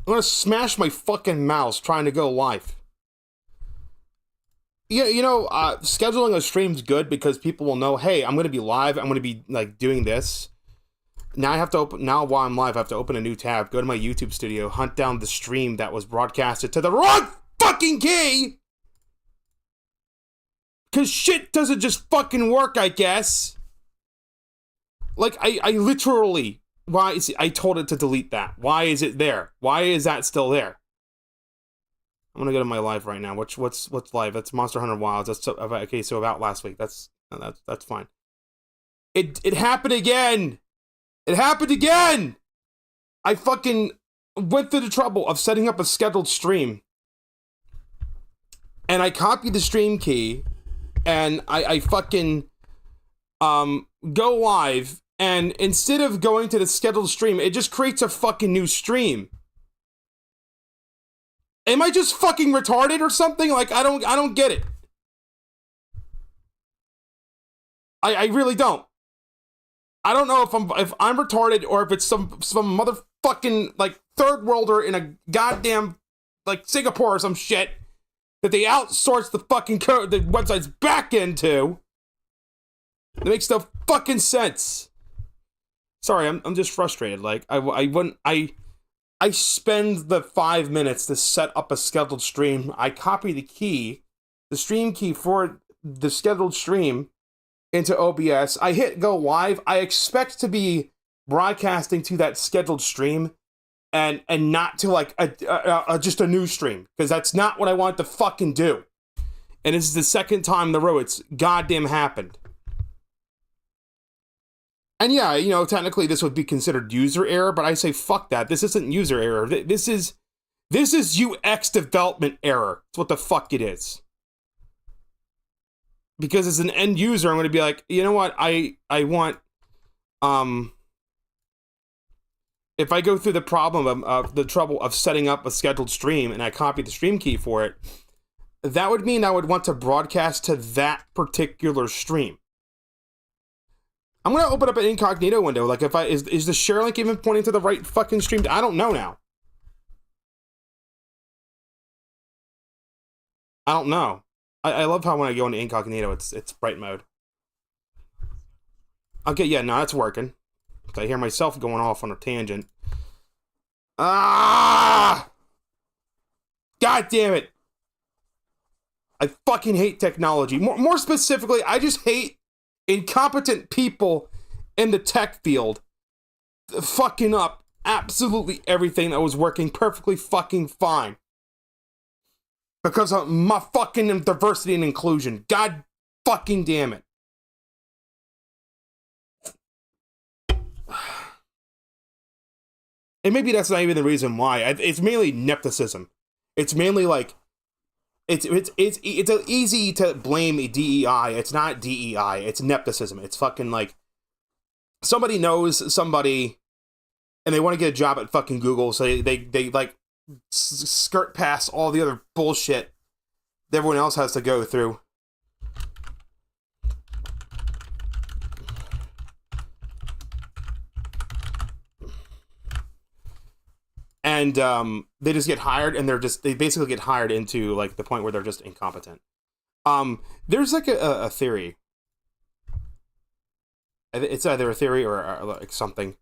I'm gonna smash my fucking mouse trying to go live. Yeah, scheduling a stream's good because people will know, hey, I'm gonna be live. I'm gonna be like doing this. Now I have to open. Now while I'm live, I have to open a new tab. Go to my YouTube studio, hunt down the stream that was broadcasted to the wrong fucking key. Cause shit doesn't just fucking work, I guess. Like I literally. Why is it, I told it to delete that. Why is it there? Why is that still there? I'm gonna go to my live right now. What's live? That's Monster Hunter Wilds. That's okay. So about last week. That's fine. It happened again. It happened again. I fucking went through the trouble of setting up a scheduled stream, and I copied the stream key, and I fucking go live. And instead of going to the scheduled stream, it just creates a fucking new stream. Am I just fucking retarded or something? Like, I don't get it. I really don't. I don't know if I'm retarded or if it's some motherfucking like third worlder in a goddamn like Singapore or some shit that they outsource the fucking code, the website's back into. It makes no fucking sense. Sorry, I'm just frustrated. Like I spend the 5 minutes to set up a scheduled stream. I copy the stream key for the scheduled stream into OBS. I hit go live. I expect to be broadcasting to that scheduled stream and not to like just a new stream, because that's not what I want to fucking do. And this is the second time in the row it's goddamn happened. And yeah, technically this would be considered user error, but I say fuck that. This isn't user error. This is UX development error. That's what the fuck it is. Because as an end user, I'm going to be like, you know what? I want, if I go through the problem of the trouble of setting up a scheduled stream and I copy the stream key for it, that would mean I would want to broadcast to that particular stream. I'm going to open up an incognito window. Like, is the share link even pointing to the right fucking stream? I don't know now. I don't know. I love how when I go into incognito, it's bright mode. Okay, yeah, no, that's working. I hear myself going off on a tangent. Ah! God damn it. I fucking hate technology. More specifically, I just hate incompetent people in the tech field fucking up absolutely everything that was working perfectly fucking fine because of my fucking diversity and inclusion. God fucking damn it. And maybe that's not even the reason why. It's mainly nepotism. It's mainly like It's easy to blame DEI. It's not DEI. It's nepotism. It's fucking like somebody knows somebody, and they want to get a job at fucking Google, so they like skirt past all the other bullshit that everyone else has to go through. And they just get hired, and they basically get hired into like the point where they're just incompetent. There's like a theory. It's either a theory or like something.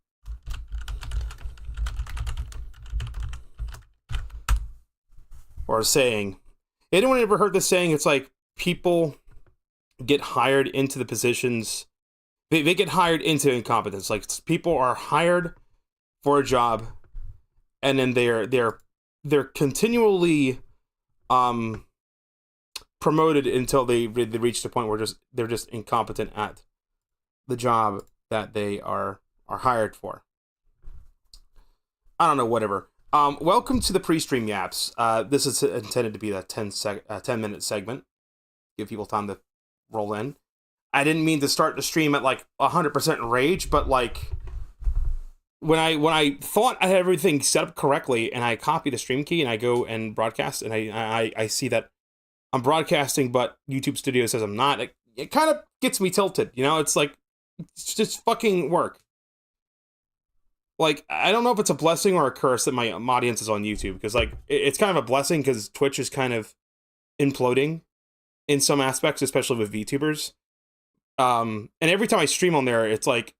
Or a saying. Anyone ever heard this saying? It's like people get hired into the positions. They get hired into incompetence. Like people are hired for a job, and then they're continually promoted until they reach the point where they're just incompetent at the job that they are hired for. I don't know, whatever. Welcome to the pre-stream yaps. This is intended to be a 10-minute segment. Give people time to roll in. I didn't mean to start the stream at like 100% rage, but like when I thought I had everything set up correctly and I copy the stream key and I go and broadcast and I see that I'm broadcasting, but YouTube Studio says I'm not. It kind of gets me tilted, you know? It's like, it's just fucking work. like, I don't know if it's a blessing or a curse that my audience is on YouTube, because like it's kind of a blessing because Twitch is kind of imploding in some aspects, especially with VTubers. And every time I stream on there, it's like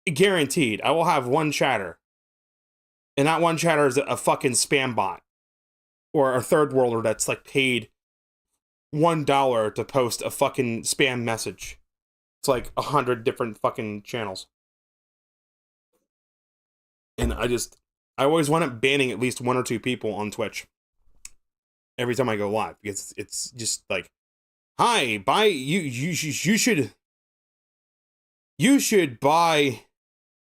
guaranteed I will have one chatter, and that one chatter is a fucking spam bot or a third worlder that's like paid $1 to post a fucking spam message. It's like 100 different fucking channels. And I always wind up banning at least 1 or 2 people on Twitch every time I go live, because it's just like, hi, buy you should buy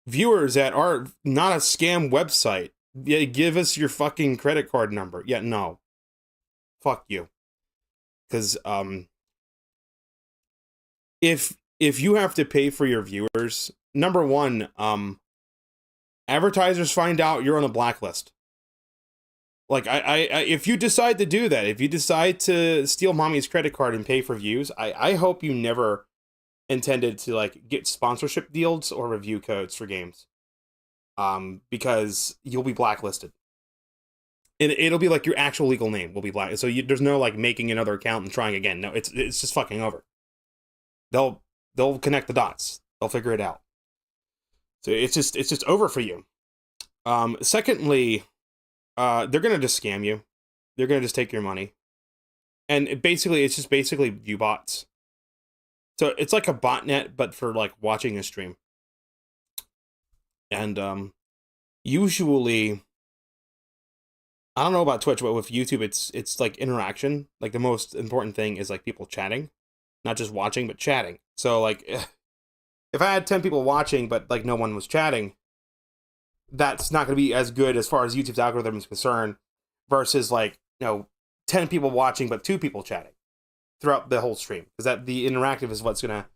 viewers that are not a scam website. Yeah, give us your fucking credit card number. Yeah, no. Fuck you. Because if you have to pay for your viewers, number one, advertisers find out you're on a blacklist. Like, I if you decide to do that, if you decide to steal mommy's credit card and pay for views, I hope you never intended to like get sponsorship deals or review codes for games. Because you'll be blacklisted. And it'll be like your actual legal name will be black. So there's no like making another account and trying again. No, it's just fucking over. They'll connect the dots. They'll figure it out. So it's just over for you. Secondly, they're gonna just scam you. They're gonna just take your money. And it's just basically view bots. So it's like a botnet, but for like watching a stream. And usually, I don't know about Twitch, but with YouTube, it's like interaction. Like the most important thing is like people chatting, not just watching, but chatting. So like, if I had 10 people watching, but like no one was chatting, that's not going to be as good as far as YouTube's algorithm is concerned, versus like, 10 people watching, but 2 people chatting throughout the whole stream. Because that the interactive is what's going to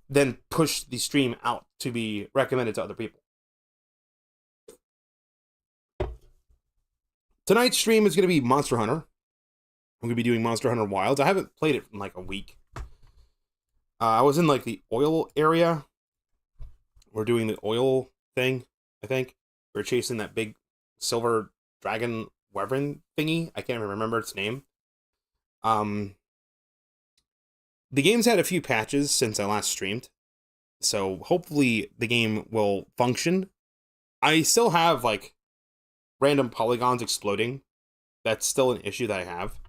then push the stream out to be recommended to other people. Tonight's stream is going to be Monster Hunter. I'm going to be doing Monster Hunter Wilds. I haven't played it in like a week. I was in like the oil area. We're doing the oil thing, I think. We're chasing that big silver dragon wyvern thingy. I can't even remember its name. The game's had a few patches since I last streamed. So hopefully the game will function. I still have like random polygons exploding. That's still an issue that I have.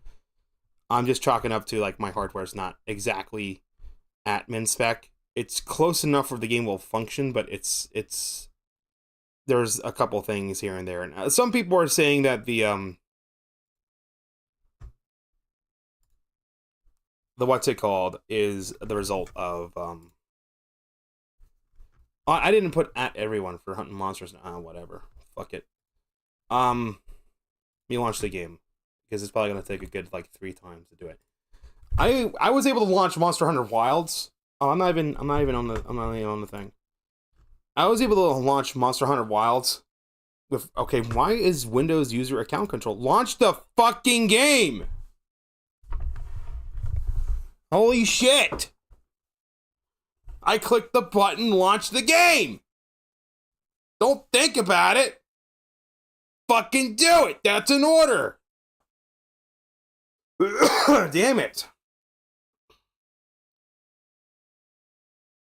I'm just chalking up to like my hardware's not exactly at min spec. It's close enough where the game will function, but it's there's a couple things here and there. And some people are saying that the what's it called is the result of I didn't put at everyone for hunting monsters. Whatever. Fuck it. Let me launch the game, because it's probably gonna take a good like 3 times to do it. I was able to launch Monster Hunter Wilds. Oh, I'm not even on the thing. I was able to launch Monster Hunter Wilds with, okay, why is Windows user account control? Launch the fucking game! Holy shit! I clicked the button, launch the game! Don't think about it! Fucking do it! That's an order! Damn it.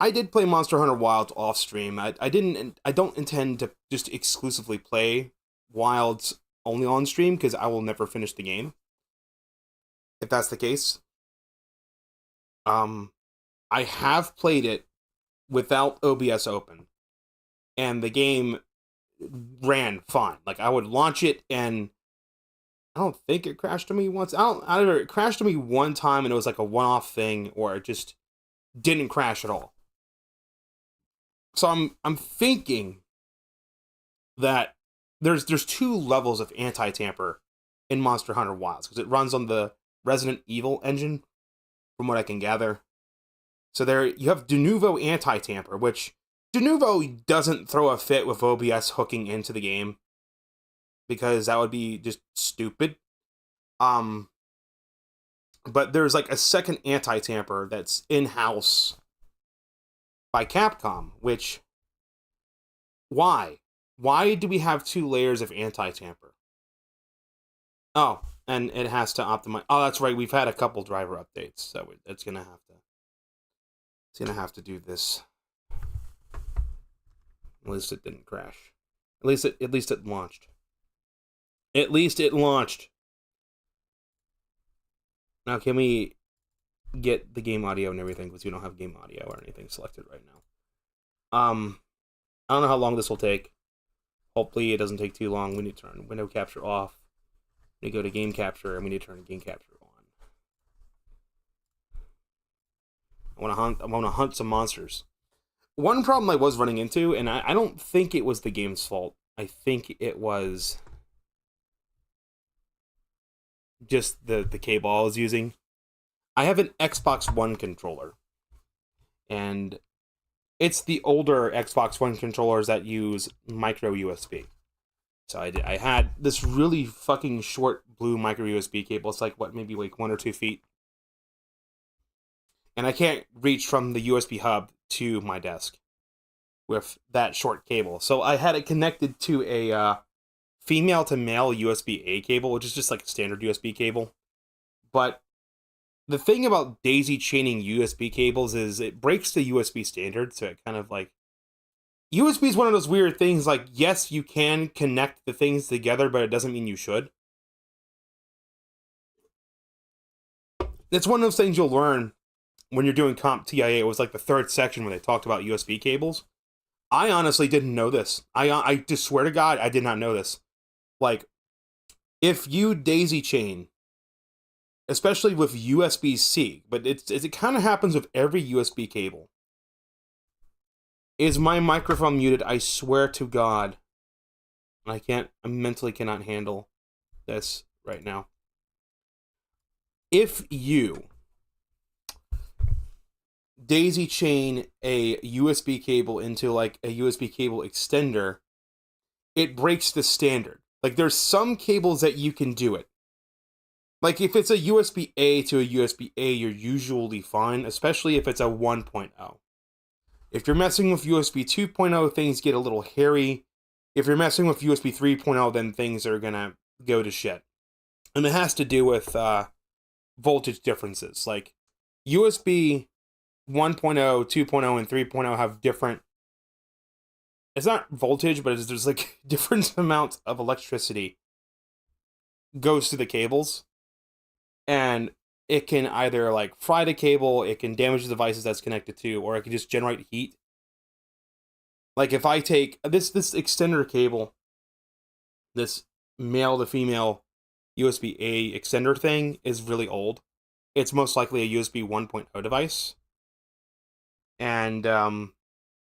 I did play Monster Hunter Wilds off stream. I don't intend to just exclusively play Wilds only on stream, because I will never finish the game. If that's the case. I have played it without OBS open, and the game ran fine. Like, I would launch it, and I don't think it crashed on me once. Either it crashed on me one time and it was like a one-off thing, or it just didn't crash at all. So I'm thinking that there's 2 levels of anti-tamper in Monster Hunter Wilds, because it runs on the Resident Evil engine, from what I can gather. So there you have Denuvo anti-tamper, which Denuvo doesn't throw a fit with OBS hooking into the game, because that would be just stupid. But there's like a second anti-tamper that's in-house by Capcom, which, why? Why do we have 2 layers of anti-tamper? Oh, and it has to optimize. Oh, that's right. We've had a couple driver updates, so it's gonna have to. It's gonna have to do this. At least it didn't crash. At least it launched. At least it launched. Now, can we get the game audio and everything? Because we don't have game audio or anything selected right now. I don't know how long this will take. Hopefully, it doesn't take too long. We need to turn window capture off. We go to game capture, and we need to turn game capture on. I want to hunt some monsters. One problem I was running into, and I don't think it was the game's fault. I think it was just the cable I was using. I have an Xbox One controller, and it's the older Xbox One controllers that use micro USB. So I had this really fucking short blue micro USB cable. It's like, what, maybe like 1 or 2 feet. And I can't reach from the USB hub to my desk with that short cable. So I had it connected to a female to male USB-A cable, which is just like a standard USB cable. But the thing about daisy chaining USB cables is it breaks the USB standard, so it kind of like... USB is one of those weird things, like, yes, you can connect the things together, but it doesn't mean you should. It's one of those things you'll learn when you're doing Comp TIA. It was like the 3rd section when they talked about USB cables. I honestly didn't know this. I just swear to God, I did not know this. Like, if you daisy chain, especially with USB-C, but it kind of happens with every USB cable. Is my microphone muted? I swear to God. I mentally cannot handle this right now. If you daisy chain a USB cable into like a USB cable extender, it breaks the standard. Like, there's some cables that you can do it. Like, if it's a USB-A to a USB-A, you're usually fine, especially if it's a 1.0. If you're messing with USB 2.0, things get a little hairy. If you're messing with USB 3.0, then things are gonna go to shit. And it has to do with voltage differences. Like, USB 1.0, 2.0, and 3.0 have different... It's not voltage, but there's like different amounts of electricity goes through the cables. And it can either like fry the cable, it can damage the devices that's connected to, or it can just generate heat. Like, if I take this extender cable, this male to female USB-A extender thing is really old. It's most likely a USB 1.0 device. And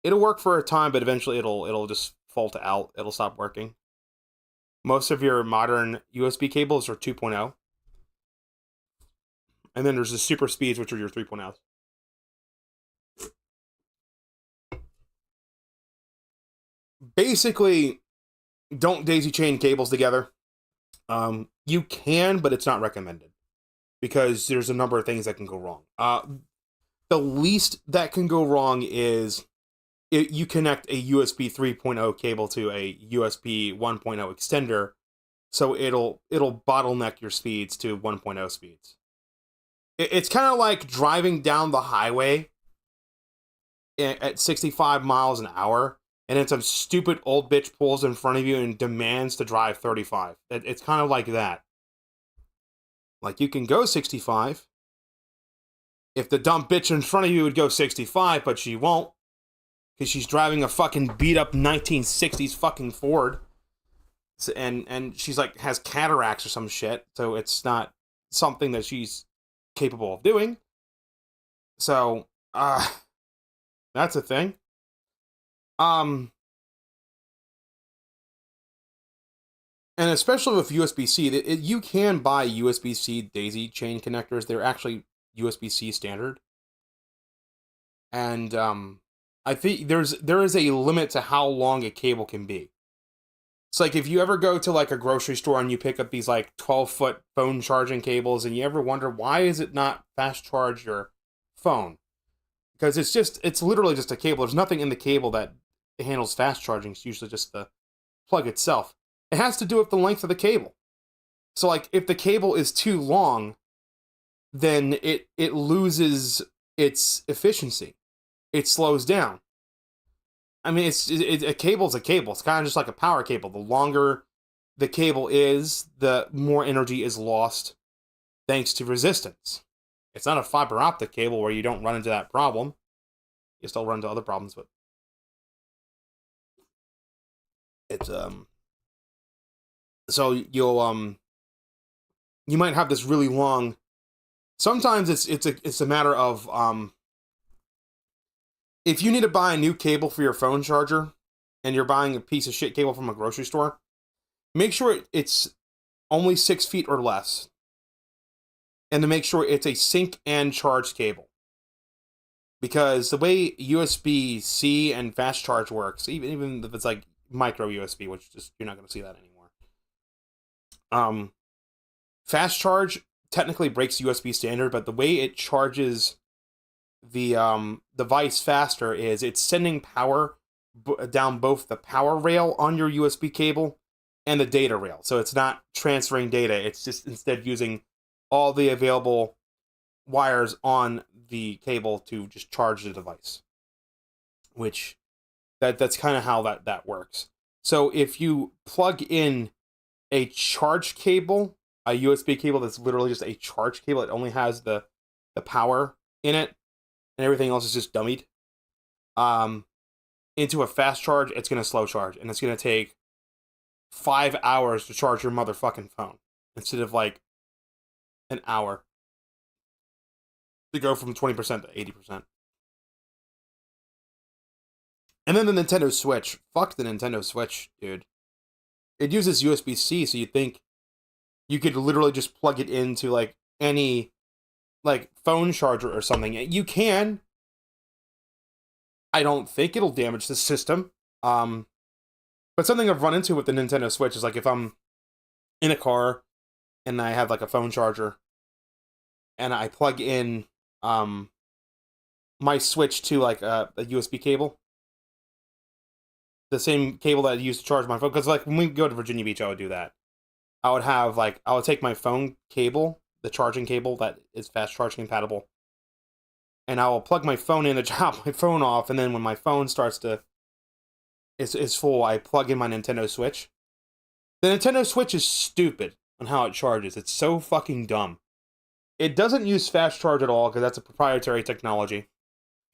it'll work for a time, but eventually it'll just fault out. It'll stop working. Most of your modern USB cables are 2.0. And then there's the super speeds, which are your 3.0s. Basically, don't daisy chain cables together. You can, but it's not recommended. Because there's a number of things that can go wrong. The least that can go wrong is you connect a USB 3.0 cable to a USB 1.0 extender, so it'll bottleneck your speeds to 1.0 speeds. It's kind of like driving down the highway at 65 miles an hour, and then some stupid old bitch pulls in front of you and demands to drive 35. It's kind of like that. Like, you can go 65. If the dumb bitch in front of you would go 65, but she won't, because she's driving a fucking beat-up 1960s fucking Ford. And she's like, has cataracts or some shit, so it's not something that she's capable of doing. So, that's a thing. And especially with USB-C, you can buy USB-C daisy chain connectors. They're actually USB-C standard. And I think there is a limit to how long a cable can be. It's like, if you ever go to like a grocery store and you pick up these like 12-foot phone charging cables, and you ever wonder, why is it not fast charge your phone? Because it's literally just a cable. There's nothing in the cable that handles fast charging. It's usually just the plug itself. It has to do with the length of the cable. So, like, if the cable is too long, then it loses its efficiency. It slows down. I mean, a cable's a cable. It's kind of just like a power cable. The longer the cable is, the more energy is lost thanks to resistance. It's not a fiber optic cable where you don't run into that problem. You still run into other problems, but it's so you might have this really long. Sometimes it's a matter of if you need to buy a new cable for your phone charger and you're buying a piece of shit cable from a grocery store, make sure it's only 6 feet or less. And to make sure it's a sync and charge cable. Because the way USB-C and fast charge works, even if it's like micro USB, which just you're not going to see that anymore. Fast charge technically breaks USB standard, but the way it charges the device faster is it's sending power down both the power rail on your USB cable and the data rail. So it's not transferring data, it's just instead using all the available wires on the cable to just charge the device. Which that's kind of how that works. So if you plug in a charge cable, a USB cable that's literally just a charge cable, it only has the power in it, and everything else is just dummied, into a fast charge, it's going to slow charge, and it's going to take 5 hours to charge your motherfucking phone, instead of like an hour to go from 20% to 80%. And then the Nintendo Switch. Fuck the Nintendo Switch, dude. It uses USB-C, so you think you could literally just plug it into like any like phone charger or something. You can. I don't think it'll damage the system. But something I've run into with the Nintendo Switch is like if I'm in a car and I have like a phone charger and I plug in my Switch to like a USB cable, the same cable that I use to charge my phone, because like when we go to Virginia Beach, I would do that. I would take my phone cable, the charging cable that is fast charge compatible, and I will plug my phone in to drop my phone off, and then when my phone starts to is full, I plug in my Nintendo Switch. The Nintendo Switch is stupid on how it charges. It's so fucking dumb. It doesn't use fast charge at all because that's a proprietary technology.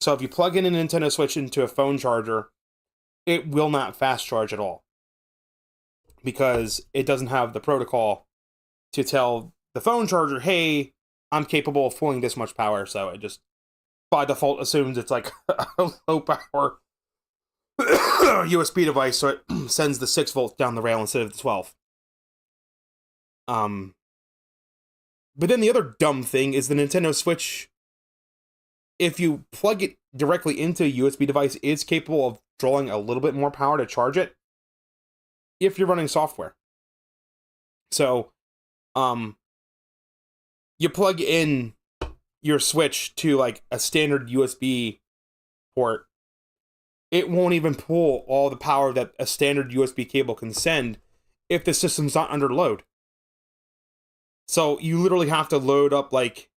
So if you plug in a Nintendo Switch into a phone charger, it will not fast charge at all. Because it doesn't have the protocol to tell the phone charger, hey, I'm capable of pulling this much power. So it just, by default, assumes it's like a low power USB device, so it sends the 6 volts down the rail instead of the 12. But then the other dumb thing is the Nintendo Switch, if you plug it directly into a USB device, is capable of drawing a little bit more power to charge it if you're running software. So, you plug in your Switch to like a standard USB port, it won't even pull all the power that a standard USB cable can send if the system's not under load. So you literally have to load up like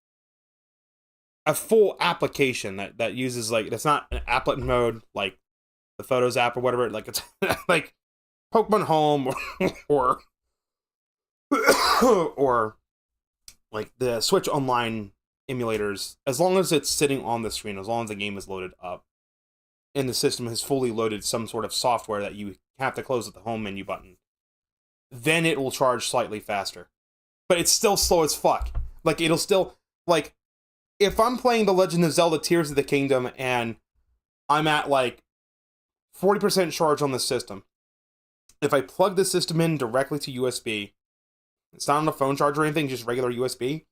a full application that uses like, that's not an applet mode like the Photos app or whatever, like it's like Pokemon Home or or like the Switch Online emulators. As long as it's sitting on the screen, as long as the game is loaded up and the system has fully loaded some sort of software that you have to close at the home menu button, then it will charge slightly faster. But it's still slow as fuck. Like, it'll still, like, if I'm playing The Legend of Zelda Tears of the Kingdom and I'm at like 40% charge on the system, if I plug the system in directly to USB, it's not on a phone charger or anything, just regular USB,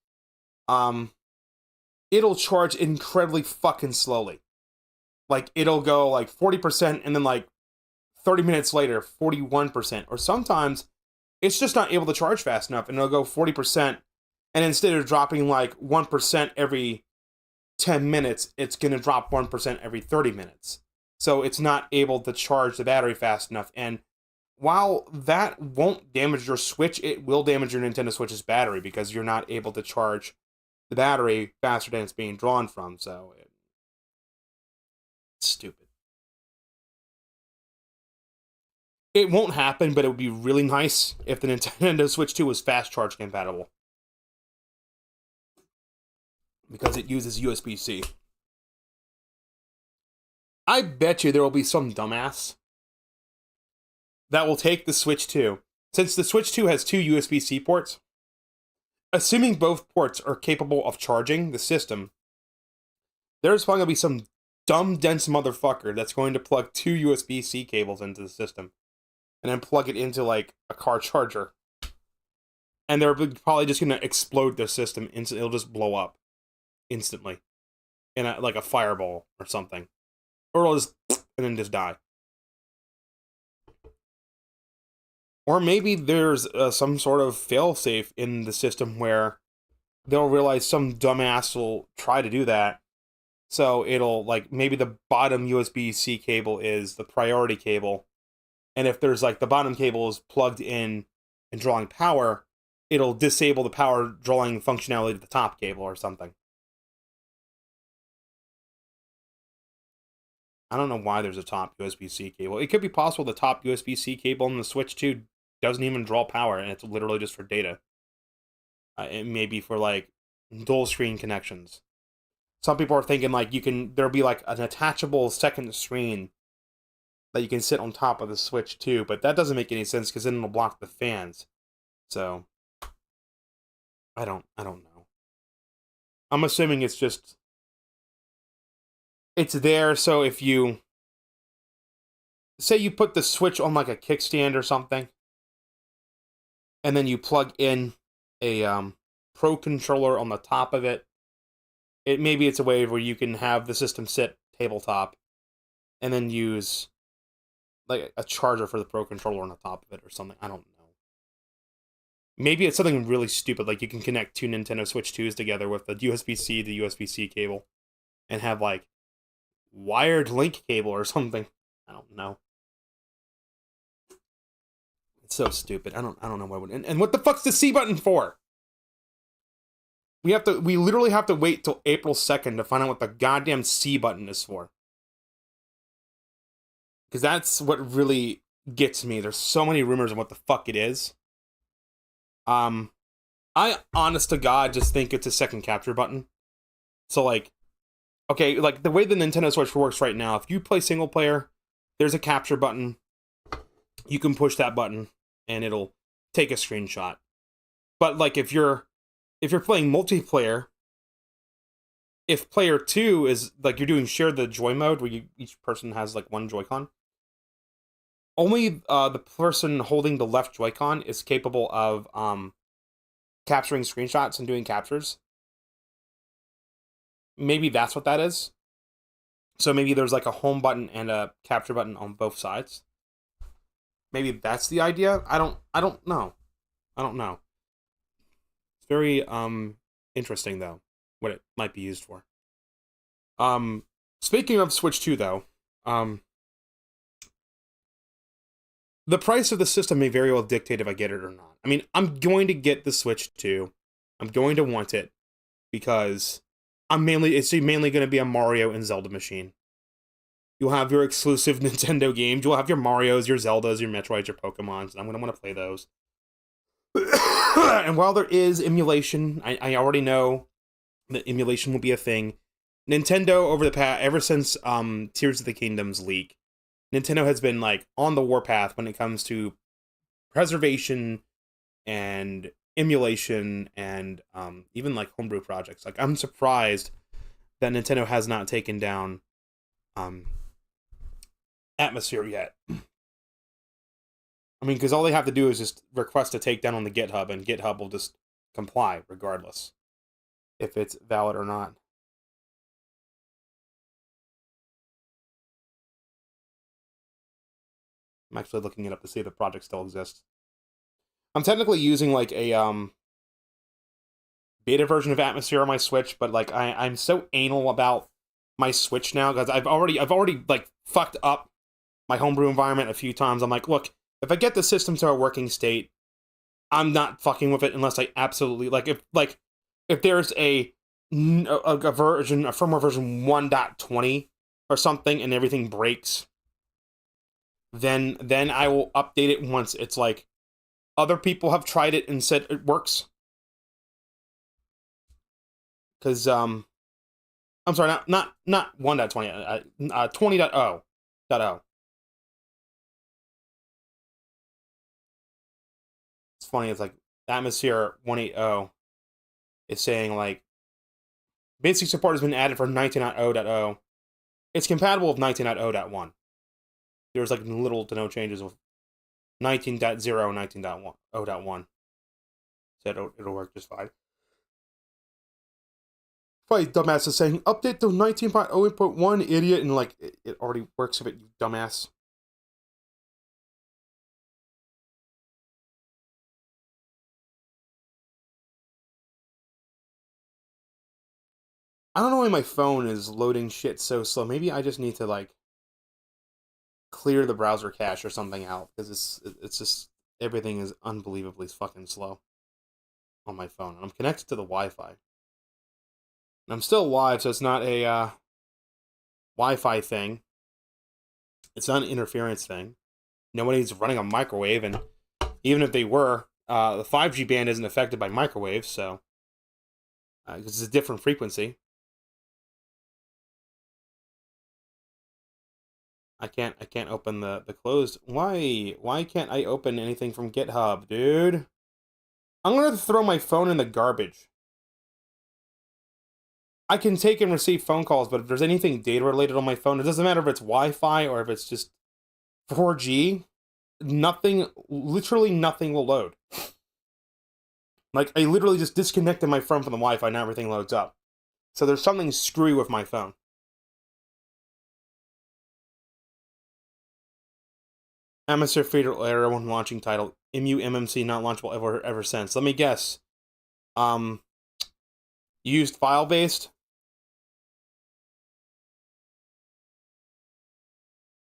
it'll charge incredibly fucking slowly. Like, it'll go like 40% and then like 30 minutes later, 41%. Or sometimes it's just not able to charge fast enough and it'll go 40%. And instead of dropping like 1% every 10 minutes, it's going to drop 1% every 30 minutes. So it's not able to charge the battery fast enough. And while that won't damage your Switch, it will damage your Nintendo Switch's battery because you're not able to charge the battery faster than it's being drawn from, so it's stupid. It won't happen, but it would be really nice if the Nintendo Switch 2 was fast charge compatible. Because it uses USB-C. I bet you there will be some dumbass that will take the Switch 2. Since the Switch 2 has two USB-C ports, assuming both ports are capable of charging the system, there's probably going to be some dumb, dense motherfucker that's going to plug two USB-C cables into the system and then plug it into, like, a car charger. And they're probably just going to explode the system. It'll just blow up instantly in like a fireball or something. Or it'll just, and then just die. Or maybe there's some sort of failsafe in the system where they'll realize some dumbass will try to do that. So it'll, like, maybe the bottom USB-C cable is the priority cable. And if there's, like, the bottom cable is plugged in and drawing power, it'll disable the power drawing functionality to the top cable or something. I don't know why there's a top USB-C cable. It could be possible the top USB-C cable in the Switch 2 doesn't even draw power, and it's literally just for data. It may be for, like, dual screen connections. Some people are thinking, like, there'll be, like, an attachable second screen that you can sit on top of the Switch 2, but that doesn't make any sense because then it'll block the fans. So, I don't know. I'm assuming it's just, it's there, so if you, say you put the Switch on, like, a kickstand or something, and then you plug in a Pro controller on the top of it, maybe it's a way where you can have the system sit tabletop, and then use, like, a charger for the Pro controller on the top of it or something. I don't know. Maybe it's something really stupid, like you can connect two Nintendo Switch 2s together with the USB-C to USB-C cable, and have, like, wired link cable or something. I don't know. It's so stupid. I don't know why. And what the fuck's the C button for? We literally have to wait till April 2nd to find out what the goddamn C button is for. Because that's what really gets me. There's so many rumors on what the fuck it is. I, honest to God, just think it's a second capture button. So, like, okay, like, the way the Nintendo Switch works right now, if you play single player, there's a capture button. You can push that button, and it'll take a screenshot. But, like, if you're playing multiplayer, if player 2 is, like, you're doing share the joy mode, where each person has, like, one Joy-Con, only the person holding the left Joy-Con is capable of capturing screenshots and doing captures. Maybe that's what that is. So maybe there's, like, a home button and a capture button on both sides. Maybe that's the idea. I don't know. I don't know. It's very interesting, though, what it might be used for. Speaking of Switch 2, though, the price of the system may very well dictate if I get it or not. I mean, I'm going to get the Switch 2. I'm going to want it because it's mainly going to be a Mario and Zelda machine. You'll have your exclusive Nintendo games. You'll have your Marios, your Zeldas, your Metroids, your Pokemons, and I'm going to want to play those. And while there is emulation, I already know that emulation will be a thing. Nintendo ever since Tears of the Kingdom's leak, Nintendo has been, like, on the warpath when it comes to preservation and emulation and even, like, homebrew projects. Like, I'm surprised that Nintendo has not taken down Atmosphere yet. I mean, because all they have to do is just request a takedown on the GitHub, and GitHub will just comply regardless if it's valid or not. I'm actually looking it up to see if the project still exists. I'm technically using, like, a beta version of Atmosphere on my Switch, but, like, I'm so anal about my Switch now because I've already like fucked up my homebrew environment a few times. I'm like, look, If I get the system to a working state, I'm not fucking with it unless I absolutely if there's a firmware version 1.20 or something and everything breaks, then I will update it once it's like other people have tried it and said it works. Because I'm sorry, not 1.20, 20.0. It's funny, it's like Atmosphere 180 is saying like basic support has been added for 19.0.0. It's compatible with 19.0.1. There's like little to no changes with 19.0 and 19.0.1. So it'll work just fine. Probably dumbass is saying update to 19.0.1, idiot, and like it already works with it, you dumbass. I don't know why my phone is loading shit so slow. Maybe I just need to like clear the browser cache or something out because it's just everything is unbelievably fucking slow on my phone. I'm connected to the Wi-Fi. And I'm still live, so it's not a Wi-Fi thing. It's not an interference thing. Nobody's running a microwave, and even if they were, the 5G band isn't affected by microwaves, so it's a different frequency. I can't open the closed. Why can't I open anything from GitHub, dude? I'm gonna throw my phone in the garbage. I can take and receive phone calls, but if there's anything data related on my phone, it doesn't matter if it's Wi-Fi or if it's just 4G, nothing, literally nothing will load. Like, I literally just disconnected my phone from the Wi-Fi, now everything loads up. So there's something screwy with my phone. Atmosphere fatal error when launching title. MMC not launchable ever since. Let me guess. Used file-based?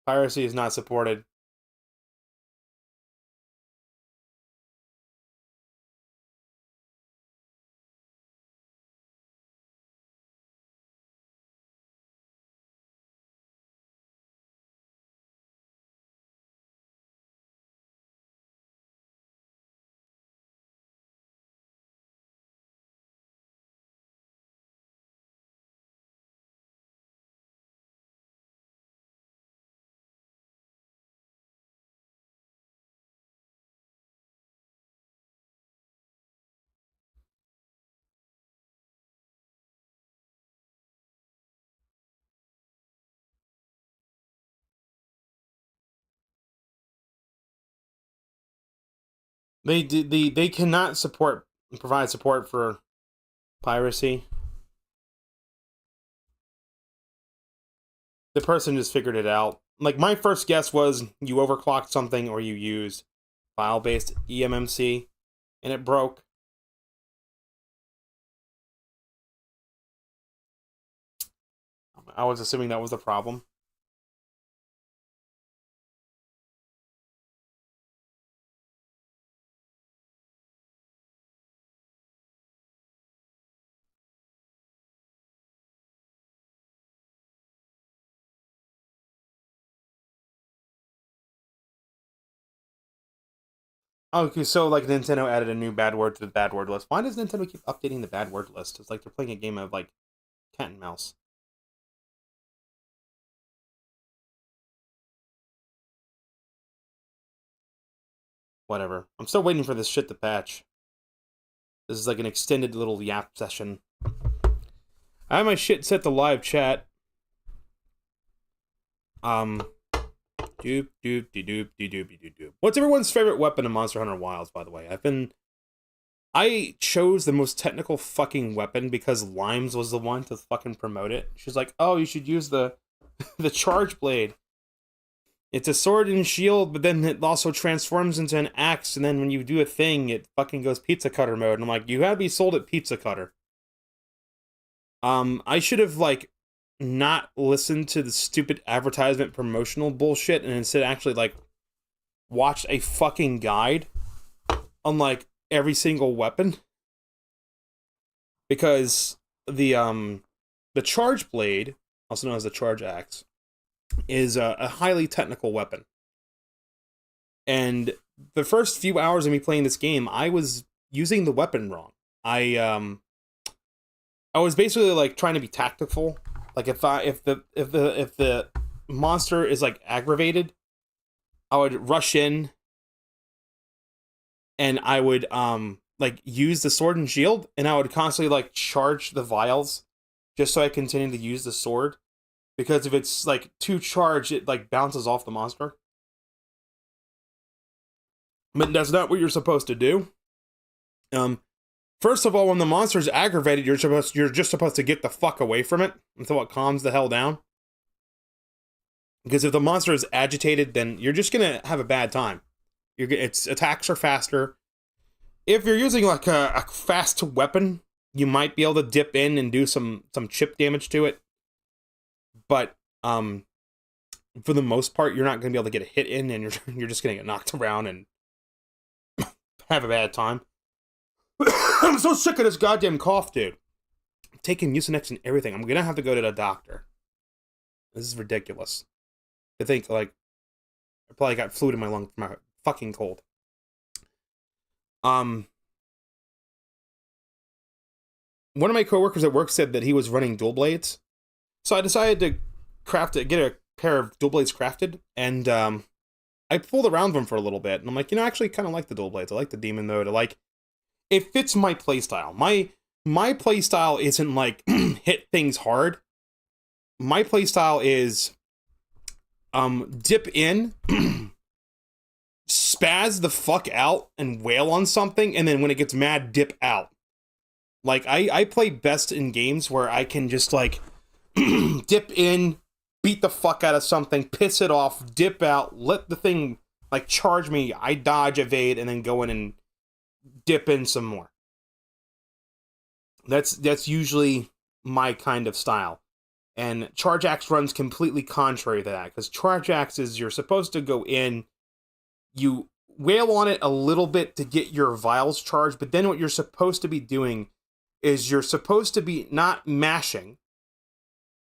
Piracy is not supported. They cannot provide support for piracy. The person just figured it out. Like, my first guess was you overclocked something or you used file-based eMMC and it broke. I was assuming that was the problem. Okay, so like Nintendo added a new bad word to the bad word list. Why does Nintendo keep updating the bad word list? It's like they're playing a game of like cat and mouse. Whatever. I'm still waiting for this shit to patch. This is like an extended little yap session. I have my shit set to live chat. Doop doop de doop de doop de doop. What's everyone's favorite weapon in Monster Hunter Wilds, by the way? I chose the most technical fucking weapon because Limes was the one to fucking promote it. She's like, oh, you should use the charge blade. It's a sword and shield, but then it also transforms into an axe, and then when you do a thing, it fucking goes pizza cutter mode. And I'm like, you gotta be sold at pizza cutter. I should have, like, not listened to the stupid advertisement promotional bullshit, and instead actually, like, watched a fucking guide on like every single weapon, because the charge blade, also known as the charge axe, is a highly technical weapon. And the first few hours of me playing this game, I was using the weapon wrong. I was basically like trying to be tactful. Like if the monster is like aggravated, I would rush in and I would like use the sword and shield, and I would constantly like charge the vials just so I continue to use the sword, because if it's like too charged, it like bounces off the monster. But that's not what you're supposed to do. First of all, when the monster is aggravated, you're just supposed to get the fuck away from it until it calms the hell down. Because if the monster is agitated, then you're just gonna have a bad time. Its attacks are faster. If you're using like a fast weapon, you might be able to dip in and do some chip damage to it. But for the most part, you're not gonna be able to get a hit in, and you're just gonna get knocked around and have a bad time. I'm so sick of this goddamn cough, dude. I'm taking Mucinex and everything. I'm gonna have to go to the doctor. This is ridiculous. I think, like, I probably got fluid in my lung from my fucking cold. One of my coworkers at work said that he was running dual blades. So I decided to get a pair of dual blades crafted, and I pulled around them for a little bit, and I'm like, I actually kind of like the dual blades. I like the demon mode. It fits my playstyle. My playstyle isn't like hit things hard. My playstyle is dip in, spaz the fuck out, and wail on something, and then when it gets mad, dip out. Like, I play best in games where I can just, like, dip in, beat the fuck out of something, piss it off, dip out, let the thing, like, charge me, I dodge, evade, and then go in and dip in some more. That's usually my kind of style. And Charge Axe runs completely contrary to that, because Charge Axe is, you're supposed to go in, you wail on it a little bit to get your vials charged, but then what you're supposed to be doing is you're supposed to be not mashing.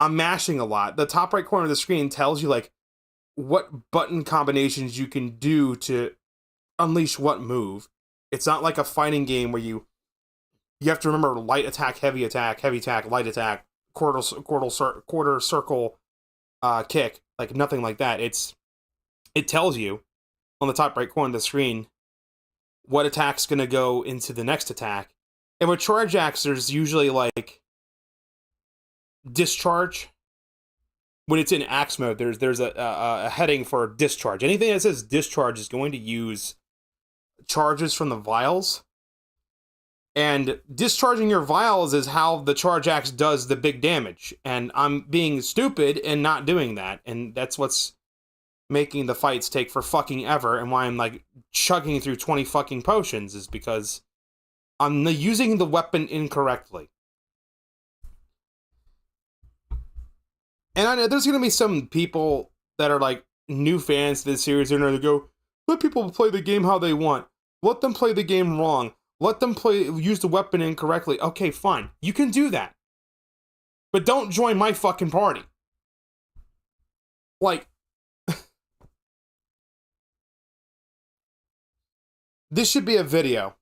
I'm mashing a lot. The top right corner of the screen tells you, like, what button combinations you can do to unleash what move. It's not like a fighting game where you have to remember light attack, heavy attack, light attack, quarter circle kick. Like, nothing like that. It tells you on the top right corner of the screen what attack's going to go into the next attack. And with Charge Axe, there's usually, like, discharge. When it's in axe mode, there's a heading for discharge. Anything that says discharge is going to use charges from the vials. And discharging your vials is how the Charge Axe does the big damage. And I'm being stupid and not doing that. And that's what's making the fights take for fucking ever, and why I'm, like, chugging through 20 fucking potions, is because I'm using the weapon incorrectly. And I know there's going to be some people that are, like, new fans to this series, and they go, let people play the game how they want. Let them play the game wrong. Let them use the weapon incorrectly. Okay, fine. You can do that. But don't join my fucking party. Like, this should be a video.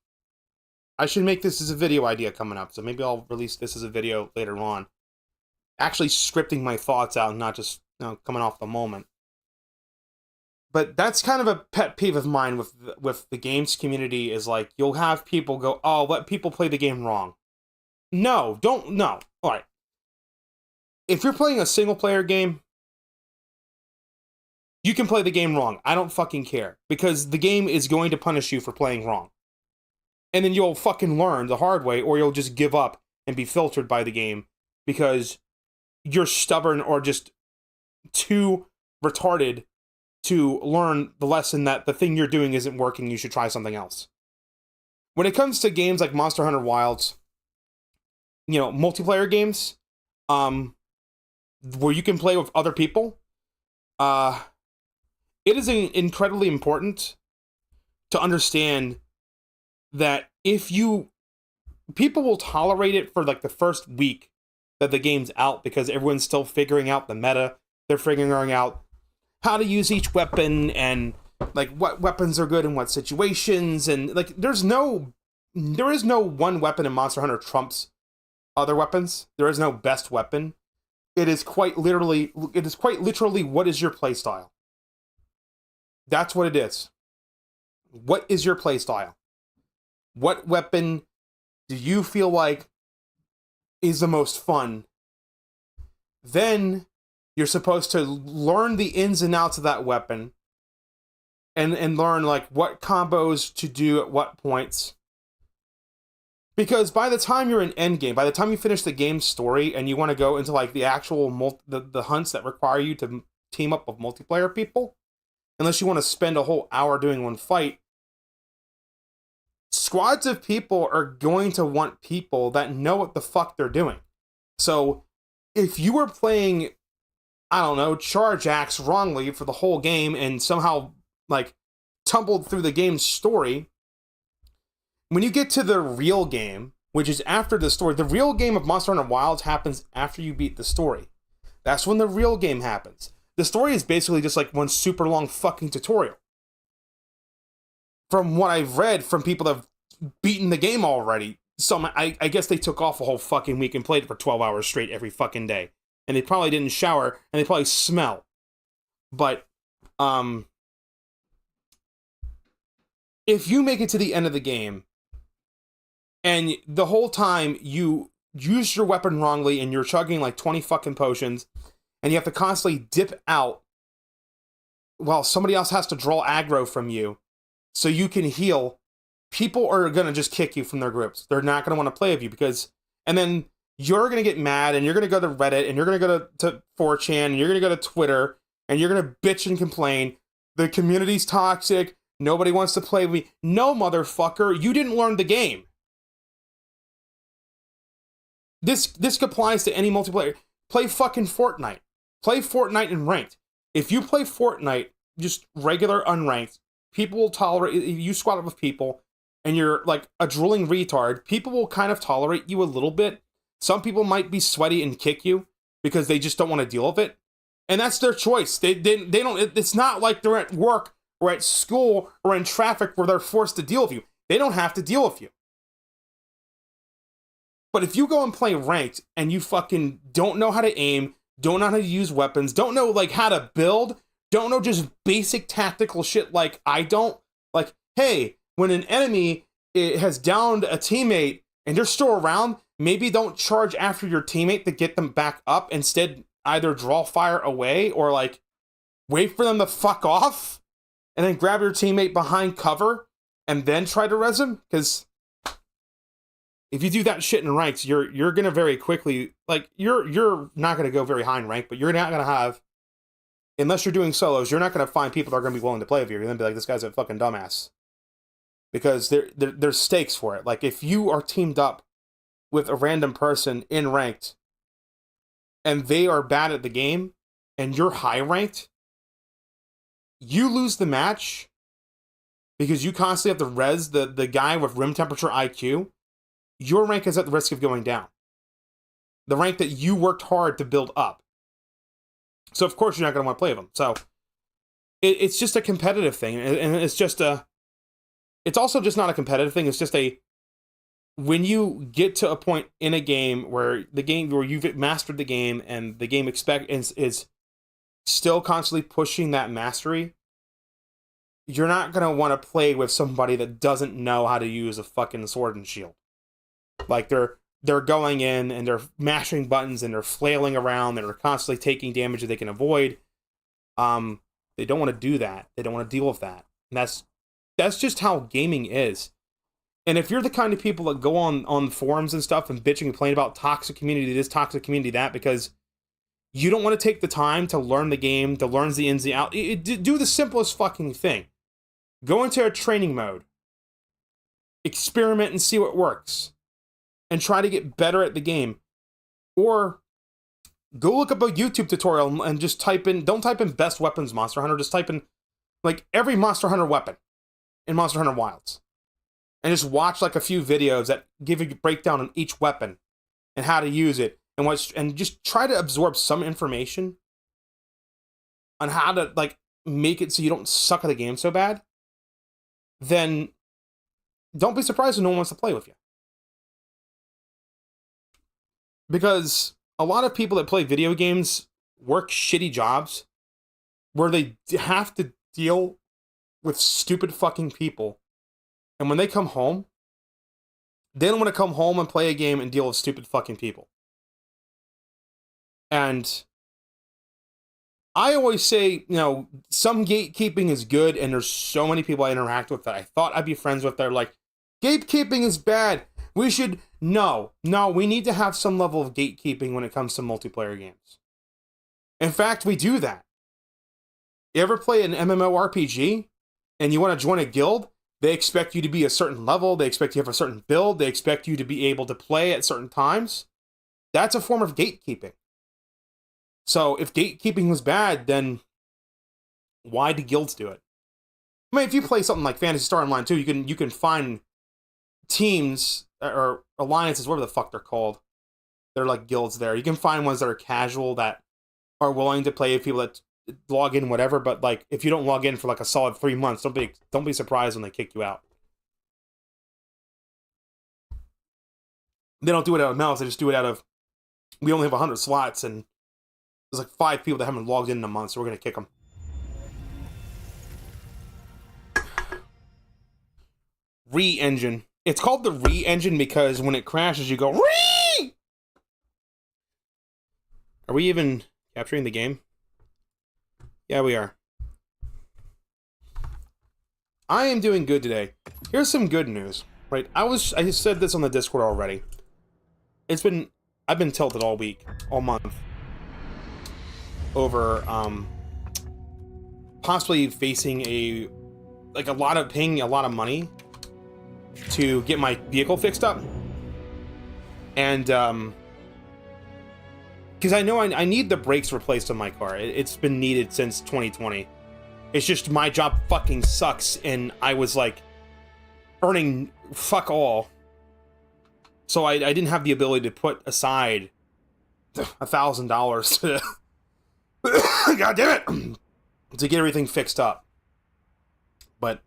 I should make this as a video idea coming up, so maybe I'll release this as a video later on. Actually scripting my thoughts out and not just, coming off the moment. But that's kind of a pet peeve of mine with the games community, is like, you'll have people go, oh, let people play the game wrong. No, don't, no. Alright. If you're playing a single player game, you can play the game wrong. I don't fucking care. Because the game is going to punish you for playing wrong. And then you'll fucking learn the hard way, or you'll just give up and be filtered by the game because you're stubborn or just too retarded to learn the lesson that the thing you're doing isn't working, you should try something else. When it comes to games like Monster Hunter Wilds, multiplayer games, where you can play with other people, it is incredibly important to understand that if you people will tolerate it for like the first week that the game's out because everyone's still figuring out the meta. They're figuring out how to use each weapon and like what weapons are good in what situations, and like there is no one weapon in Monster Hunter trumps other weapons. There is no best weapon. It is quite literally what is your playstyle. That's what it is. What is your playstyle? What weapon do you feel like is the most fun? Then you're supposed to learn the ins and outs of that weapon and learn like what combos to do at what points. Because by the time you're in endgame, by the time you finish the game story and you want to go into like the actual the hunts that require you to team up with multiplayer people, unless you want to spend a whole hour doing one fight, squads of people are going to want people that know what the fuck they're doing. So if you were playing, I don't know, Charge Axe wrongly for the whole game and somehow like tumbled through the game's story, when you get to the real game, which is after the story, the real game of Monster Hunter Wilds happens after you beat the story. That's when the real game happens. The story is basically just like one super long fucking tutorial. From what I've read from people that have beaten the game already, I guess they took off a whole fucking week and played it for 12 hours straight every fucking day. And they probably didn't shower, and they probably smell. But, if you make it to the end of the game, and the whole time you use your weapon wrongly, and you're chugging like 20 fucking potions, and you have to constantly dip out while somebody else has to draw aggro from you so you can heal, people are going to just kick you from their groups. They're not going to want to play with you because... And then you're going to get mad, and you're going to go to Reddit, and you're going to go to 4chan, and you're going to go to Twitter, and you're going to bitch and complain. The community's toxic. Nobody wants to play with me. No, motherfucker, you didn't learn the game. This applies to any multiplayer. Play fucking Fortnite. Play Fortnite in ranked. If you play Fortnite, just regular unranked, people will tolerate... If you squad up with people, and you're like a drooling retard, people will kind of tolerate you a little bit. Some people might be sweaty and kick you because they just don't want to deal with it. And that's their choice. They don't... It's not like they're at work or at school or in traffic where they're forced to deal with you. They don't have to deal with you. But if you go and play ranked and you fucking don't know how to aim, don't know how to use weapons, don't know like how to build, don't know just basic tactical shit like I don't, like, hey, when an enemy has downed a teammate and they're still around, maybe don't charge after your teammate to get them back up. Instead, either draw fire away or like wait for them to fuck off and then grab your teammate behind cover and then try to res him. Because if you do that shit in ranks, you're gonna very quickly, like, you're not gonna go very high in rank, but you're not gonna have, unless you're doing solos, you're not gonna find people that are gonna be willing to play with you. You're gonna be like, this guy's a fucking dumbass. Because there's stakes for it. Like, if you are teamed up with a random person in ranked, and they are bad at the game, and you're high ranked, you lose the match because you constantly have to res the guy with room temperature IQ. Your rank is at the risk of going down. The rank that you worked hard to build up. So of course you're not going to want to play with them. So it's just a competitive thing, and it's just a... It's also just not a competitive thing. It's just a... When you get to a point in a game where you've mastered the game and the game is still constantly pushing that mastery, you're not going to want to play with somebody that doesn't know how to use a fucking sword and shield. Like, they're going in and they're mashing buttons and they're flailing around and they're constantly taking damage that they can avoid. They don't want to do that. They don't want to deal with that. And that's just how gaming is. And if you're the kind of people that go on forums and stuff and bitch and complain about toxic community this, toxic community that, because you don't want to take the time to learn the game, to learn the ins and outs, do the simplest fucking thing. Go into a training mode. Experiment and see what works. And try to get better at the game. Or go look up a YouTube tutorial and just don't type in best weapons Monster Hunter, just type in, like, every Monster Hunter weapon. in Monster Hunter Wilds. And just watch like a few videos that give you a breakdown on each weapon and how to use it and just try to absorb some information on how to like make it so you don't suck at the game so bad, then don't be surprised when no one wants to play with you. Because a lot of people that play video games work shitty jobs where they have to deal with stupid fucking people. And when they come home, they don't want to come home and play a game and deal with stupid fucking people. And I always say, you know, some gatekeeping is good, and there's so many people I interact with that I thought I'd be friends with that are like, gatekeeping is bad. We should... No, we need to have some level of gatekeeping when it comes to multiplayer games. In fact, we do that. You ever play an MMORPG and you want to join a guild? They expect you to be a certain level. They expect you to have a certain build. They expect you to be able to play at certain times. That's a form of gatekeeping. So if gatekeeping was bad, then why do guilds do it? I mean, if you play something like Phantasy Star Online 2, you can find teams or alliances, whatever the fuck they're called. They're like guilds there. You can find ones that are casual that are willing to play with people that log in, whatever. But like, if you don't log in for like a solid 3 months, don't be surprised when they kick you out. They don't do it out of malice. They just do it out of, we only have 100 slots and there's like 5 people that haven't logged in a month, so we're gonna kick them. Re-engine. It's called the re-engine because when it crashes, you go re. Are we even capturing the game? Yeah, we are. I am doing good today. Here's some good news. Right, I said this on the Discord already. I've been tilted all week, all month, over possibly facing paying a lot of money to get my vehicle fixed up. And because I know I need the brakes replaced on my car. It's been needed since 2020. It's just my job fucking sucks, and I was like earning fuck all. So I didn't have the ability to put aside $1,000 to God damn it, to get everything fixed up. But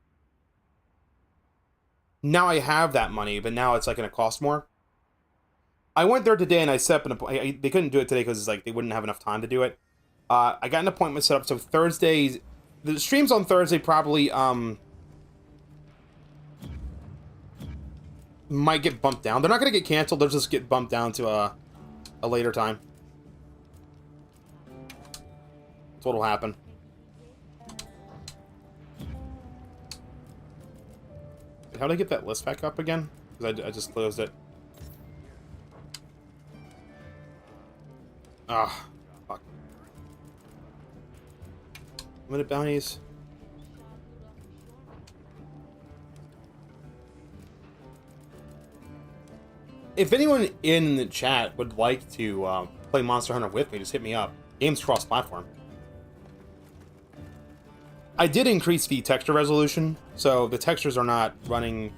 now I have that money, but now it's like going to cost more. I went there today and I set up an appointment. They couldn't do it today because it's like they wouldn't have enough time to do it. I got an appointment set up, so Thursday, the streams on Thursday probably might get bumped down. They're not going to get canceled, they'll just get bumped down to a later time. That's what'll happen. How did I get that list back up again? Because I just closed it. Ah, fuck. Limited bounties. If anyone in the chat would like to play Monster Hunter with me, just hit me up. Game's cross-platform. I did increase the texture resolution, so the textures are not running.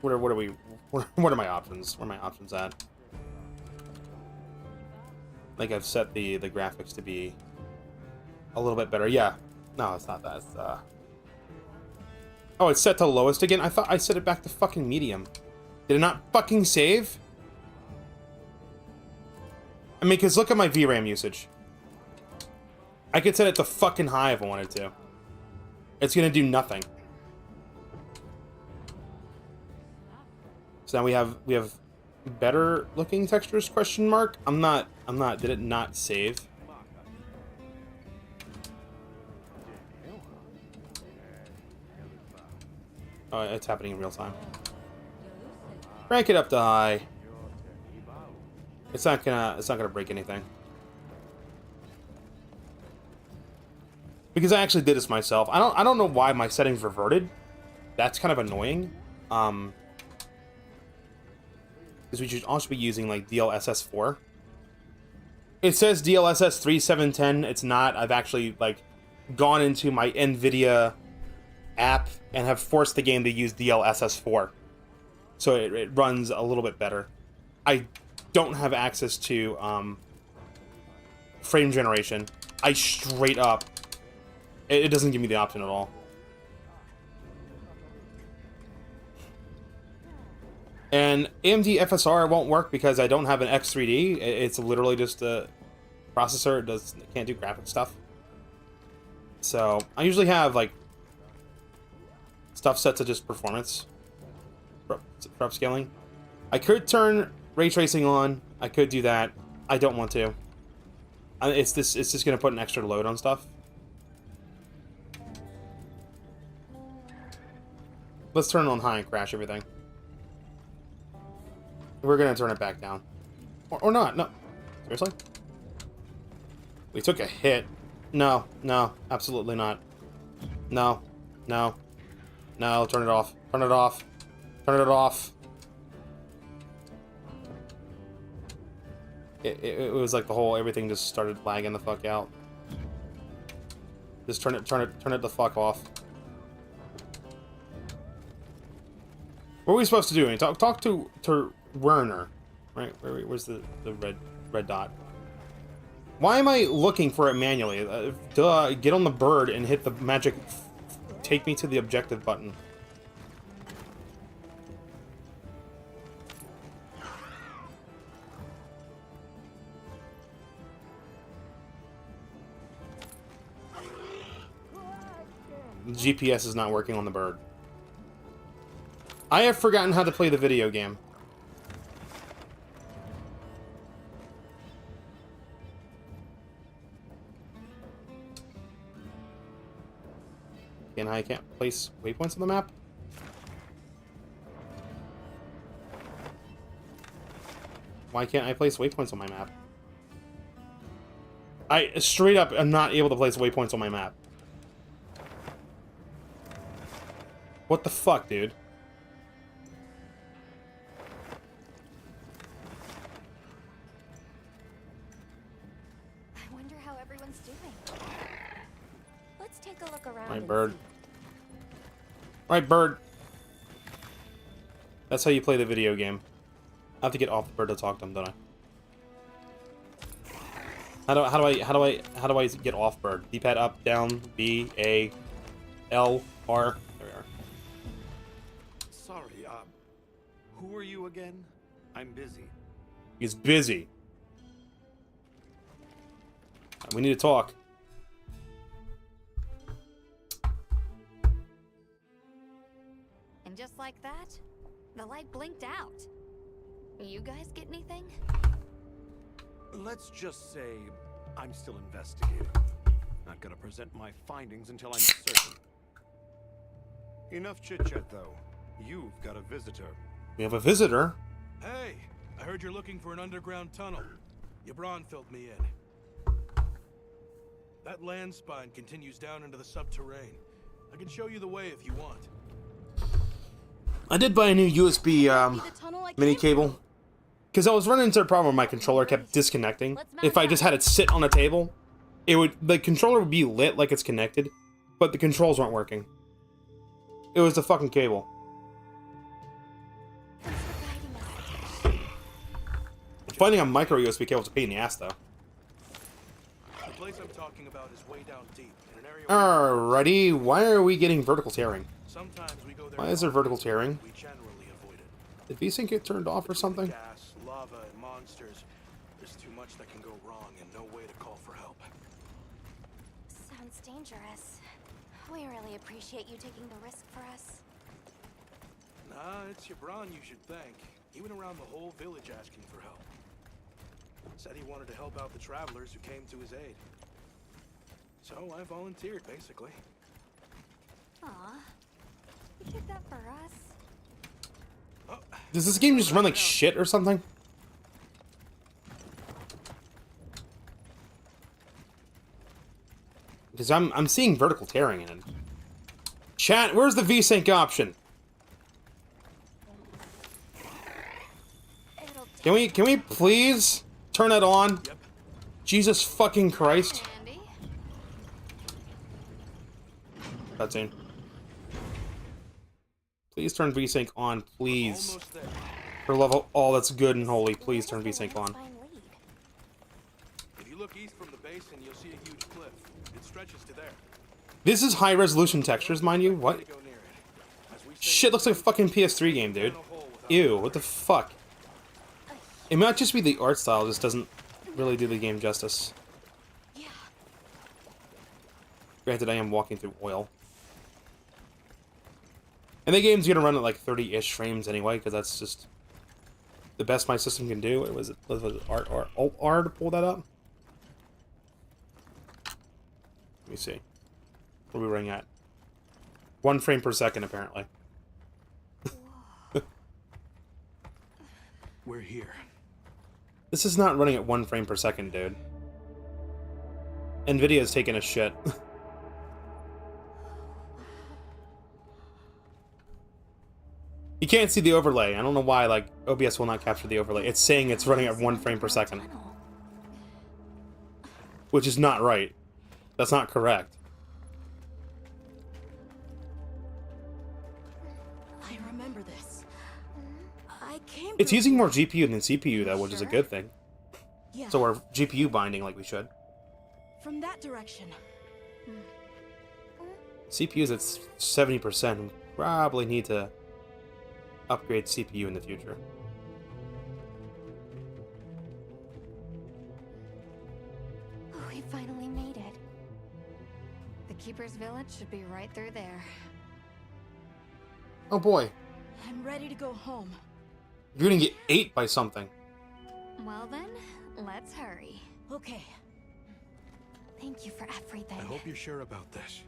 What are my options? Where are my options at? Like I've set the graphics to be a little bit better. Yeah, no, it's not that. It's, oh, it's set to lowest again. I thought I set it back to fucking medium. Did it not fucking save? I mean, because look at my VRAM usage. I could set it to fucking high if I wanted to. It's gonna do nothing. So now we have better looking textures, question mark? I'm not, did it not save? Oh, it's happening in real time. Crank it up to high. It's not gonna break anything. Because I actually did this myself. I don't know why my settings reverted. That's kind of annoying. Because we should also be using like DLSS 4. It says DLSS 3710. It's not. I've actually like gone into my NVIDIA app and have forced the game to use DLSS4. So it runs a little bit better. I don't have access to frame generation. I straight up... It doesn't give me the option at all. And AMD FSR won't work because I don't have an X3D. It's literally just a processor. It can't do graphic stuff. So I usually have like stuff set to just performance for upscaling. I could turn ray tracing on. I could do that. I don't want to. It's just gonna put an extra load on stuff. Let's turn it on high and crash everything. We're gonna turn it back down. Or not, no. Seriously? We took a hit. No, no, absolutely not. No, no, no, turn it off. Turn it off. Turn it off. It was like the whole, everything just started lagging the fuck out. Just turn it the fuck off. What are we supposed to do? Talk to Werner, right? Where's the red dot? Why am I looking for it manually? Duh, get on the bird and hit the magic take me to the objective button. The GPS is not working on the bird. I have forgotten how to play the video game. And I can't place waypoints on the map. Why can't I place waypoints on my map? I straight up am not able to place waypoints on my map. What the fuck, dude? I wonder how everyone's doing. Let's take a look around. Right, bird. Right, bird. That's how you play the video game. I have to get off the bird to talk to him, don't I? How do I get off bird? D-pad up, down, B, A, L, R. There we are. Sorry, who are you again? I'm busy. He's busy. We need to talk. And just like that, the light blinked out. You guys get anything? Let's just say I'm still investigating. Not gonna present my findings until I'm certain. Enough chit-chat, though. You've got a visitor. We have a visitor. Hey, I heard you're looking for an underground tunnel. Yabron filled me in. That land spine continues down into the subterranean. I can show you the way if you want. I did buy a new USB mini cable because I was running into a problem where my controller kept disconnecting. If I just had it sit on a table, the controller would be lit like it's connected, but the controls weren't working. It was the fucking cable. Finding a micro USB cable is a pain in the ass, though. The place I'm talking about is way down deep in an area. Alrighty, why are we getting vertical tearing? Sometimes we go there. Why is there vertical tearing? We generally avoid it. Did VSync get turned off or something? Gas, lava, and monsters. There's too much that can go wrong and no way to call for help. Sounds dangerous. We really appreciate you taking the risk for us. Nah, it's Yabron you should thank. He went around the whole village asking for help. Said he wanted to help out the travelers who came to his aid. So I volunteered, basically. Aw, you did that for us. Oh, Does this game just run like shit or something? Because I'm seeing vertical tearing in it. Chat, where's the VSync option? Can we please turn it on? yep. Jesus fucking Christ. Andy? Cutscene. Please turn VSync on, please. Almost there. For love of all that's good and holy, please turn VSync on. If you look east from the basin, you'll see a huge cliff. It stretches to there. This is high resolution textures, mind you. What? Go near it. As we say, Shit looks like a fucking PS3 game, dude. Ew, what the fuck? It might just be the art style just doesn't really do the game justice. Yeah. Granted, I am walking through oil. And the game's gonna run at like 30-ish frames anyway, because that's just the best my system can do. Was it Alt-R to pull that up? Let me see. What are we running at? 1 frame per second, apparently. We're here. This is not running at 1 frame per second, dude. Nvidia's taking a shit. You can't see the overlay. I don't know why, like, OBS will not capture the overlay. It's saying it's running at 1 frame per second. Which is not right. That's not correct. I remember this. I came. It's using more GPU than CPU, though, which is a good thing. Yeah. So we're GPU binding like we should. From that direction. CPU's at 70%. We probably need to upgrade CPU in the future. We finally made it. The Keeper's Village should be right through there. Oh boy, I'm ready to go home. you're gonna get ate by something. Well then, let's hurry. Okay. Thank you for everything. I hope you're sure about this.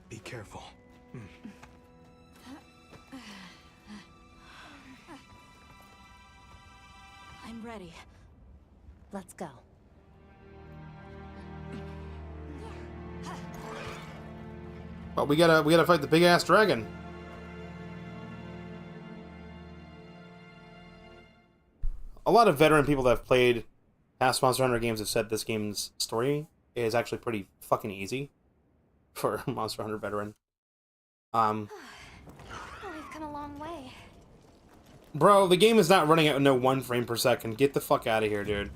Be careful. I'm ready. Let's go. But we gotta fight the big ass dragon. A lot of veteran people that have played past Monster Hunter games have said this game's story is actually pretty fucking easy for a Monster Hunter veteran. We've come a long way. Bro, the game is not running at no 1 frame per second. Get the fuck out of here, dude.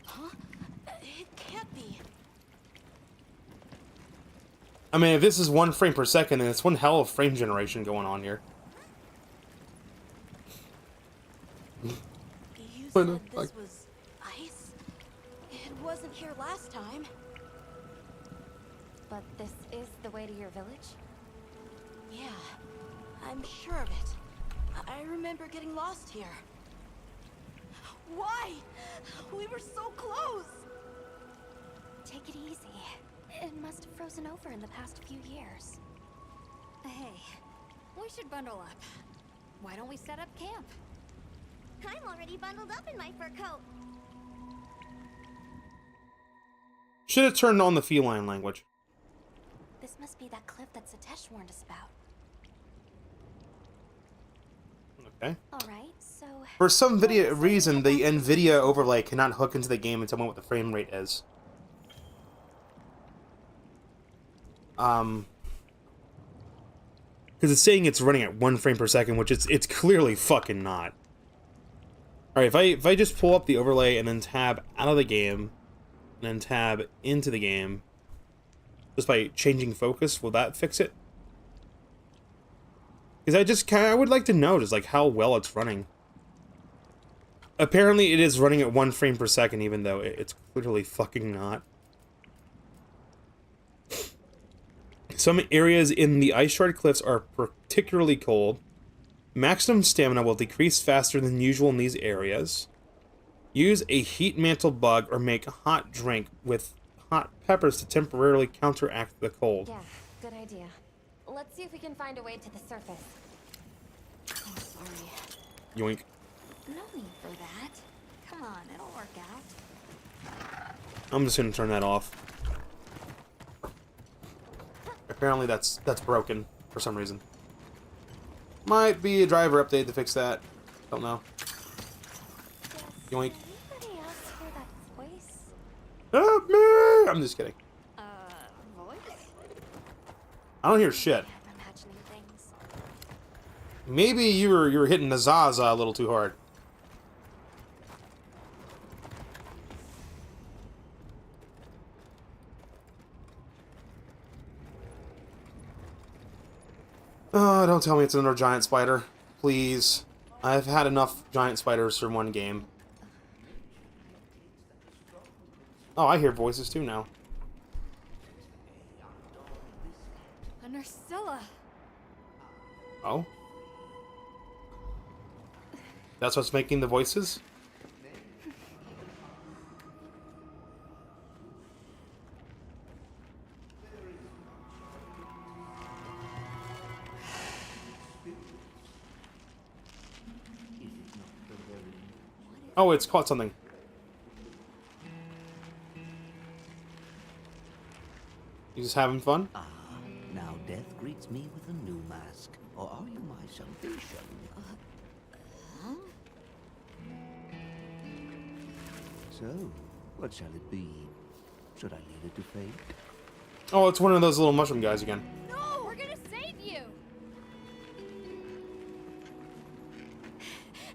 Huh? It can't be. I mean, if this is 1 frame per second, then it's one hell of frame generation going on here. You What said the this fuck? was ice? It wasn't here last time. But this is the way to your village? Yeah, I'm sure of it. I remember getting lost here. Why? We were so close! Take it easy. It must have frozen over in the past few years. Hey, we should bundle up. Why don't we set up camp? I'm already bundled up in my fur coat. Should have turned on the feline language. This must be that cliff that Satesh warned us about. Okay. Alright, so... For some reason, the Nvidia overlay cannot hook into the game and tell me what the frame rate is. Because it's saying it's running at 1 frame per second, which it's clearly fucking not. Alright, if I just pull up the overlay and then tab out of the game, and then tab into the game, just by changing focus, will that fix it? Because I would like to know just like how well it's running. Apparently it is running at 1 frame per second, even though it's clearly fucking not. Some areas in the Ice Shard Cliffs are particularly cold. Maximum stamina will decrease faster than usual in these areas. Use a heat mantle bug or make a hot drink with hot peppers to temporarily counteract the cold. Yeah, good idea. Let's see if we can find a way to the surface. Oh, sorry. Yoink. No need for that. Come on, it'll work out. I'm just gonna turn that off. Apparently that's broken for some reason. Might be a driver update to fix that. Don't know. Yoink. Anybody else hear that voice? Help me! I'm just kidding. Voice? I don't hear shit. I'm imagining things. Maybe you're hitting the Zaza a little too hard. Oh, don't tell me it's another giant spider. Please. I've had enough giant spiders for one game. Oh, I hear voices too now. A Nursilla. Oh? That's what's making the voices? Oh, it's caught something. You just having fun? Ah, now death greets me with a new mask. Or are you my salvation? So, what shall it be? Should I leave it to fate? Oh, it's one of those little mushroom guys again. No, we're gonna save you.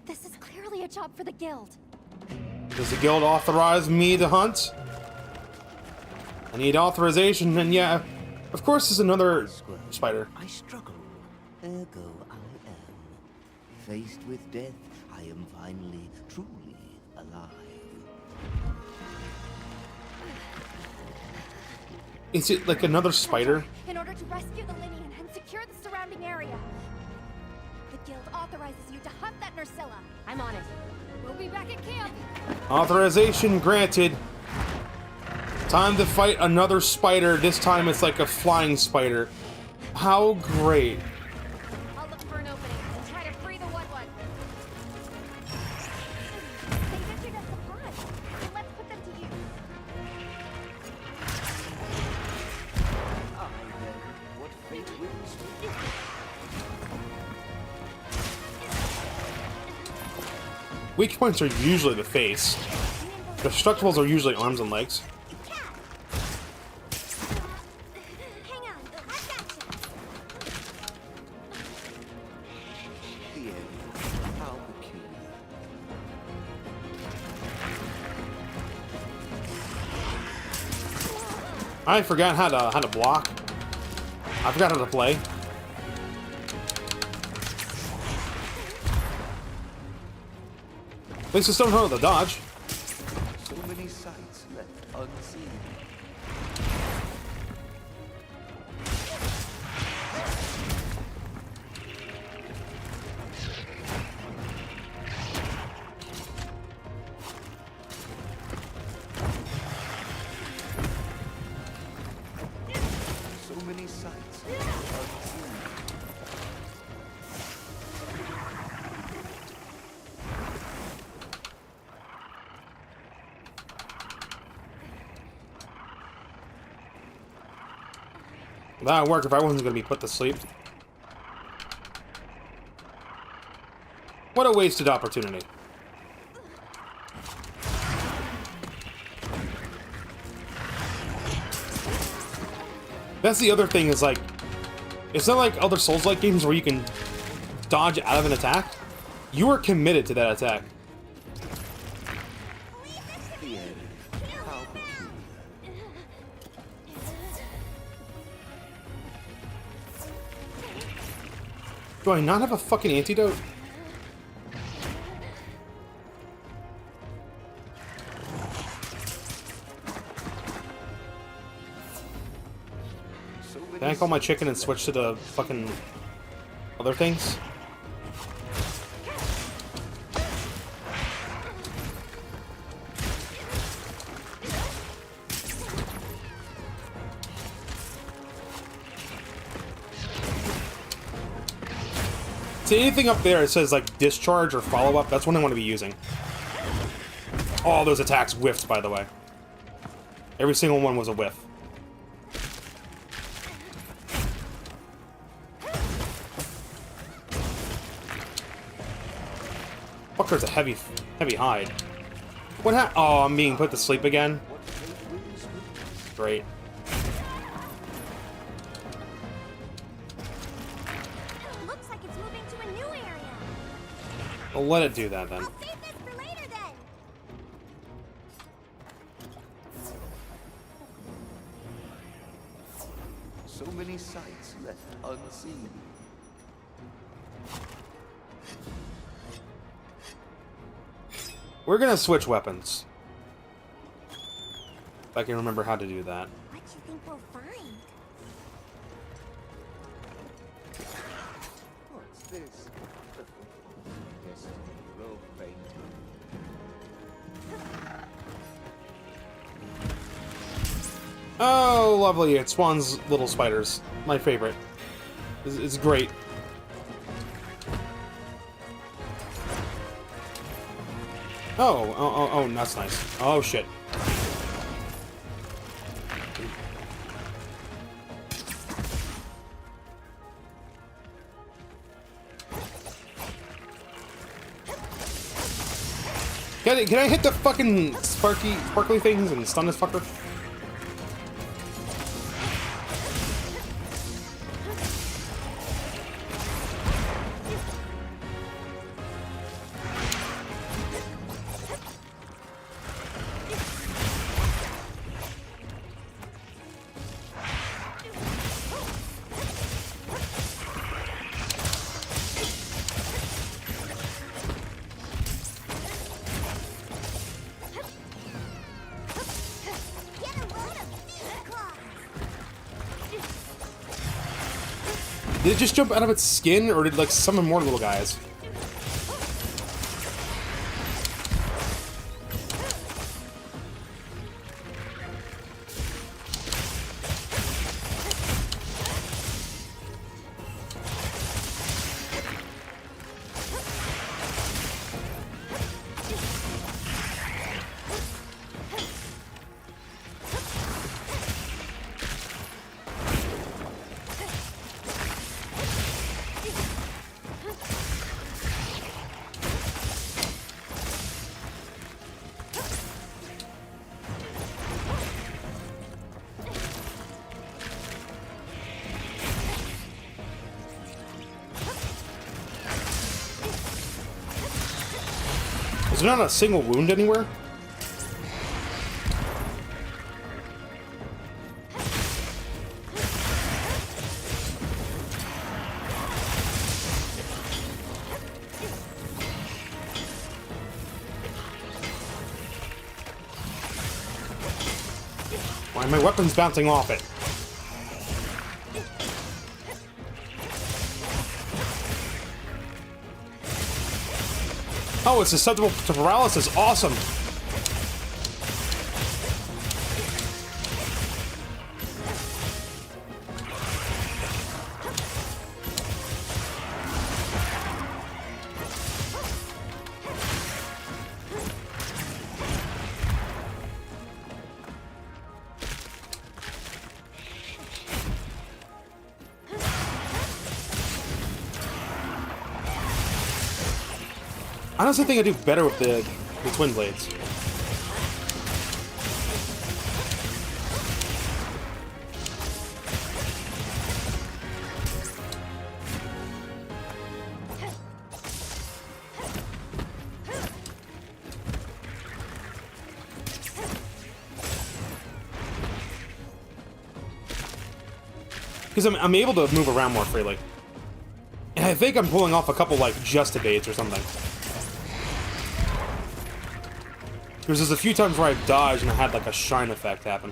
This is clearly a job for the guild. Does the guild authorize me to hunt? I need authorization, and yeah, of course there's another spider. I struggle. Ergo I am. Faced with death, I am finally, truly alive. Is it like another spider? In order to rescue the Linian and secure the surrounding area, the guild authorizes you to hunt that Nursilla. I'm on it. We'll be back at camp. Authorization granted. Time to fight another spider. This time it's like a flying spider. How great. I'll look for an opening and try to free the one. They've issued us supplies, so let's put them to use. I then, what fate wills me. Weak points are usually the face. Destructibles are usually arms and legs. Hang on, I've got you. The end. How peculiar. I forgot how to block. I forgot how to play. At least I still know how to dodge. So many sights left unseen. So many sights left unseen. That would work if I wasn't going to be put to sleep. What a wasted opportunity. That's the other thing is like, it's not like other Souls-like games where you can dodge out of an attack. You are committed to that attack. The end. How peculiar. Do I not have a fucking antidote? So many Can I call my chicken and switch to the fucking other things? See, anything up there it says like discharge or follow up, that's what I want to be using. All those attacks whiffed, by the way. Every single one was a whiff. Fucker's a heavy hide. What oh, I'm being put to sleep again? Great. Looks like it's moving to a new Well, let it do that then. I'll save this for later then. So many sights left unseen. We're gonna switch weapons. If I can remember how to do that. What do you think we'll find? What's this? Destiny will fade. Oh, lovely. It's Swan's little spiders. My favorite. It's great. Oh, that's nice. Oh, shit. Can I hit the fucking sparkly things and stun this fucker? Get a load of these claws. Did it just jump out of its skin, or did like summon more little guys? Is there not a single wound anywhere? Why are my weapons bouncing off it? Oh, it's susceptible to paralysis. Awesome. I honestly think I do better with the twin blades. Because I'm able to move around more freely. And I think I'm pulling off a couple, like, just evades or something. Because there's a few times where I've dodged and I had, like, a shine effect happen.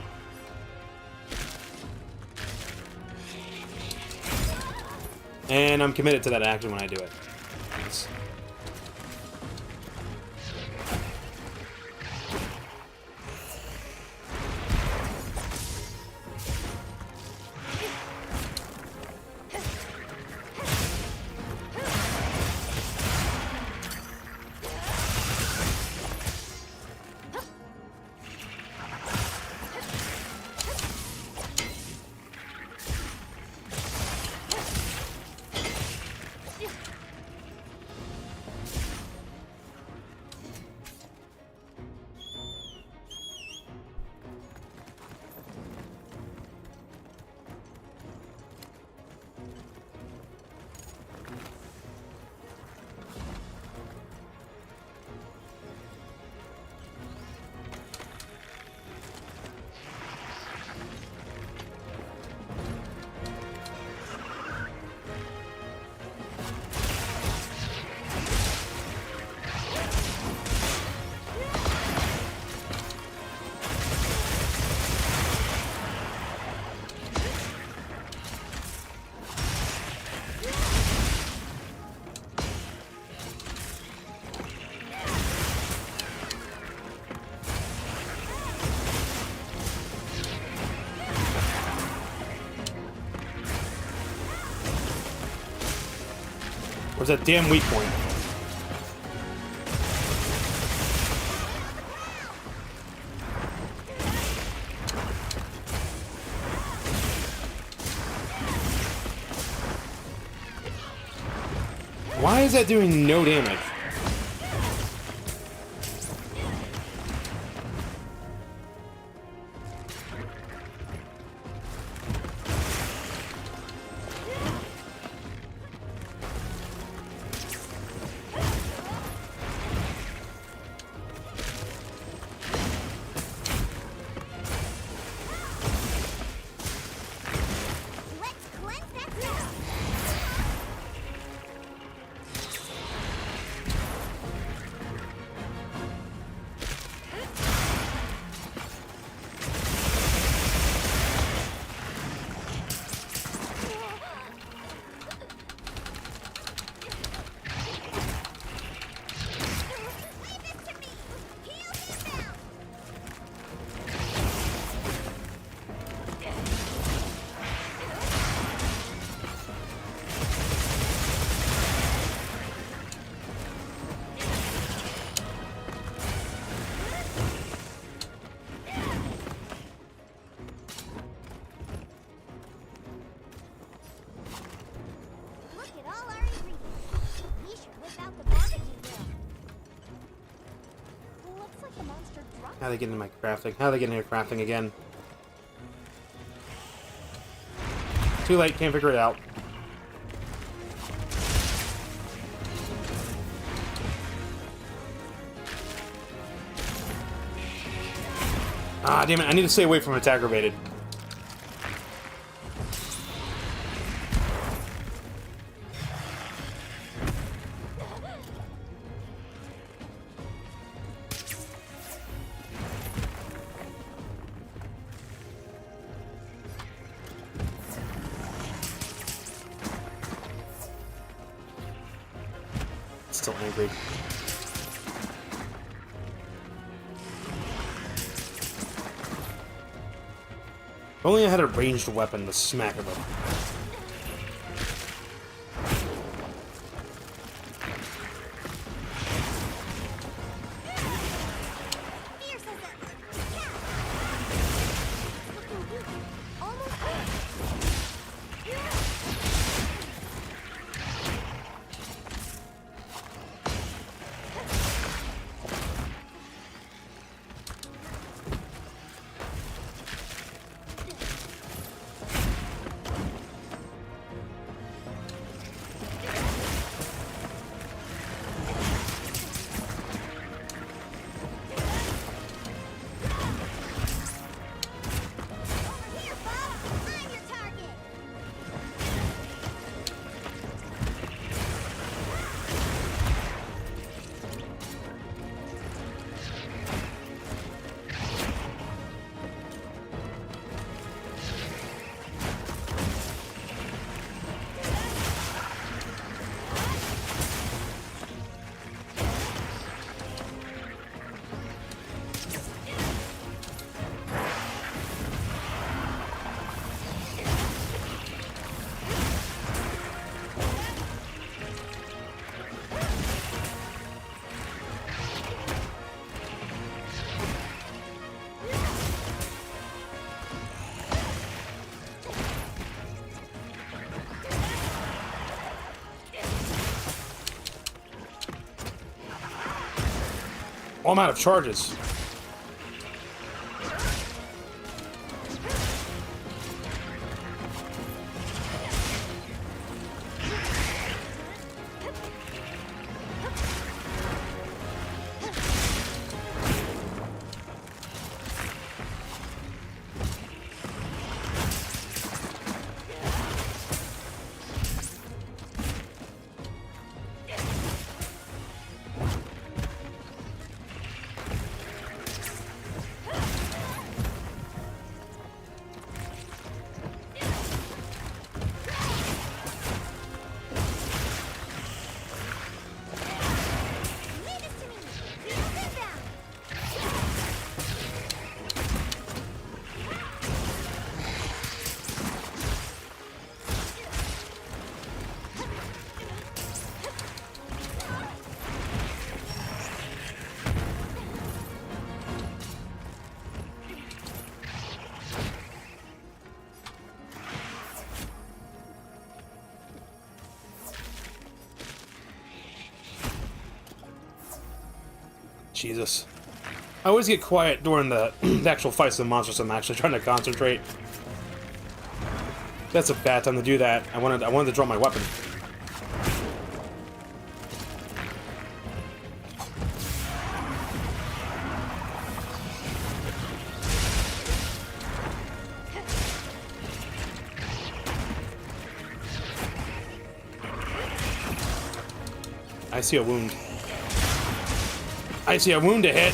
And I'm committed to that action when I do it. Nice. Where's that damn weak point? Why is that doing no damage? Let's cleanse that stuff. Leave this to me. Heal him now. Look at all our ingredients. We should whip out the barbecue grill. Looks like the monster dropped. How they get into my crafting? How they get into crafting again? Too late, can't figure it out. Ah, damn it, I need to stay away from it's aggravated. Still angry. If only I had a ranged weapon to smack him with. Fierce as a cat. Looking weak. Almost over here, Bob. I'm your target. Oh, I'm out of charges. Jesus. I always get quiet during the, the actual fights with the monsters. I'm actually trying to concentrate. That's a bad time to do that. I wanted to draw my weapon. I see a wound. I see a wound to hit.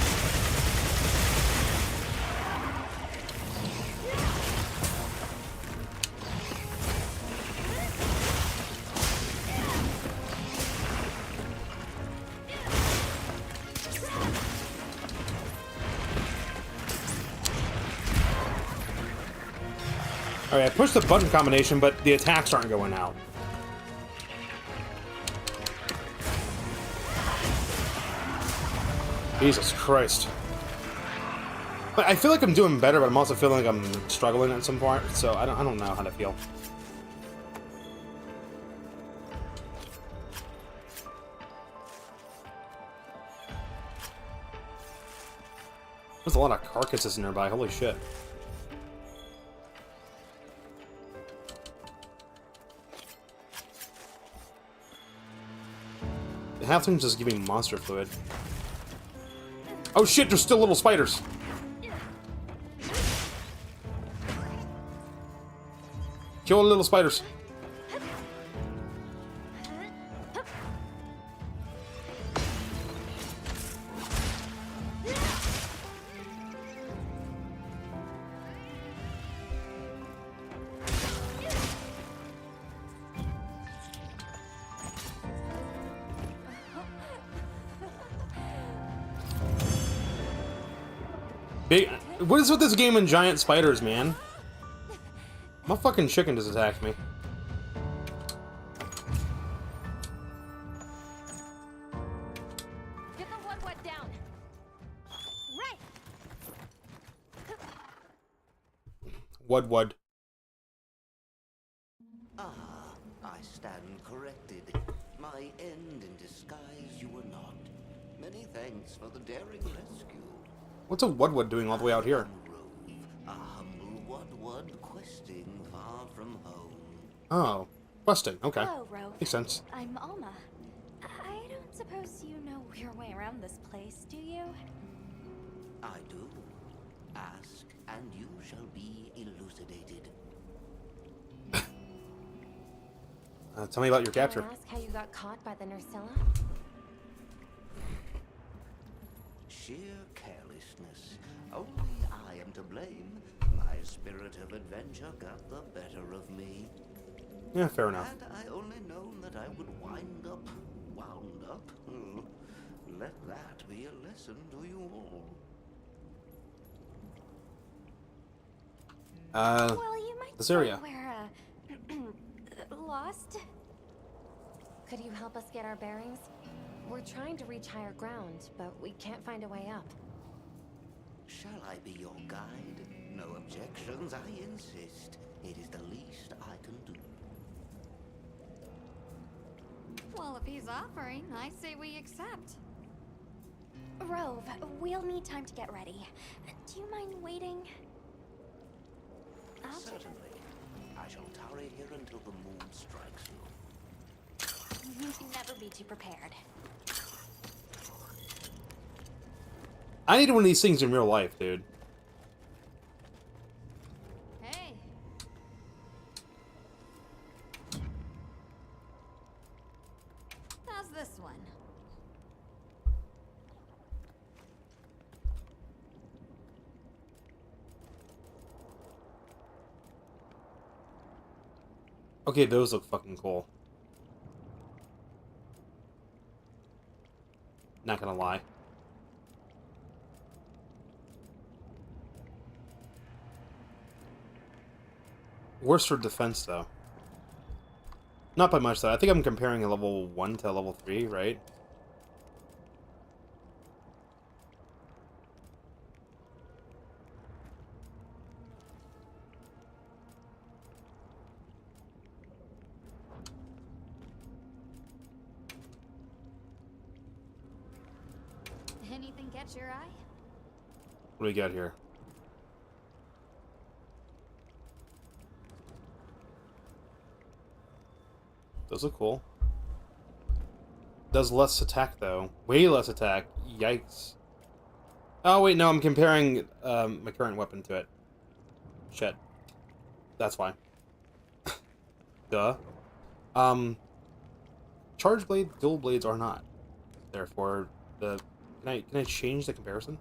Alright, I pushed the button combination, but the attacks aren't going out. Jesus Christ. But I feel like I'm doing better, but I'm also feeling like I'm struggling at some point, so I don't know how to feel. There's a lot of carcasses nearby, holy shit. The halfling's just giving monster fluid. Oh shit, there's still little spiders. Kill the little spiders. What is with this game and giant spiders, man? My fucking chicken just attacked me. Get the one down. Right. Wud. Ah, I stand corrected. My end in disguise you were not. Many thanks for the daring rescue. What's a Wud doing all the way out here? A humble Wud questing far from home. Oh, questing. Okay, Hello, Rove. makes sense. I'm Alma. I don't suppose you know your way around this place, do you? I do. Ask, and you shall be elucidated. Tell me about your capture. Can I ask how you got caught by the Nursilla? Sheer carelessness. Only I am to blame. My spirit of adventure got the better of me. Yeah, fair enough. Had I only known that I would wound up, let that be a lesson to you all. Well, you might this say area. we're lost. Could you help us get our bearings? We're trying to reach higher ground, but we can't find a way up. Shall I be your guide? No objections, I insist. It is the least I can do. Well, if he's offering, I say we accept. Rove, we'll need time to get ready. Do you mind waiting? Certainly. I shall tarry here until the moon strikes you. You can never be too prepared. I need one of these things in real life, dude. Hey. How's this one? Okay, those look fucking cool. Not gonna lie. Worse for defense, though. Not by much, though. I think I'm comparing a level 1 to a level 3, right? Anything catch your eye? What do we got here? Those look cool. Does less attack though. Way less attack. Yikes. Oh wait, no, I'm comparing my current weapon to it. Shit. That's why. Duh. Charge blade, dual blades are not. Therefore, can I change the comparison?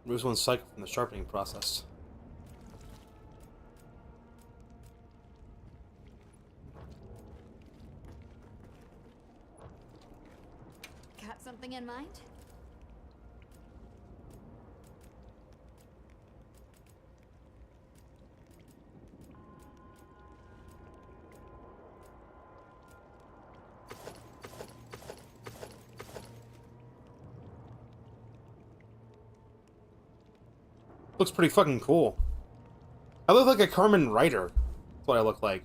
Removes one cycle from the sharpening process. Got something in mind? Looks pretty fucking cool. I look like a Carmen Rider. That's what I look like.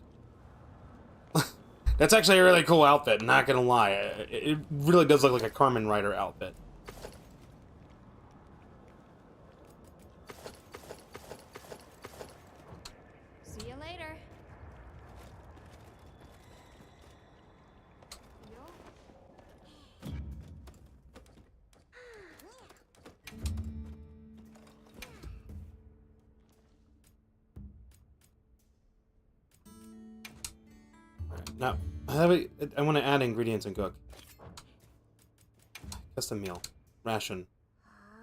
That's actually a really cool outfit, not gonna lie. It really does look like a Carmen Rider outfit. See you later. Now, I want to add ingredients and cook. Custom meal. Ration.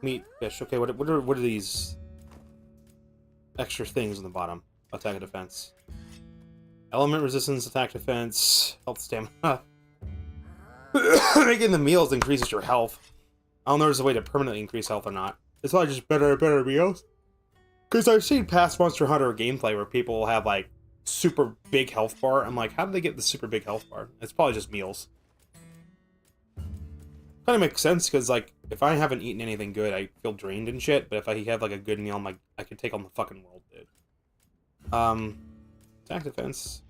Meat, fish. Okay, what are these extra things on the bottom? Attack and defense. Element resistance, attack defense, health stamina. Making the meals increases your health. I don't know if there's a way to permanently increase health or not. It's probably just better meals. Because I've seen past Monster Hunter gameplay where people will have like super big health bar. I'm like, how did they get the super big health bar? It's probably just meals. Kind of makes sense because like if I haven't eaten anything good, I feel drained and shit. But if I have like a good meal, I'm like, I could take on the fucking world, dude. Attack defense,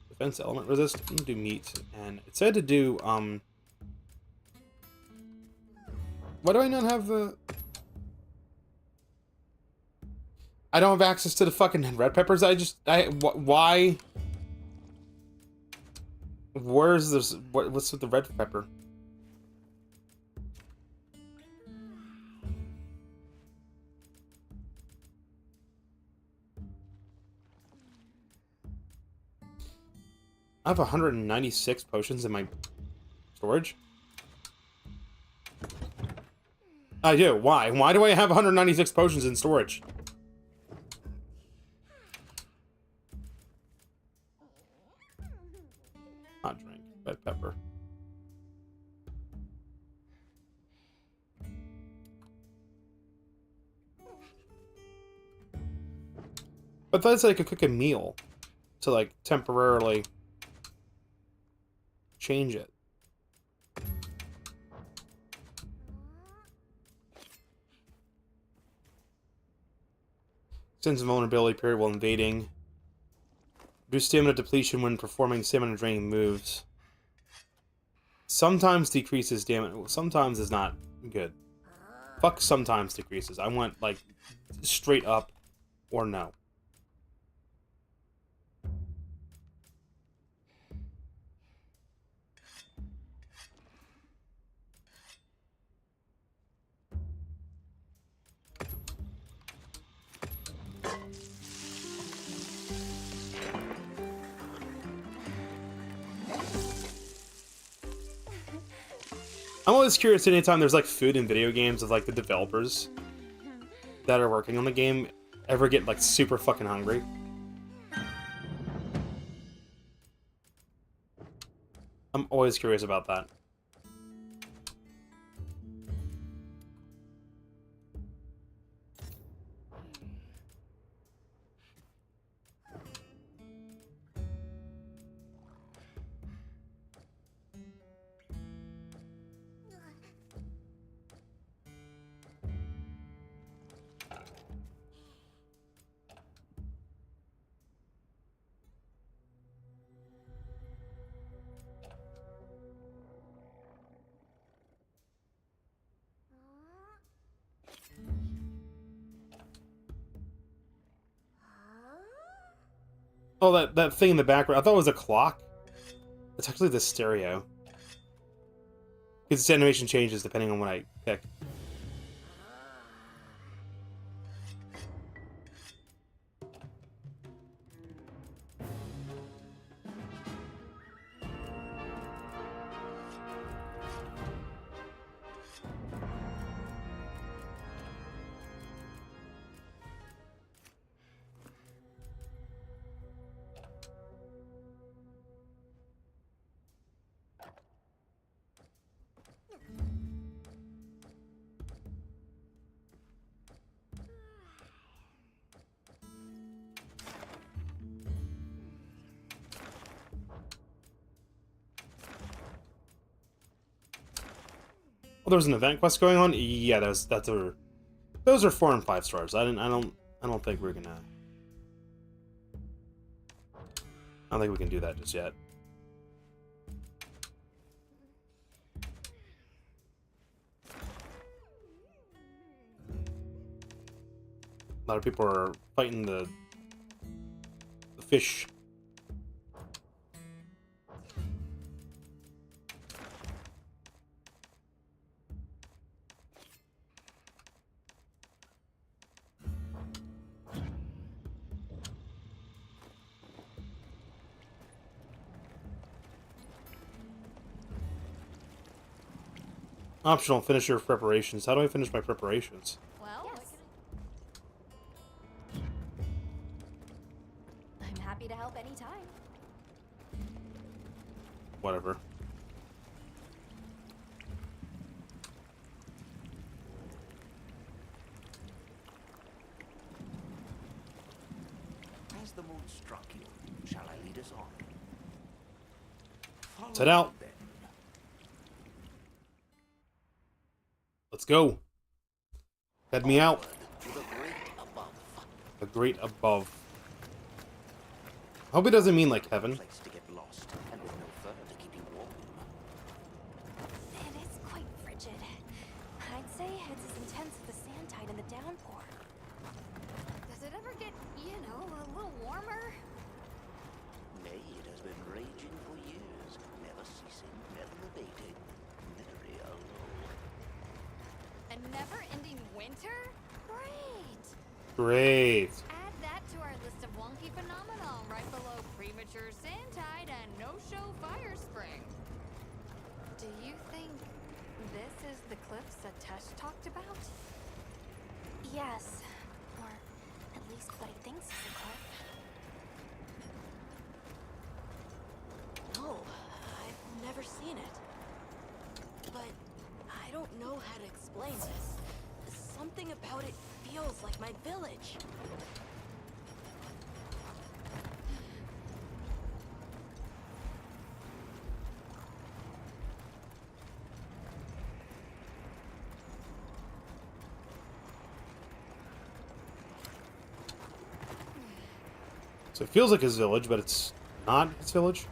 defense element resist. I'm gonna do meat, and it said to do Why do I not have the? I don't have access to the fucking red peppers. Why? Where's this? What's with the red pepper? I have 196 potions in my storage. I do. Why? Why do I have 196 potions in storage? Hot drink. Red pepper. But that's like I could cook a meal to like temporarily change it. Sense of vulnerability period while invading. Reduce stamina depletion when performing stamina draining moves. Sometimes decreases damage. Sometimes is not good. Fuck sometimes decreases. I want like straight up or no. I'm always curious anytime there's like food in video games of like the developers that are working on the game ever get like super fucking hungry. I'm always curious about that. Oh, that thing in the background. I thought it was a clock. It's actually the stereo. Because its animation changes depending on what I pick. Oh, there's an event quest going on. Yeah, those are 4 and 5 stars. I don't think we're gonna. I don't think we can do that just yet. A lot of people are fighting the fish. Optional, finish your preparations. How do I finish my preparations? Well, I'm happy to help anytime. Whatever. Has the mood struck you? Shall I lead us on? Follow Set out. me, then. Let's go. Head me out. To the great above. The great above. I hope it doesn't mean like heaven. Place to get lost, and with no fur to keep you warm. It is quite frigid. I'd say it's as intense as the sand tide and the downpour. Does it ever get, you know, a little warmer? Nay, it has been raging for years, never ceasing, never abating, very alone. A never-ending winter? Great! Great. Add that to our list of wonky phenomena right below premature sand tide and no-show fire spring. Do you think this is the cliffs that Tesh talked about? Yes. Or at least what he thinks is a cliff. No, I've never seen it. But I don't know how to explain this. Something about it feels like my village. So it feels like his village, but it's not his village.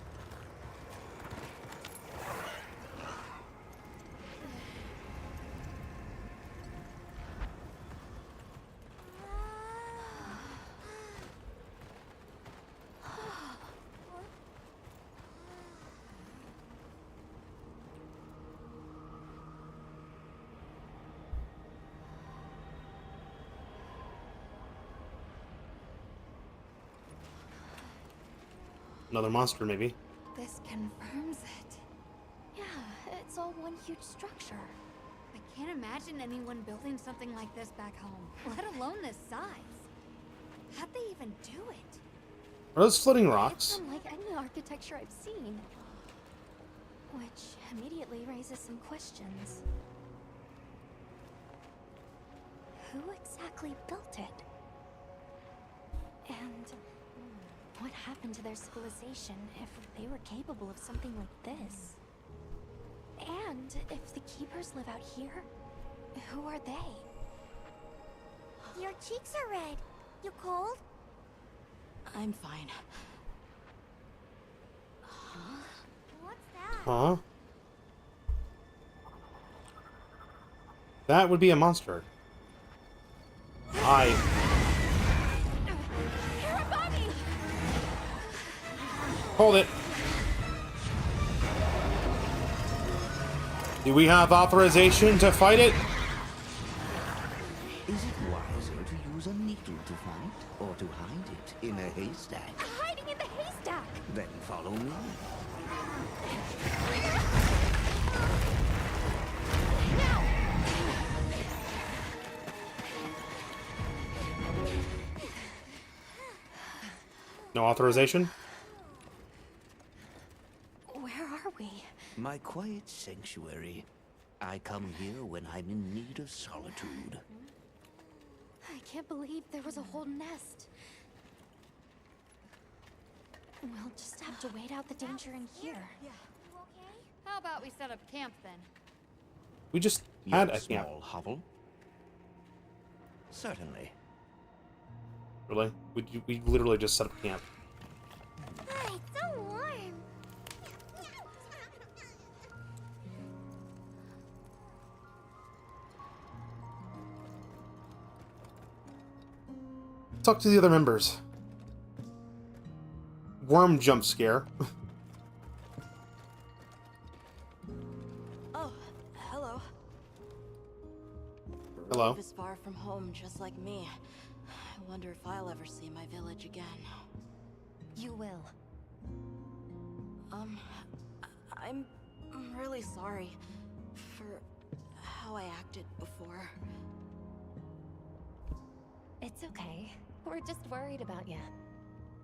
Another monster, maybe. This confirms it. Yeah, it's all one huge structure. I can't imagine anyone building something like this back home, let alone this size. How'd they even do it? Are those floating It's rocks? unlike any architecture I've seen. Which immediately raises some questions. Who exactly built it? And what happened to their civilization if they were capable of something like this? And if the keepers live out here, who are they? Your cheeks are red. You cold? I'm fine. What's that? Huh? That would be a monster. Hold it. Do we have authorization to fight it? Is it wiser to use a needle to fight, or to hide it in a haystack? Hiding in the haystack! Then follow me. No authorization? Where are we? My quiet sanctuary. I come here when I'm in need of solitude. I can't believe there was a whole nest. We'll just have to wait out the danger in here. How about we set up camp then? We just had Your a camp. small hovel? Certainly. Really? We literally just set up camp. Hi, it's so warm. Talk to the other members. Worm jump scare. Oh, hello. Hello. Is far from home, just like me. I wonder if I'll ever see my village again. You will. I'm really sorry for how I acted before. It's okay. We're just worried about you.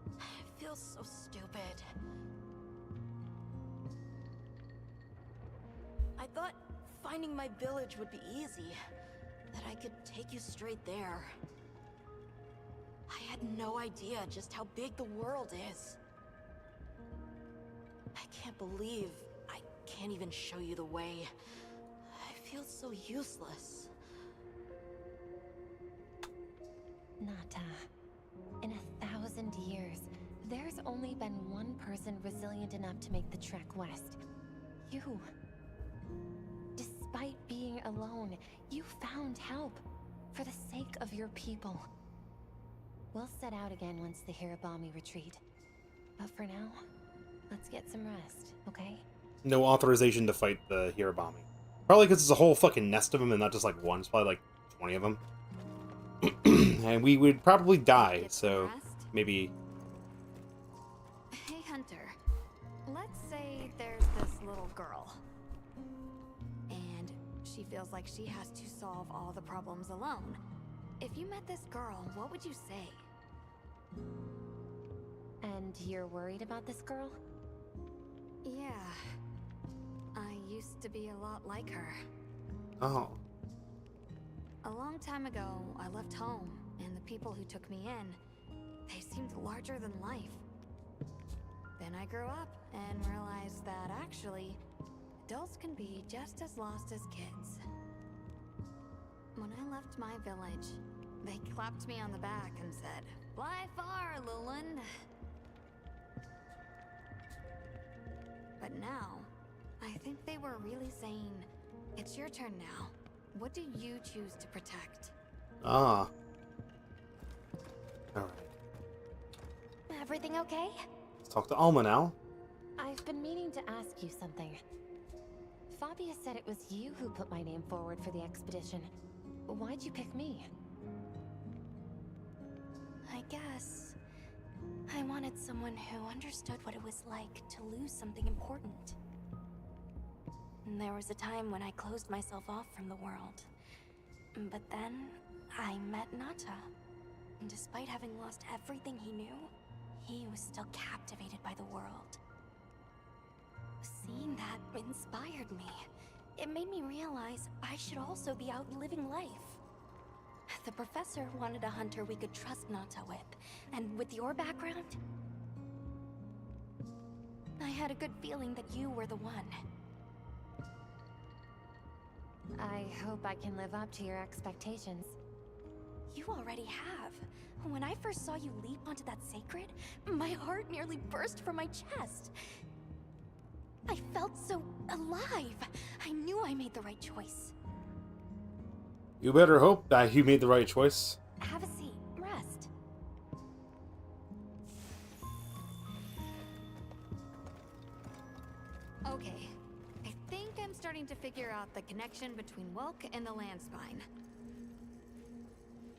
It feels so stupid. I thought finding my village would be easy. That I could take you straight there. I had no idea just how big the world is. I can't believe I can't even show you the way. I feel so useless. Nata, in 1,000 years, there's only been one person resilient enough to make the trek west. You. Despite being alone, you found help for the sake of your people. We'll set out again once the Hirabami retreat. But for now, let's get some rest, okay? No authorization to fight the Hirabami. Probably because it's a whole fucking nest of them and not just like one. It's probably like 20 of them. And we would probably die, Get some so rest? maybe... Hey, Hunter. Let's say there's this little girl. And she feels like she has to solve all the problems alone. If you met this girl, what would you say? And you're worried about this girl? Yeah. I used to be a lot like her. Oh. A long time ago, I left home, and the people who took me in, they seemed larger than life. Then I grew up and realized that actually, adults can be just as lost as kids. When I left my village, they clapped me on the back and said, "Fly far, Lulin." But now, I think they were really saying, "It's your turn now. What do you choose to protect?" Ah. Alright. Everything okay? Let's talk to Alma now. I've been meaning to ask you something. Fabia said it was you who put my name forward for the expedition. Why'd you pick me? I guess I wanted someone who understood what it was like to lose something important. And there was a time when I closed myself off from the world. But then I met Nata. And despite having lost everything he knew, he was still captivated by the world. Seeing that inspired me. It made me realize I should also be out living life. The professor wanted a hunter we could trust Nata with, and with your background, I had a good feeling that you were the one. I hope I can live up to your expectations. You already have. When I first saw you leap onto that sacred, my heart nearly burst from my chest. I felt so alive. I knew I made the right choice. You better hope that you made the right choice. Have a seat. Rest. starting to figure out the connection between Wilk and the land spine.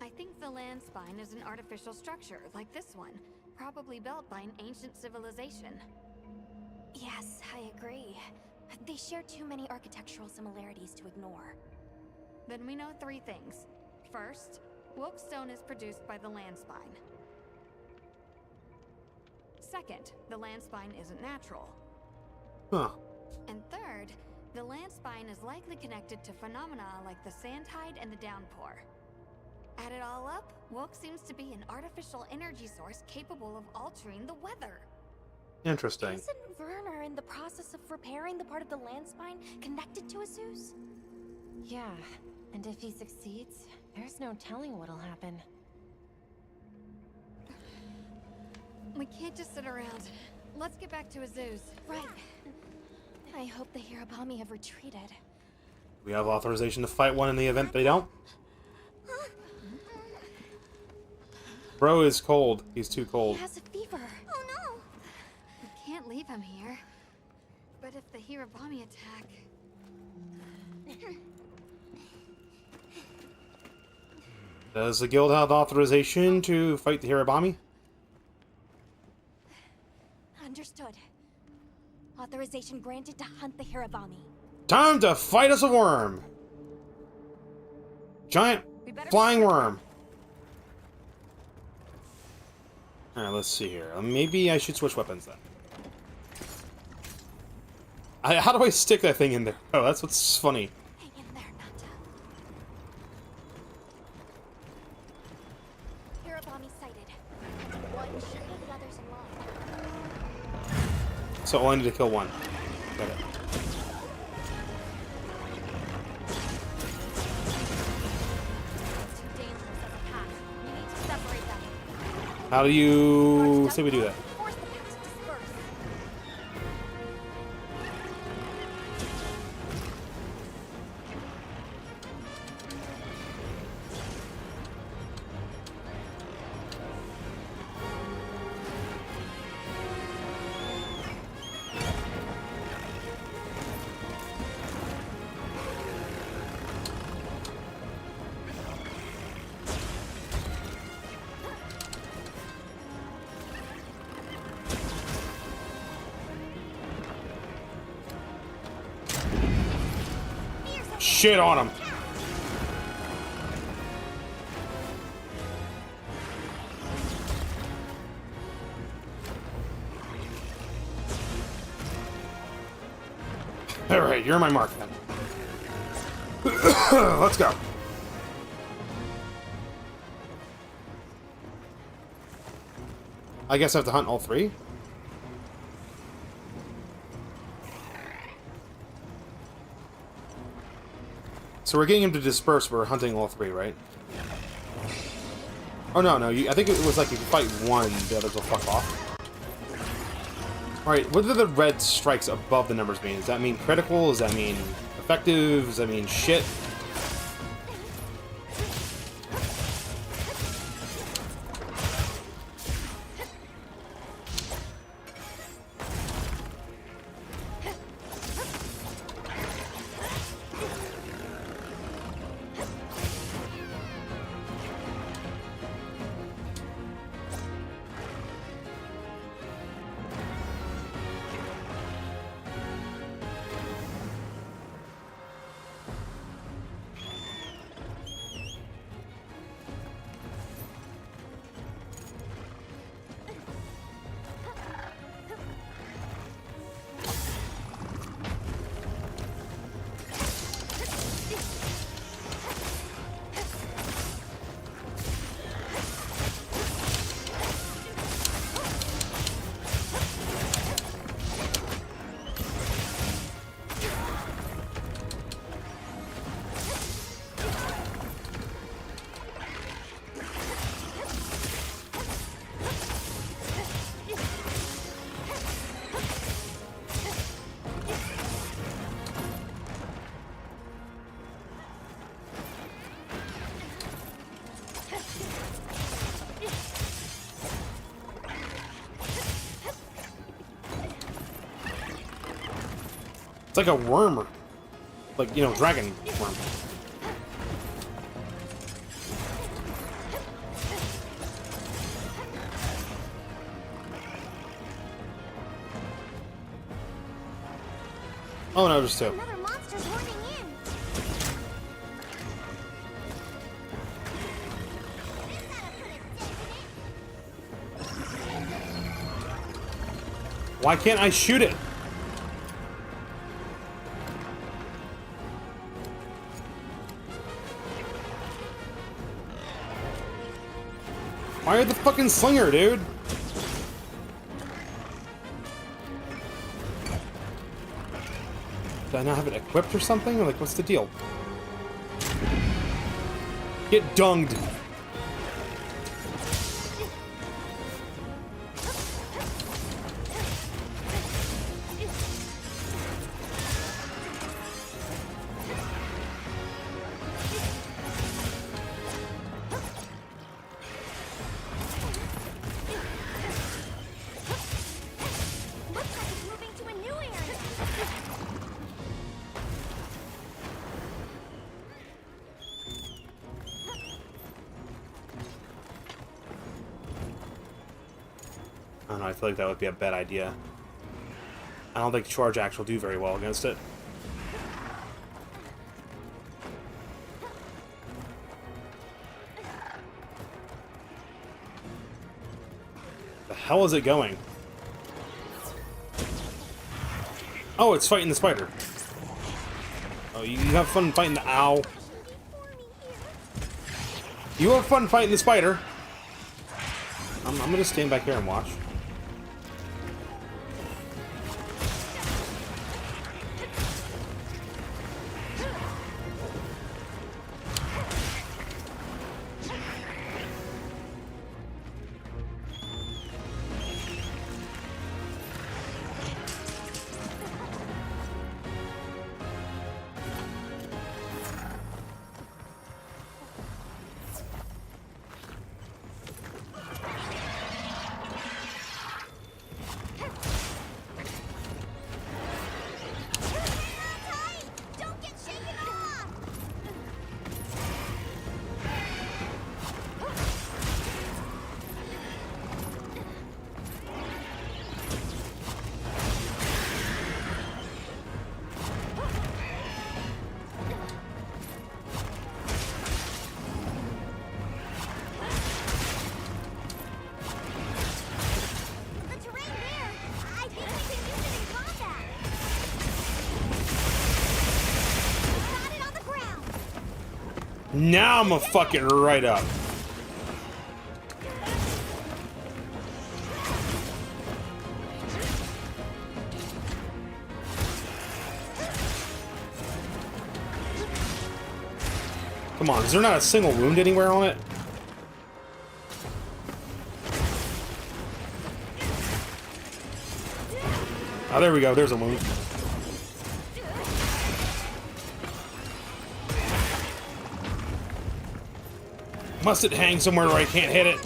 I think the land spine is an artificial structure, like this one, probably built by an ancient civilization. Yes, I agree. They share too many architectural similarities to ignore. Then we know 3 things. First, Wilk stone is produced by the land spine. Second, the land spine isn't natural. Huh. And third, the land spine is likely connected to phenomena like the sand tide and the downpour. Add it all up, Wilk seems to be an artificial energy source capable of altering the weather. Interesting. Isn't Werner in the process of repairing the part of the land spine connected to Azus? Yeah, and if he succeeds, there's no telling what'll happen. We can't just sit around. Let's get back to Azuz. Right. I hope the Hirabami have retreated. We have authorization to fight one in the event they don't. Bro is cold. He's too cold. He has a fever. Oh no! We can't leave him here. But if the Hirabami attack... Does the guild have authorization to fight the Hirabami? Understood. Authorization granted to hunt the Hirabami. Time to fight us a worm! Giant flying worm. Alright, let's see here. Maybe I should switch weapons then. How do I stick that thing in there? Oh, that's what's funny. Hang in there, Nata. Hirabami sighted. One should put the others in line. So I need to kill one. Got it. It's too dangerous as a pack. We need to separate them. How do you say we do that? Force the pack to disperse. Shit on him. Alright, you're my mark then. Let's go. I guess I have to hunt all 3? So we're getting him to disperse, but we're hunting all 3, right? Oh, no, no. I think it was like if you fight one, the others will fuck off. Alright, what do the red strikes above the numbers mean? Does that mean critical? Does that mean effective? Does that mean shit? It's like a worm. Like, you know, dragon worm. Oh no, there's two. Another monster's horning in. Why can't I shoot it? Why are the fucking slinger, dude? Did I not have it equipped or something? Or like, what's the deal? Get dunged. Looks like it's moving to a new area. I don't know, I feel like that would be a bad idea. I don't think Charge Axe will do very well against it. The hell is it going? Oh, it's fighting the spider. Oh, you have fun fighting the owl. You have fun fighting the spider. I'm gonna stand back here and watch. Don't get shaken off. The terrain there. I think we can use it in combat. Got it on the ground. Now I'm gonna fuck it right up. Come on, is there not a single wound anywhere on it? Oh, there we go. There's a wound. Must it hang somewhere where I can't hit it?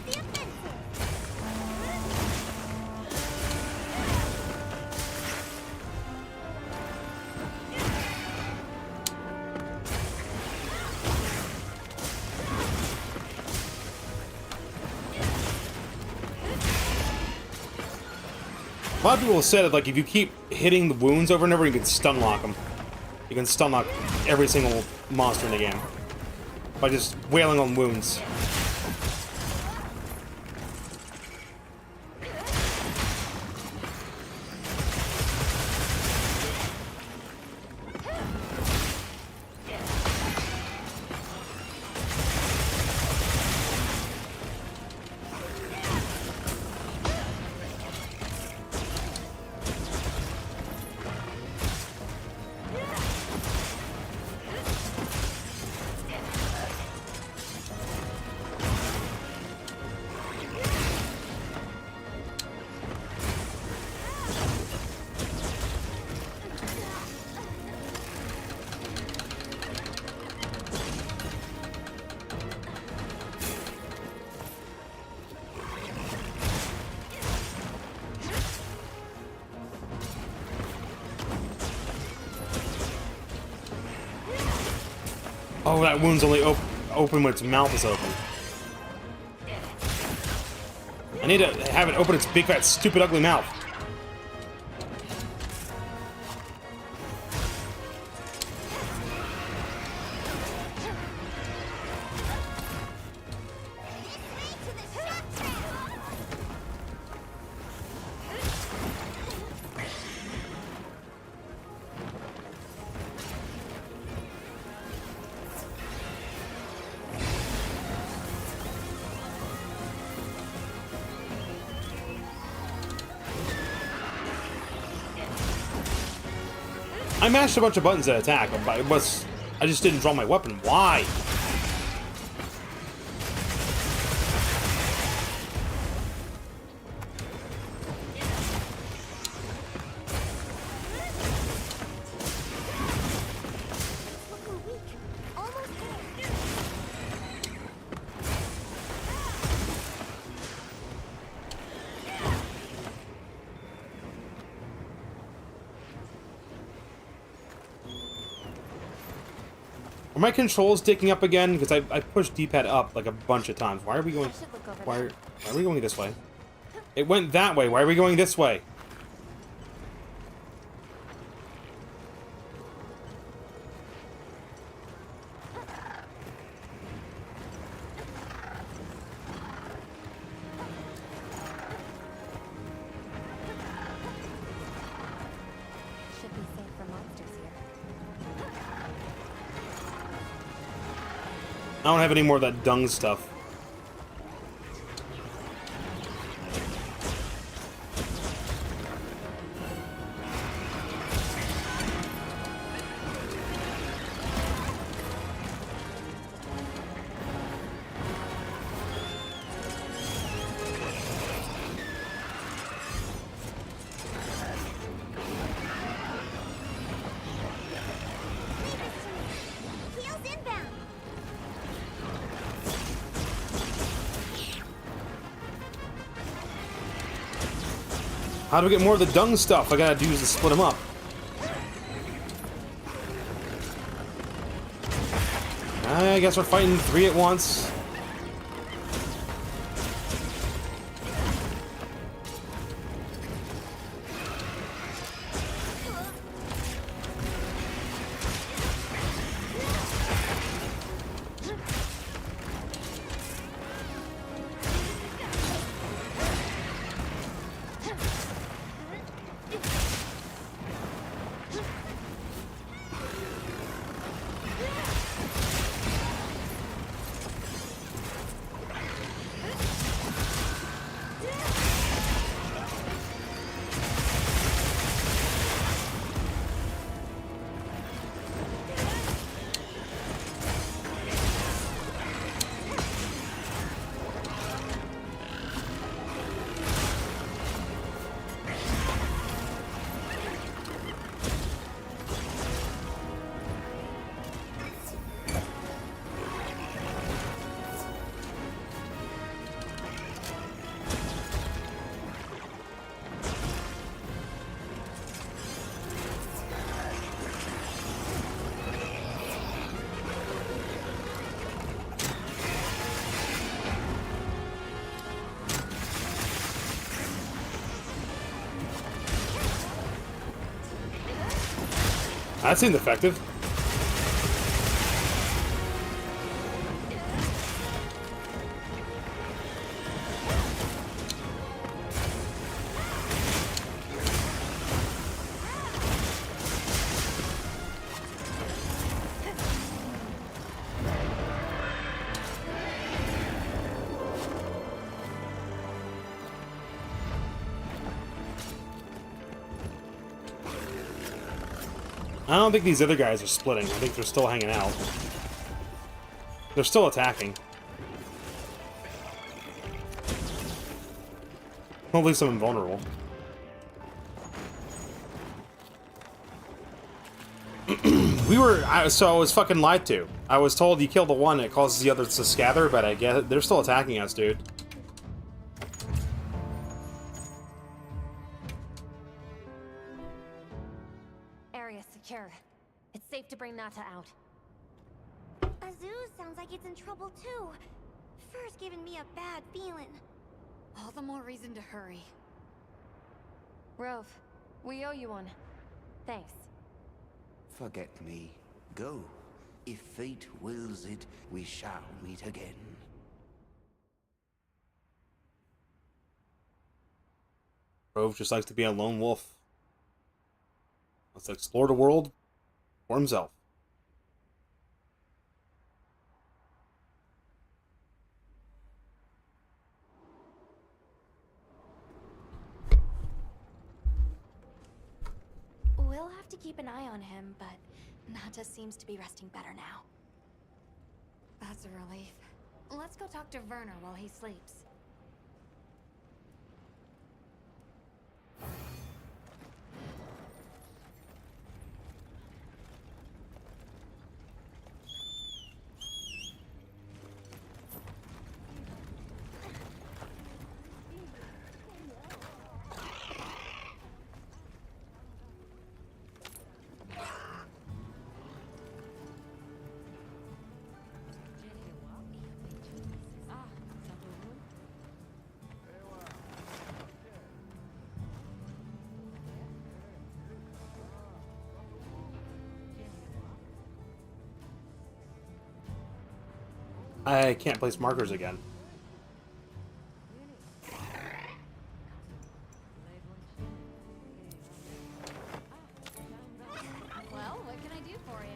A lot of people have said that, like, if you keep hitting the wounds over and over, you can stun lock them. You can stun lock every single monster in the game by just wailing on wounds. Oh, that wound's only open when its mouth is open. I need to have it open its big, fat, stupid, ugly mouth. I mashed a bunch of buttons at attack, but I just didn't draw my weapon. Why? Are my controls dicking up again? Because I pushed D-pad up like a bunch of times. Why are we going? Why are we going this way? It went that way. Why are we going this way? Should be safe for monsters here. I don't have any more of that dung stuff. Heels inbound. How do we get more of the dung stuff? I gotta do is to split them up. I guess we're fighting 3 at once. That seemed effective. I don't think these other guys are splitting. I think they're still hanging out. They're still attacking. Hopefully some invulnerable. So I was fucking lied to. I was told you kill the one, it causes the others to scatter, but I guess they're still attacking us, dude. Area secure. It's safe to bring Nata out. Azura, like it's in trouble too. Fur's giving me a bad feeling. All the more reason to hurry. Rove, we owe you one. Thanks. Forget me. Go. If fate wills it, we shall meet again. Rove just likes to be a lone wolf. Wants to explore the world for himself. We'll have to keep an eye on him, but Nata seems to be resting better now. That's a relief. Let's go talk to Werner while he sleeps. I can't place markers again. Well, what can I do for you?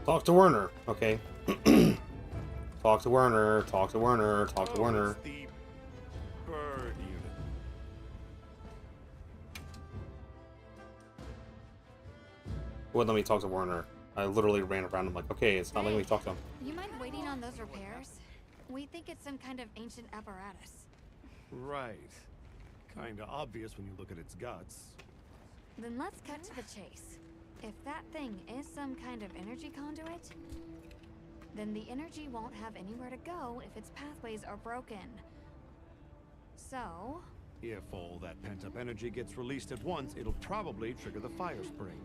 Talk to Werner. Okay. Talk to Werner. Talk to Werner. Talk to Werner. It's the bird unit. Wouldn't let me talk to Werner. I literally ran around him like, okay, it's not letting me talk to him. You mind waiting on those repairs? We think it's some kind of ancient apparatus. Right. Kinda obvious when you look at its guts. Then let's cut to the chase. If that thing is some kind of energy conduit, then the energy won't have anywhere to go if its pathways are broken. So... If all that pent-up energy gets released at once, it'll probably trigger the fire spring.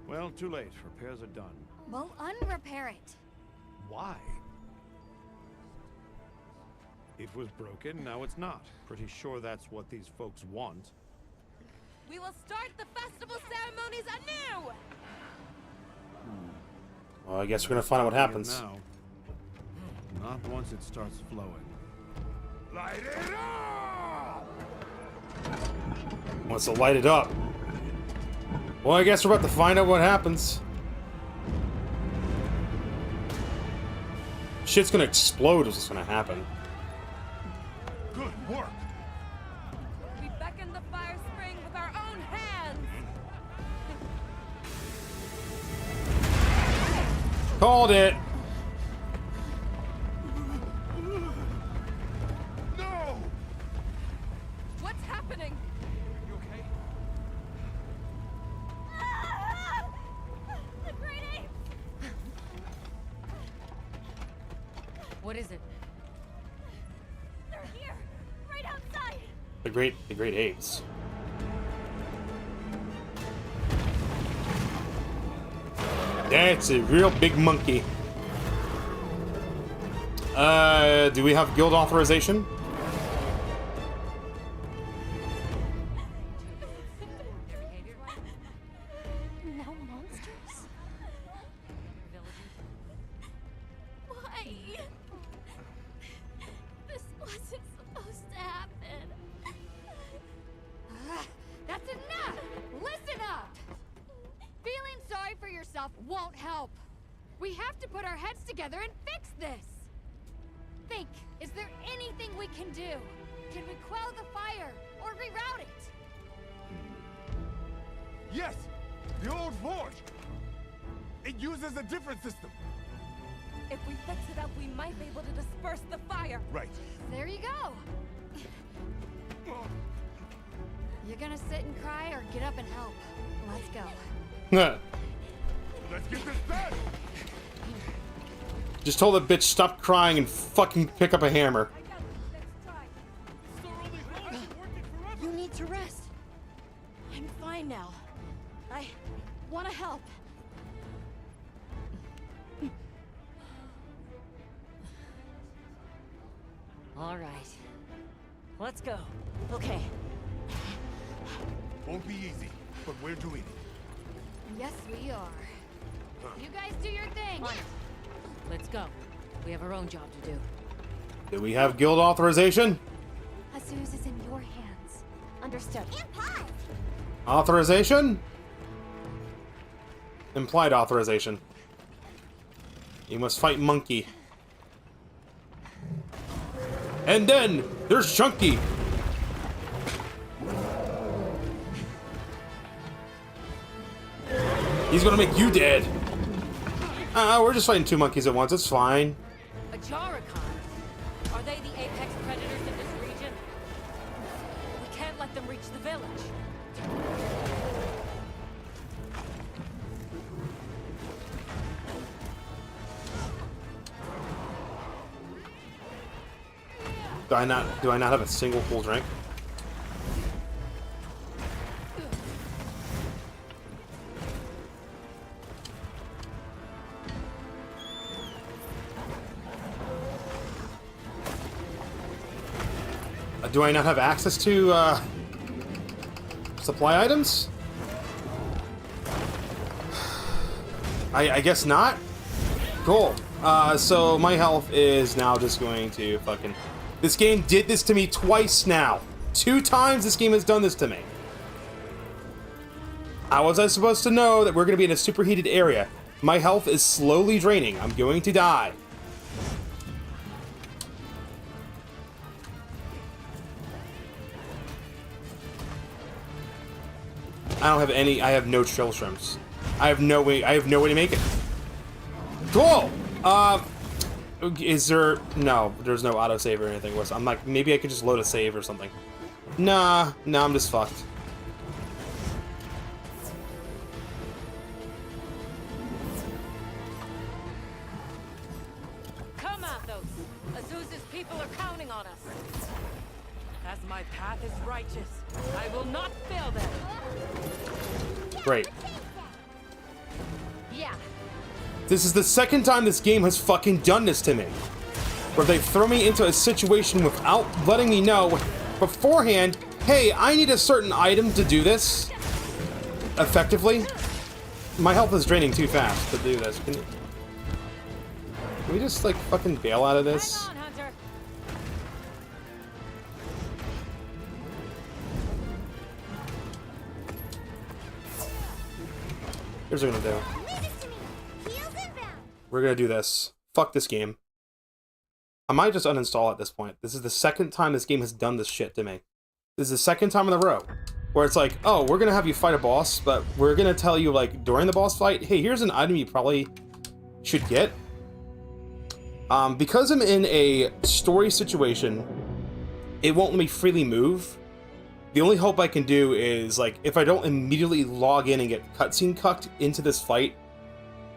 Well, too late. Repairs are done. we'll unrepair it. Why? It was broken, now it's not. Pretty sure that's what these folks want. We will start the festival ceremonies anew! Well, I guess we're gonna find out what happens. Now. Not once it starts flowing. Light it up! Wants to light it up. Well, I guess we're about to find out what happens. Shit's gonna explode is what's gonna happen. Good work! We beckon the fire spring with our own hands! Called it! No! What's happening? You okay? The great ape! What is it? They're here! Right outside! The great apes. That's a real big monkey. Do we have guild authorization? No monsters? Why? This wasn't supposed to happen. That's enough! Listen up! Feeling sorry for yourself won't help. We have to put our heads together and fix this. Think, is there anything we can do? Can we quell the fire or reroute it? Yes! The old forge! It uses a different system! If we fix it up, we might be able to disperse the fire. Right. There you go. You're gonna sit and cry or get up and help. Let's go. Let's get this done. Just told that bitch stop crying and fucking pick up a hammer. You need to rest. I'm fine now. I want to help. All right. Let's go. Okay. Won't be easy, but we're doing it. Yes, we are. You guys do your thing. On it. Let's go. We have our own job to do. Do we have guild authorization? Azuz is in your hands. Understood. And pause. Authorization? Implied authorization. You must fight Monkey. And then there's Chunky. He's gonna make you dead. We're just fighting two monkeys at once. It's fine. Azura, are they the apex predators in this region? We can't let them reach the village. Do I not have a single full drink? Do I not have access to supply items? I guess not. Cool. So my health is now just going to fucking... This game did this to me twice now. 2 times this game has done this to me. How was I supposed to know that we're going to be in a superheated area? My health is slowly draining. I'm going to die. I don't have any. I have no chill shrimps. I have no way to make it. Cool. Is there? No, there's no autosave or anything. I'm like, maybe I could just load a save or something. Nah, I'm just fucked. Come out, those. Azuz's people are counting on us. As my path is righteous, I will not fail them. Great. Yeah. This is the second time this game has fucking done this to me. Where they throw me into a situation without letting me know beforehand, hey, I need a certain item to do this effectively. My health is draining too fast to do this. Can we just, like, fucking bail out of this? Hang on, Hunter. Here's what we're gonna do. Leave this to me. Heels inbound. We're gonna do this. Fuck this game. I might just uninstall at this point. This is the second time this game has done this shit to me. This is the second time in a row where it's like, oh, we're gonna have you fight a boss, but we're gonna tell you, like, during the boss fight, hey, here's an item you probably should get. Because I'm in a story situation, it won't let me freely move. The only hope I can do is, like, if I don't immediately log in and get cutscene cucked into this fight,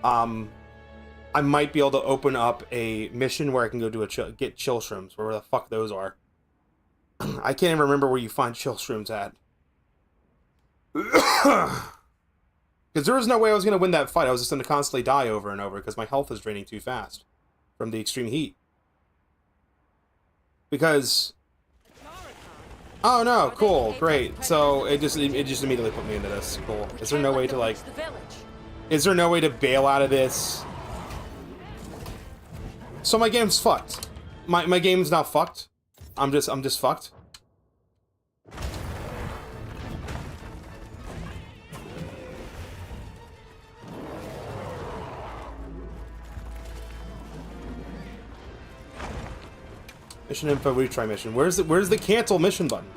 I might be able to open up a mission where I can go do get chill shrooms, wherever the fuck those are. I can't even remember where you find chill shrooms at. Because there was no way I was going to win that fight. I was just going to constantly die over and over because my health is draining too fast from the extreme heat. Because... Oh no, cool, great. So it just immediately put me into this. Cool. Is there no way to, like... Is there no way to bail out of this? So my game's fucked. My game's now fucked. I'm just fucked. Mission info retry mission. Where's the cancel mission button?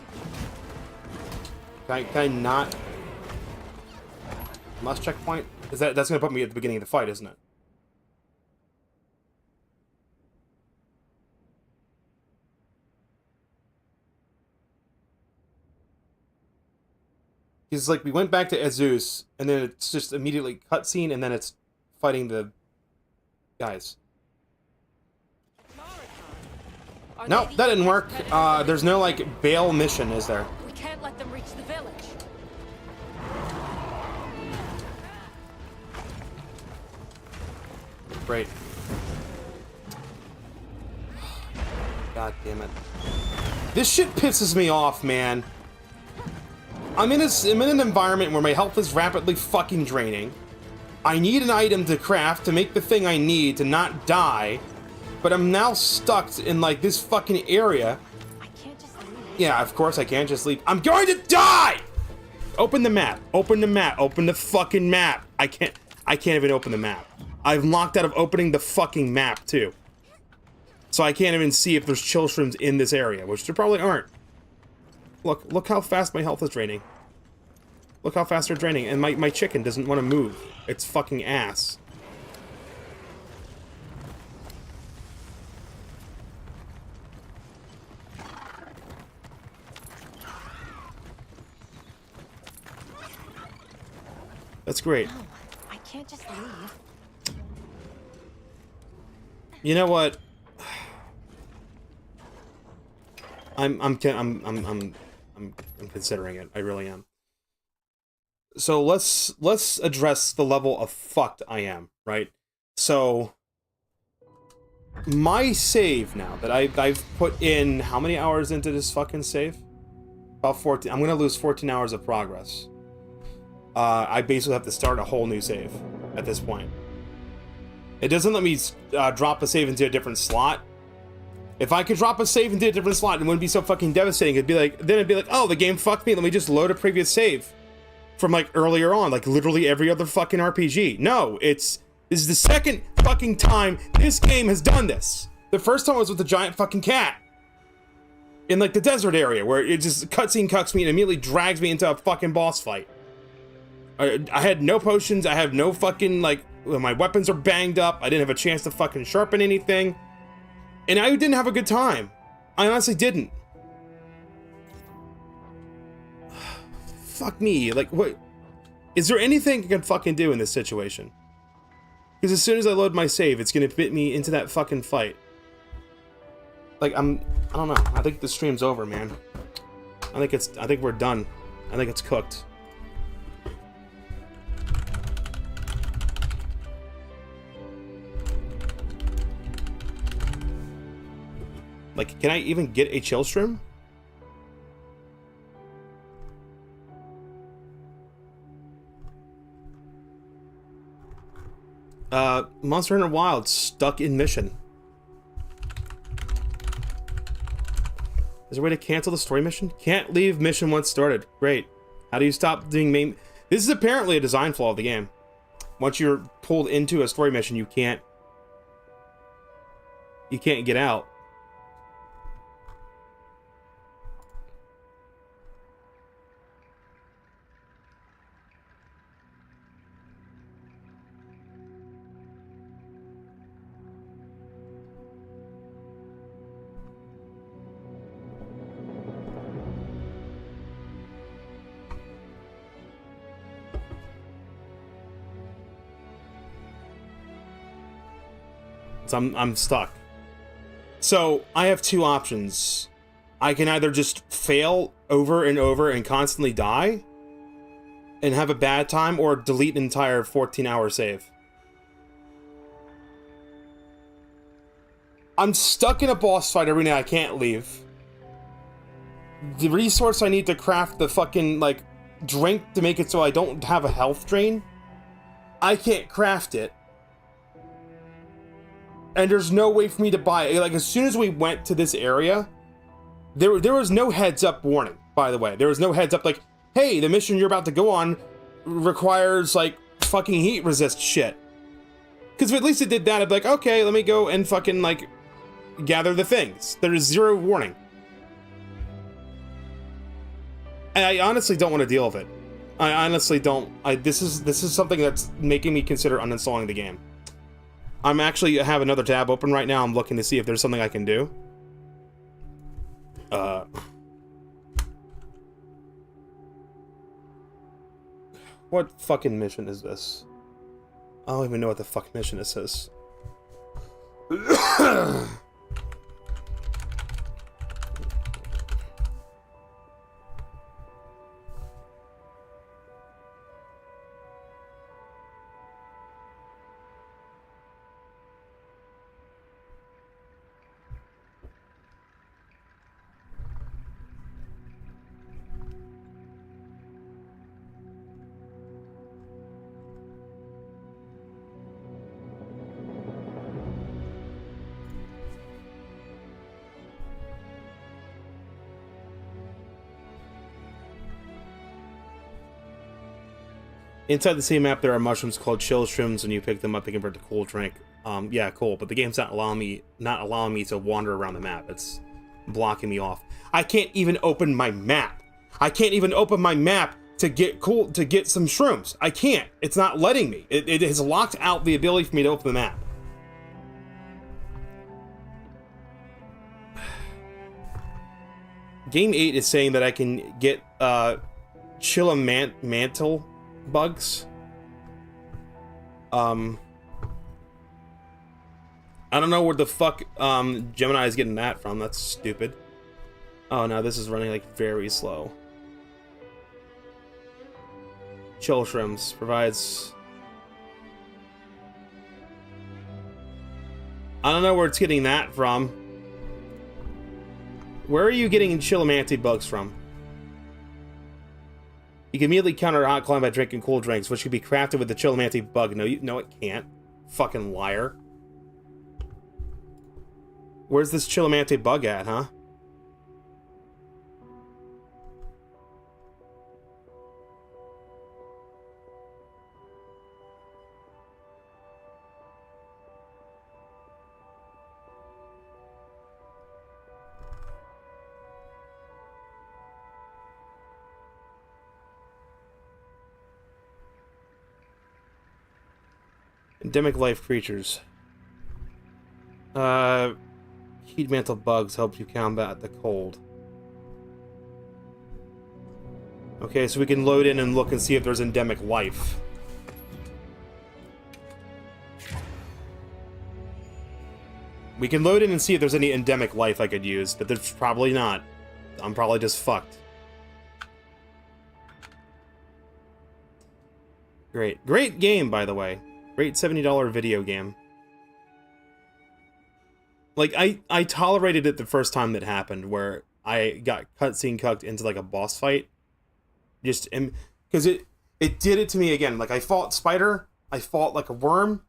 Can I not? Must checkpoint? That's gonna put me at the beginning of the fight, isn't it? Because like we went back to Azus, and then it's just immediately cutscene, and then it's fighting the guys. Are No, they the that didn't apex work. predators? There's no like bail mission, is there? We can't let them reach the village. Great. God damn it. This shit pisses me off, man. I'm in an environment where my health is rapidly fucking draining. I need an item to craft to make the thing I need to not die, but I'm now stuck in like this fucking area. I can't just leave. Yeah, of course I can't just leave. I'm going to die! Open the map. Open the map. Open the fucking map. I can't even open the map. I'm locked out of opening the fucking map too. So I can't even see if there's chill shrooms in this area, which there probably aren't. Look how fast my health is draining. Look how fast they're draining, and my chicken doesn't want to move. It's fucking ass. That's great. No, I can't just leave. You know what? I'm considering it. I really am. So let's address the level of fucked I am, right? So my save now that I've put in how many hours into this fucking save? About 14. I'm gonna lose 14 hours of progress. I basically have to start a whole new save at this point. It doesn't let me drop a save into a different slot. If I could drop a save into a different slot, it wouldn't be so fucking devastating. It'd be like, oh, the game fucked me. Let me just load a previous save from like earlier on, like literally every other fucking RPG. No, this is the second fucking time this game has done this. The first time was with the giant fucking cat in like the desert area where it just cutscene cucks me and immediately drags me into a fucking boss fight. I had no potions. I have no fucking like my weapons are banged up. I didn't have a chance to fucking sharpen anything. And I didn't have a good time. I honestly didn't. Fuck me. Like, what? Is there anything I can fucking do in this situation? Because as soon as I load my save, it's gonna fit me into that fucking fight. Like, I don't know. I think the stream's over, man. I think we're done. I think it's cooked. Like, can I even get a chill shroom? Monster Hunter Wild stuck in mission. Is there a way to cancel the story mission? Can't leave mission once started. Great. How do you stop doing main? This is apparently a design flaw of the game. Once you're pulled into a story mission, you can't get out. So I'm stuck. So I have two options. I can either just fail over and over and constantly die and have a bad time, or delete an entire 14-hour save. I'm stuck in a boss fight arena I can't leave. The resource I need to craft the fucking, like, drink to make it so I don't have a health drain, I can't craft it. And there's no way for me to buy it. Like, as soon as we went to this area, there was no heads up warning, by the way. There was no heads up like, hey, the mission you're about to go on requires, like, fucking heat resist shit. Because if at least it did that, I'd be like, okay, let me go and fucking, like, gather the things. There is zero warning. And I honestly don't want to deal with it. I honestly don't. This is something that's making me consider uninstalling the game. I'm actually have another tab open right now. I'm looking to see if there's something I can do. What fucking mission is this? I don't even know what the fuck mission this is. Inside the same map, there are mushrooms called chill shrooms. When you pick them up, they convert to cool drink. Yeah, cool. But the game's not allowing me to wander around the map. It's blocking me off. I can't even open my map. I can't even open my map to get some shrooms. I can't. It's not letting me. It has locked out the ability for me to open the map. Game 8 is saying that I can get mantle bugs. I don't know where the fuck Gemini is getting that from. That's stupid. Oh no, this is running like very slow. Chill Shrooms provides... I don't know where it's getting that from. Where are you getting Chillimancy bugs from? You can immediately counter a hot climb by drinking cool drinks, which can be crafted with the Chillimancy bug. No, it can't. Fucking liar. Where's this Chillimancy bug at, huh? Endemic life creatures. Heat mantle bugs help you combat the cold. Okay, so we can load in and look and see if there's endemic life. We can load in and see if there's any endemic life I could use, but there's probably not. I'm probably just fucked. Great. Great game, by the way. Great $70 video game. Like, I tolerated it the first time that happened, where I got cutscene cucked into, like, a boss fight. Just, because it did it to me again. Like, I fought Spider, I fought, like, a worm,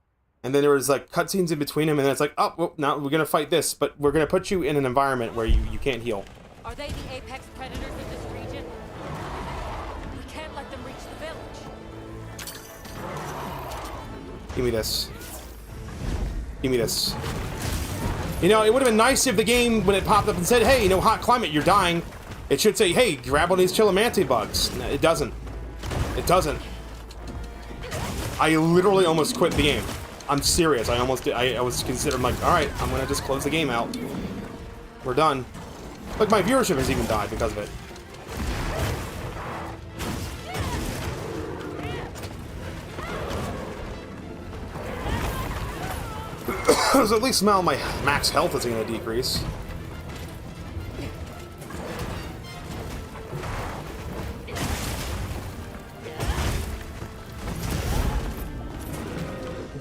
and then there was, like, cutscenes in between them, and then it's like, oh, well, now we're gonna fight this, but we're gonna put you in an environment where you can't heal. Are they the apex predators of this region? We can't let them reach the village. Give me this. Give me this. You know, it would have been nice if the game, when it popped up and said, hey, you know, hot climate, you're dying, it should say, hey, grab one of these Chillimancy bugs. No, it doesn't. It doesn't. I literally almost quit the game. I'm serious. I almost did. I was considering, like, alright, I'm gonna just close the game out. We're done. Look, my viewership has even died because of it. So at least now my max health is going to decrease.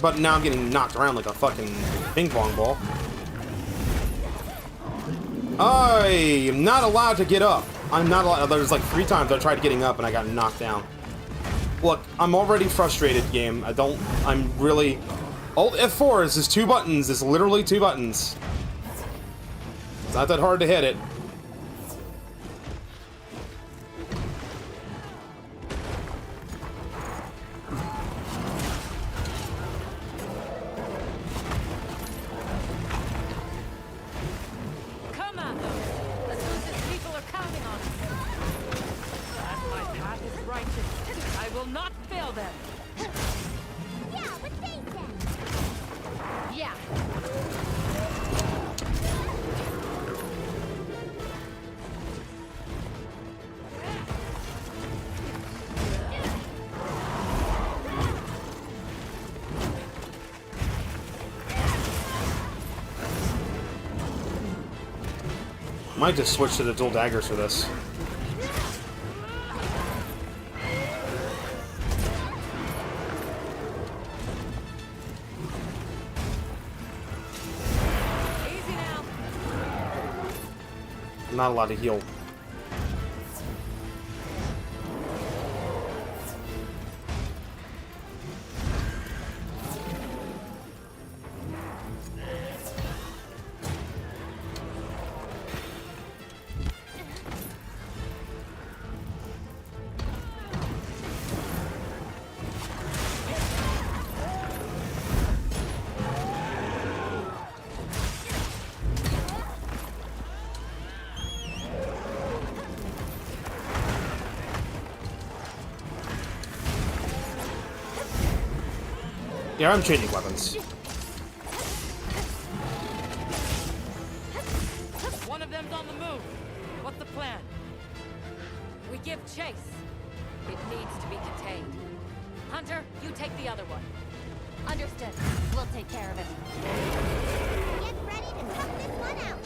But now I'm getting knocked around like a fucking ping pong ball. I am not allowed to get up. I'm not allowed. There's like 3 times I tried getting up and I got knocked down. Look, I'm already frustrated, game. I'm really... Alt F4 is just 2 buttons. It's literally 2 buttons. It's not that hard to hit it. Come on, though. The Zeus's people are counting on us. As my path is righteous, I will not fail them. Yeah, what they said. Yeah. Might just switch to the dual daggers for this. Easy now. Not a lot to heal. Yeah, I'm changing weapons. One of them's on the move. What's the plan? We give chase. It needs to be contained. Hunter, you take the other one. Understood. We'll take care of it. Get ready to cut this one out.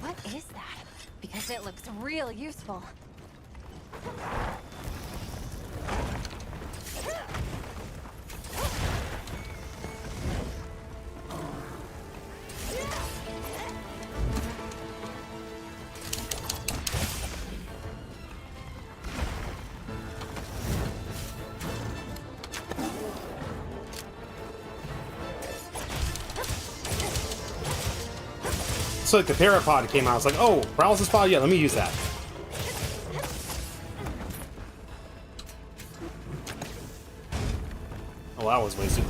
What is that? Because it looks real useful. So like the Parapod came out, it's like, oh, paralysis pod, yeah, let me use that. Oh, that was wasted.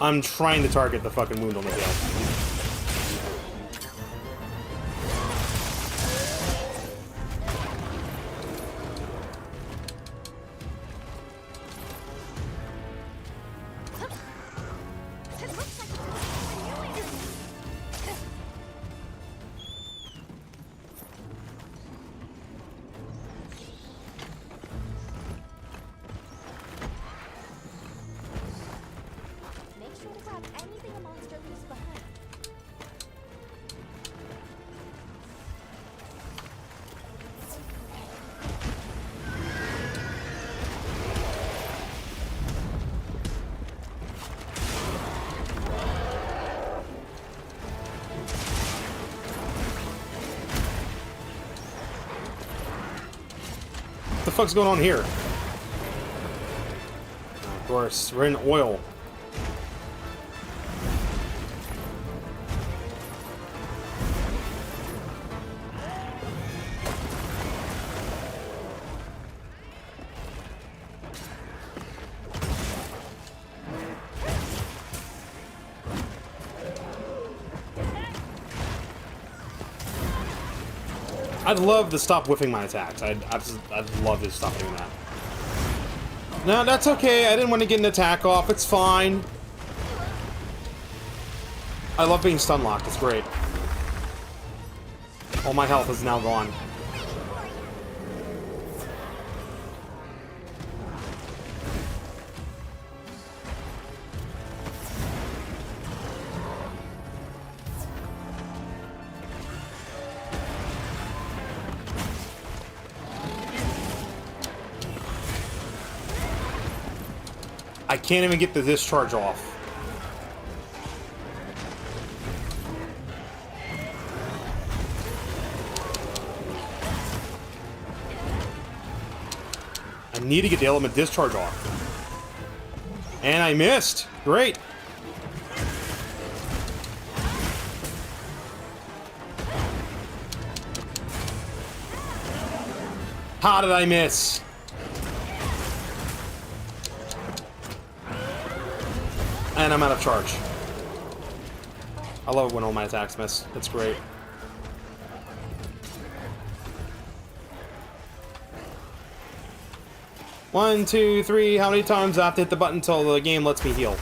I'm trying to target the fucking wound on the tail. Make sure to grab anything a monster leaves behind. the fuck's going on here? Of course, we're in oil. I'd love to stop whiffing my attacks. I'd love to stop doing that. No, that's okay. I didn't want to get an attack off. It's fine. I love being stun locked. It's great. All my health is now gone. I can't even get the discharge off. I need to get the element discharge off. And I missed. Great. How did I miss? And I'm out of charge. I love it when all my attacks miss. It's great. One, two, three. How many times do I have to hit the button until the game lets me heal?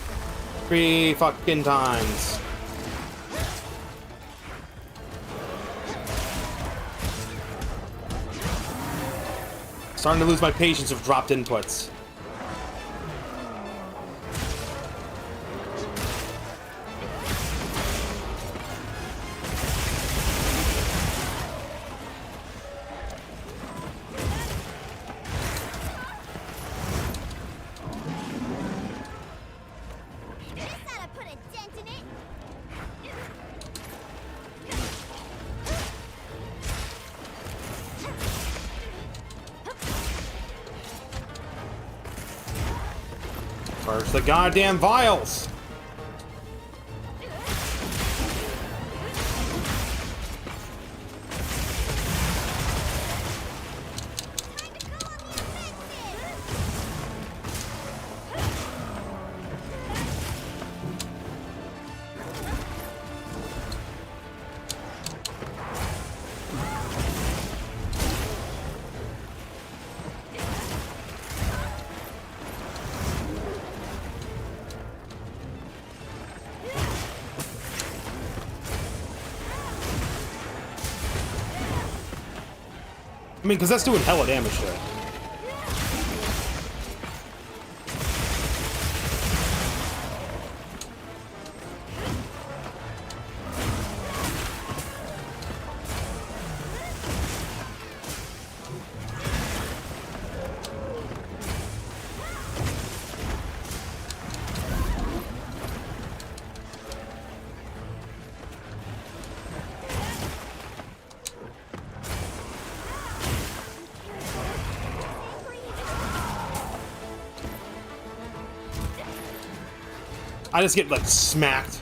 3 fucking times. Starting to lose my patience with dropped inputs. Charge the goddamn vials! I mean, because that's doing hella damage to it. I just get, like, smacked.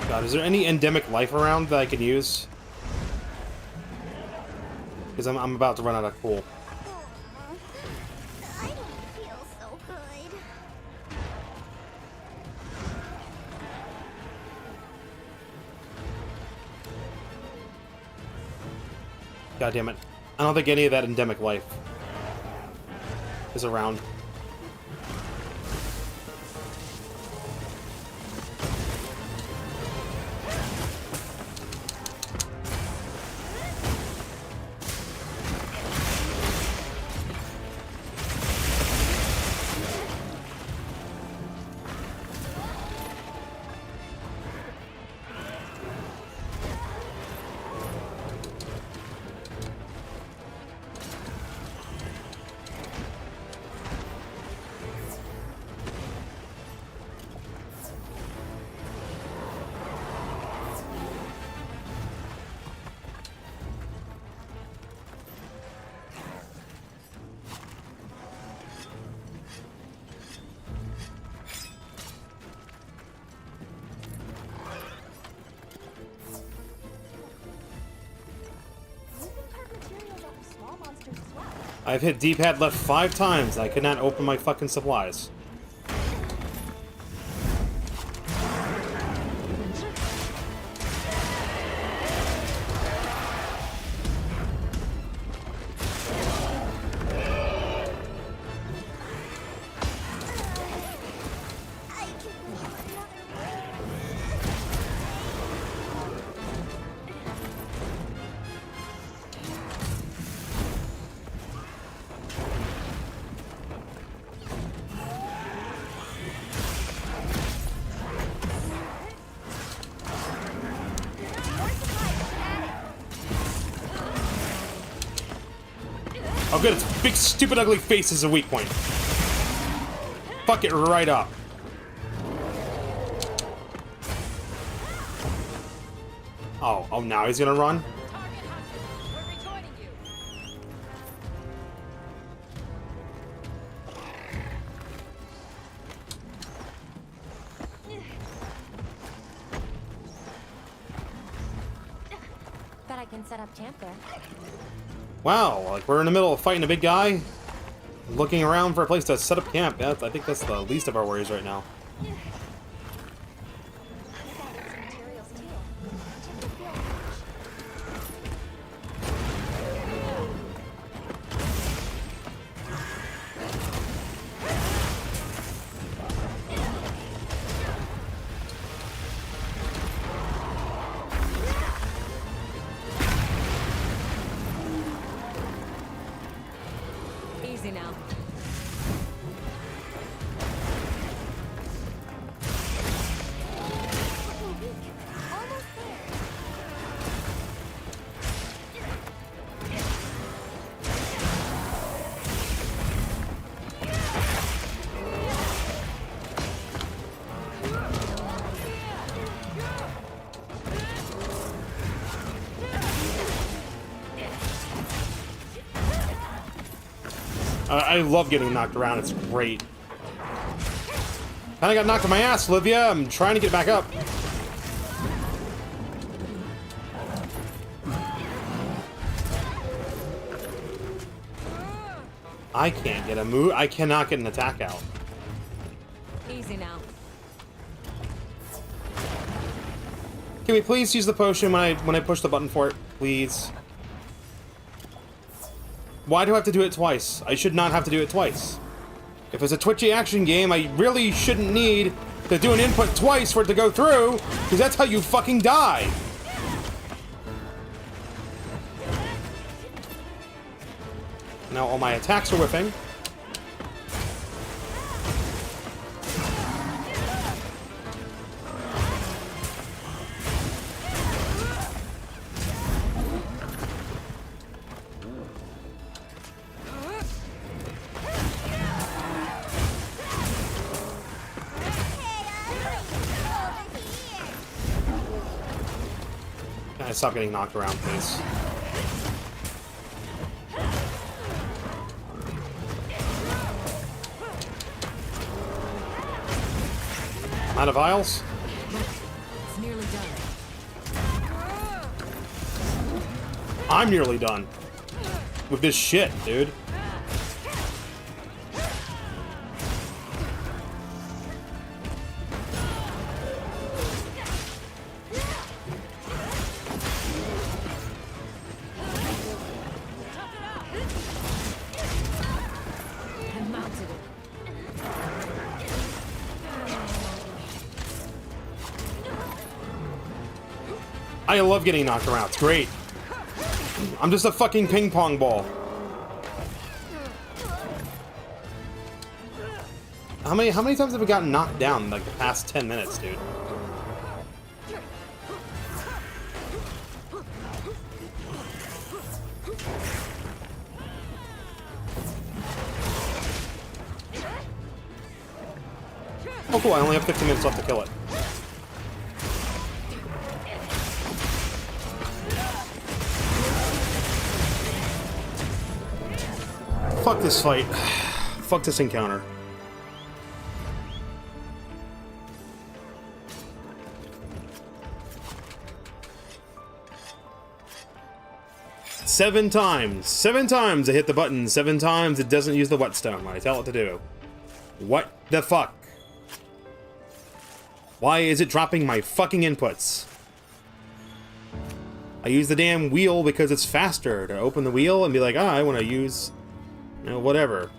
God, is there any endemic life around that I can use? Because I'm about to run out of cool. I don't feel so good. God damn it. I don't think any of that endemic life is around. I've hit D-pad left 5 times and I could not open my fucking supplies. Oh good, its big stupid ugly face is a weak point. Fuck it right up. Oh, now he's gonna run? Target hunted. We're rejoining you. Bet I can set up camp there. Wow, like we're in the middle of fighting a big guy, looking around for a place to set up camp. Yeah, I think that's the least of our worries right now. Easy now. I love getting knocked around, it's great. Kinda got knocked on my ass, Olivia. I'm trying to get back up. I can't get a move. I cannot get an attack out. Easy now. Can we please use the potion when I push the button for it, please? Why do I have to do it twice? I should not have to do it twice. If it's a twitchy action game, I really shouldn't need to do an input twice for it to go through, because that's how you fucking die. Now all my attacks are whiffing. Stop getting knocked around, please. I'm out of vials. It's nearly done. I'm nearly done with this shit, dude. I love getting knocked around. It's great. I'm just a fucking ping pong ball. How many times have we gotten knocked down in like the past 10 minutes, dude? Oh cool, I only have 15 minutes left to kill it. Fuck this fight. Fuck this encounter. 7 times. 7 times I hit the button. 7 times it doesn't use the whetstone when I tell it to do. What the fuck? Why is it dropping my fucking inputs? I use the damn wheel because it's faster to open the wheel and be like, I want to use, you know, whatever.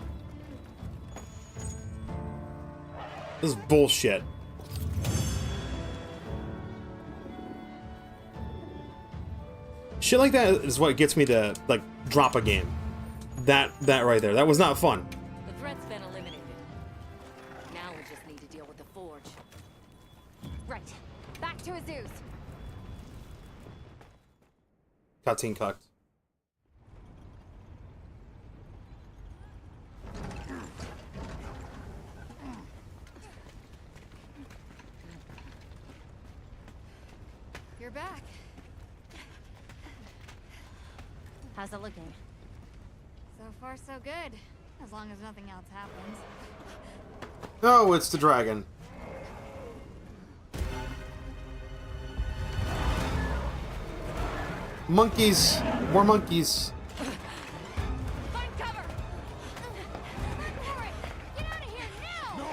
This is bullshit. Shit like that is what gets me to, like, drop a game. That right there. That was not fun. The threat's been eliminated. Now we just need to deal with the forge. Right. Back to Azuz. Cutscene cucked. You're back. How's it looking? So far, so good. As long as nothing else happens. Oh, it's the dragon. Monkeys. More monkeys. Find cover! Hurry! Get out of here now! No!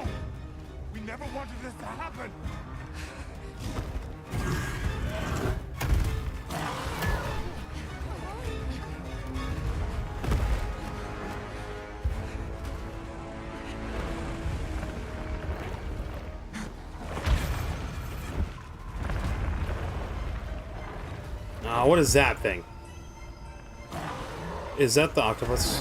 We never wanted this to happen! What is that thing? Is that the octopus?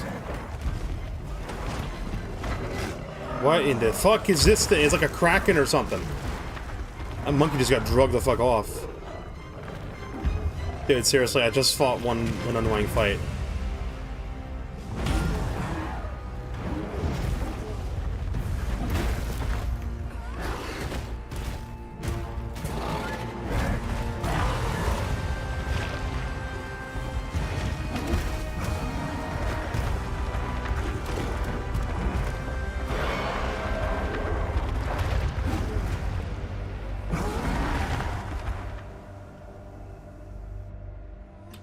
What in the fuck is this thing? It's like a kraken or something. That monkey just got drugged the fuck off. Dude, seriously, I just fought one annoying fight.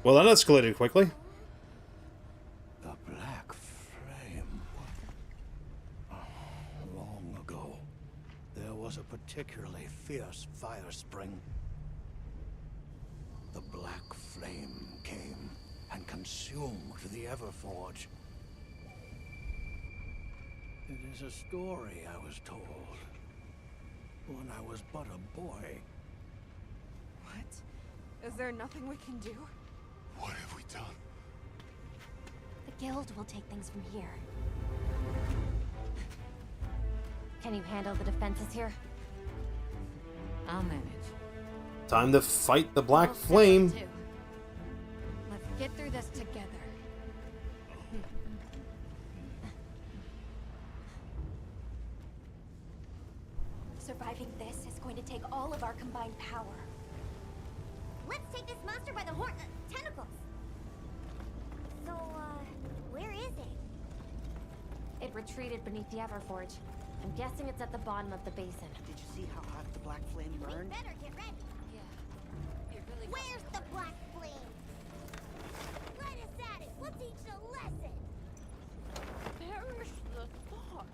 Well, that escalated quickly. The Black Flame. Long ago, there was a particularly fierce fire spring. The Black Flame came and consumed the Everforge. It is a story I was told when I was but a boy. What? Is there nothing we can do? What have we done? The guild will take things from here. Can you handle the defenses here? I'll manage. Time to fight the Black I'll fix it Flame. too. Let's get through this together. Surviving this is going to take all of our combined power. Let's take this monster by the tentacles. So, where is it? It retreated beneath the Everforge. I'm guessing it's at the bottom of the basin. Did you see how hot the black flame We burned? better get ready. Yeah. It really Where's the black flame? Let us at it. We'll teach a lesson. Perish the thought.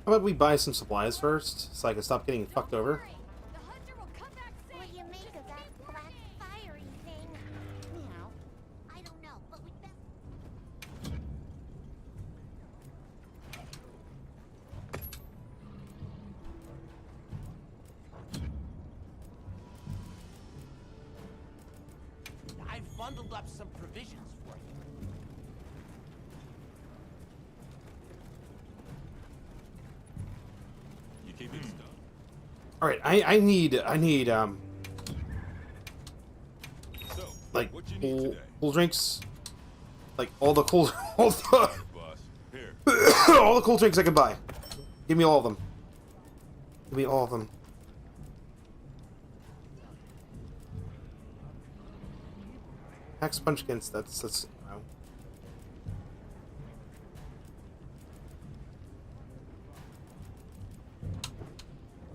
How about we buy some supplies first, so I can stop getting fucked over? The hunter will come back safe. What do you make of that black fiery thing? Meow. I don't know, but we best. I've bundled up some provisions for you. You keep it stuck. All right, I need So, like what you need today? cool drinks, like all the cool Boss, here. all the cool drinks I can buy. Give me all of them. Give me all of them. Hex Punchkins. That's you know.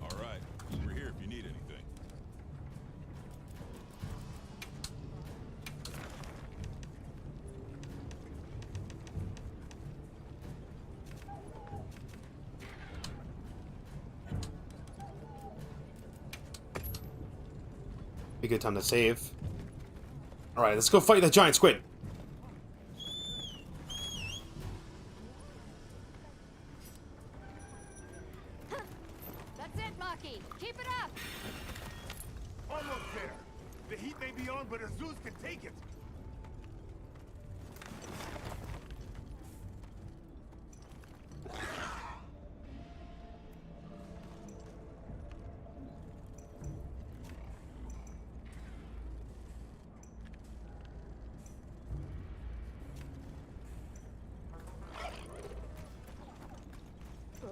All right, we're here if you need anything. good time to save. Alright, let's go fight the giant squid. That's it, Maki. Keep it up. Almost there. The heat may be on, but Azuz can take it.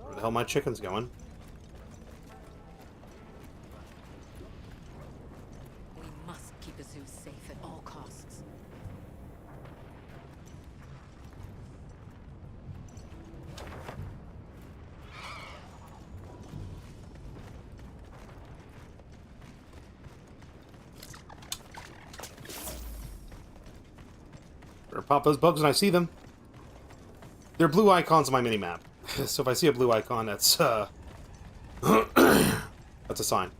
Where the hell my chicken's going? We must keep Azuz safe at all costs. Better pop those bugs when I see them. They're blue icons on my mini-map. So if I see a blue icon, that's, that's a sign.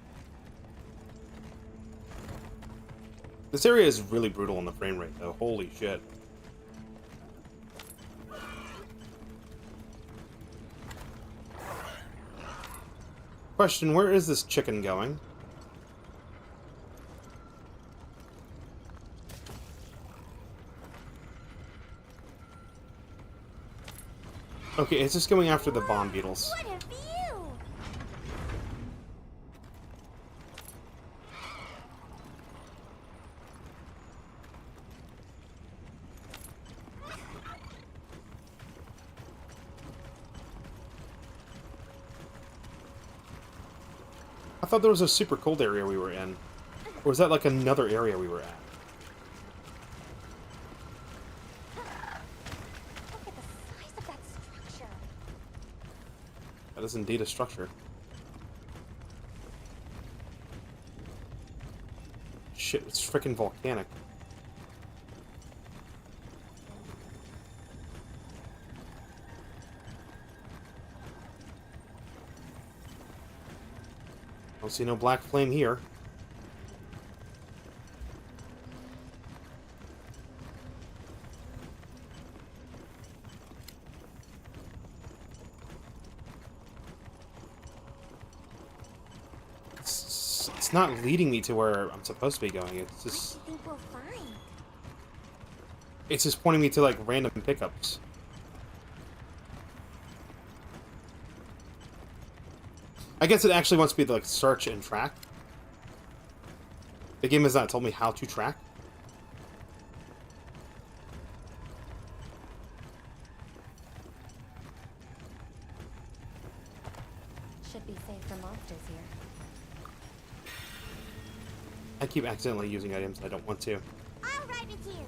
This area is really brutal on the frame rate, though. Holy shit. Question, where is this chicken going? Okay, it's just going after the bomb beetles. What a view! I thought there was a super cold area we were in. Or was that like another area we were at? Look at the size of that structure. That is indeed a structure. Shit, it's freaking volcanic. Don't see no black flame here. It's not leading me to where I'm supposed to be going. It's just... What do you think we'll find? It's just pointing me to, like, random pickups. I guess it actually wants me to, like, search and track. The game has not told me how to track. Should be safe for monsters here. I keep accidentally using items I don't want to. I'll ride with you.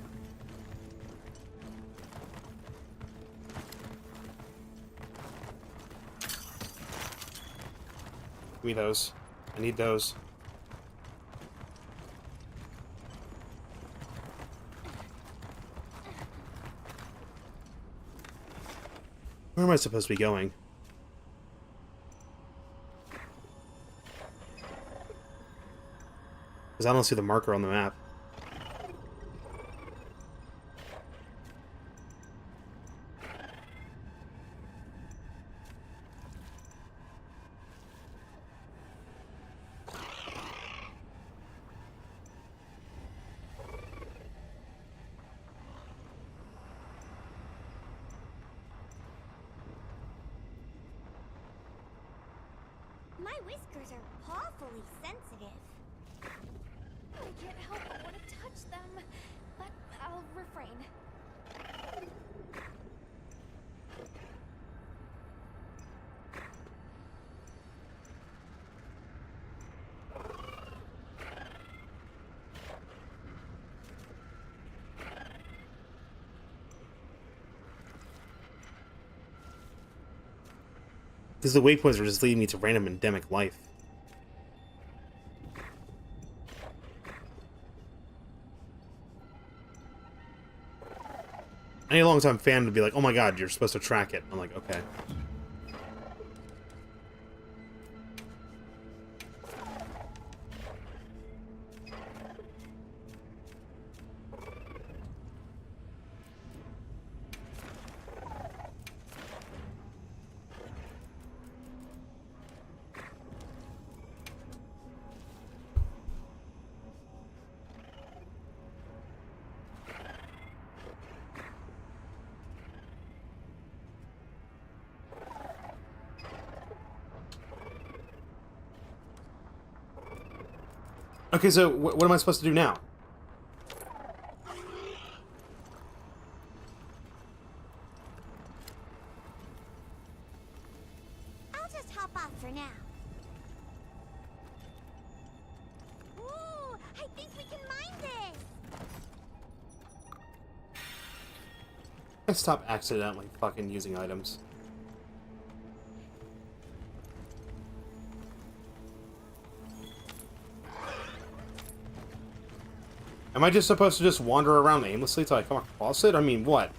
Give me those. I need those. Where am I supposed to be going? Because I don't see the marker on the map. My whiskers are awfully sensitive. I can't help but want to touch them, but I'll refrain. Because the waypoints are just leading me to random endemic life. Any long-time fan would be like, oh my god, you're supposed to track it. I'm like, okay. Okay, so what am I supposed to do now? I'll just hop off for now. Ooh, I think we can mine this. I stop accidentally fucking using items. Am I just supposed to just wander around aimlessly till I come across it? I mean, what?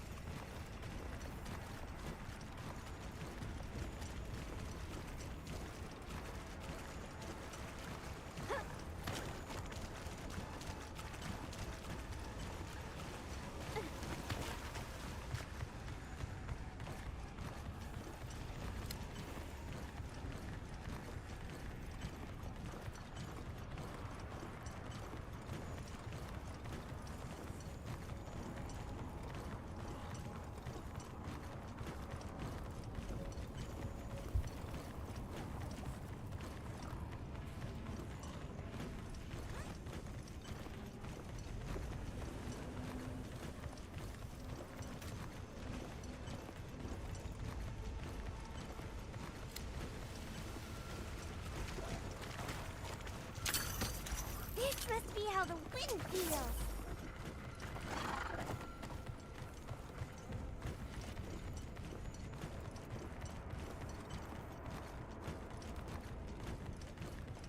This must be how the wind feels.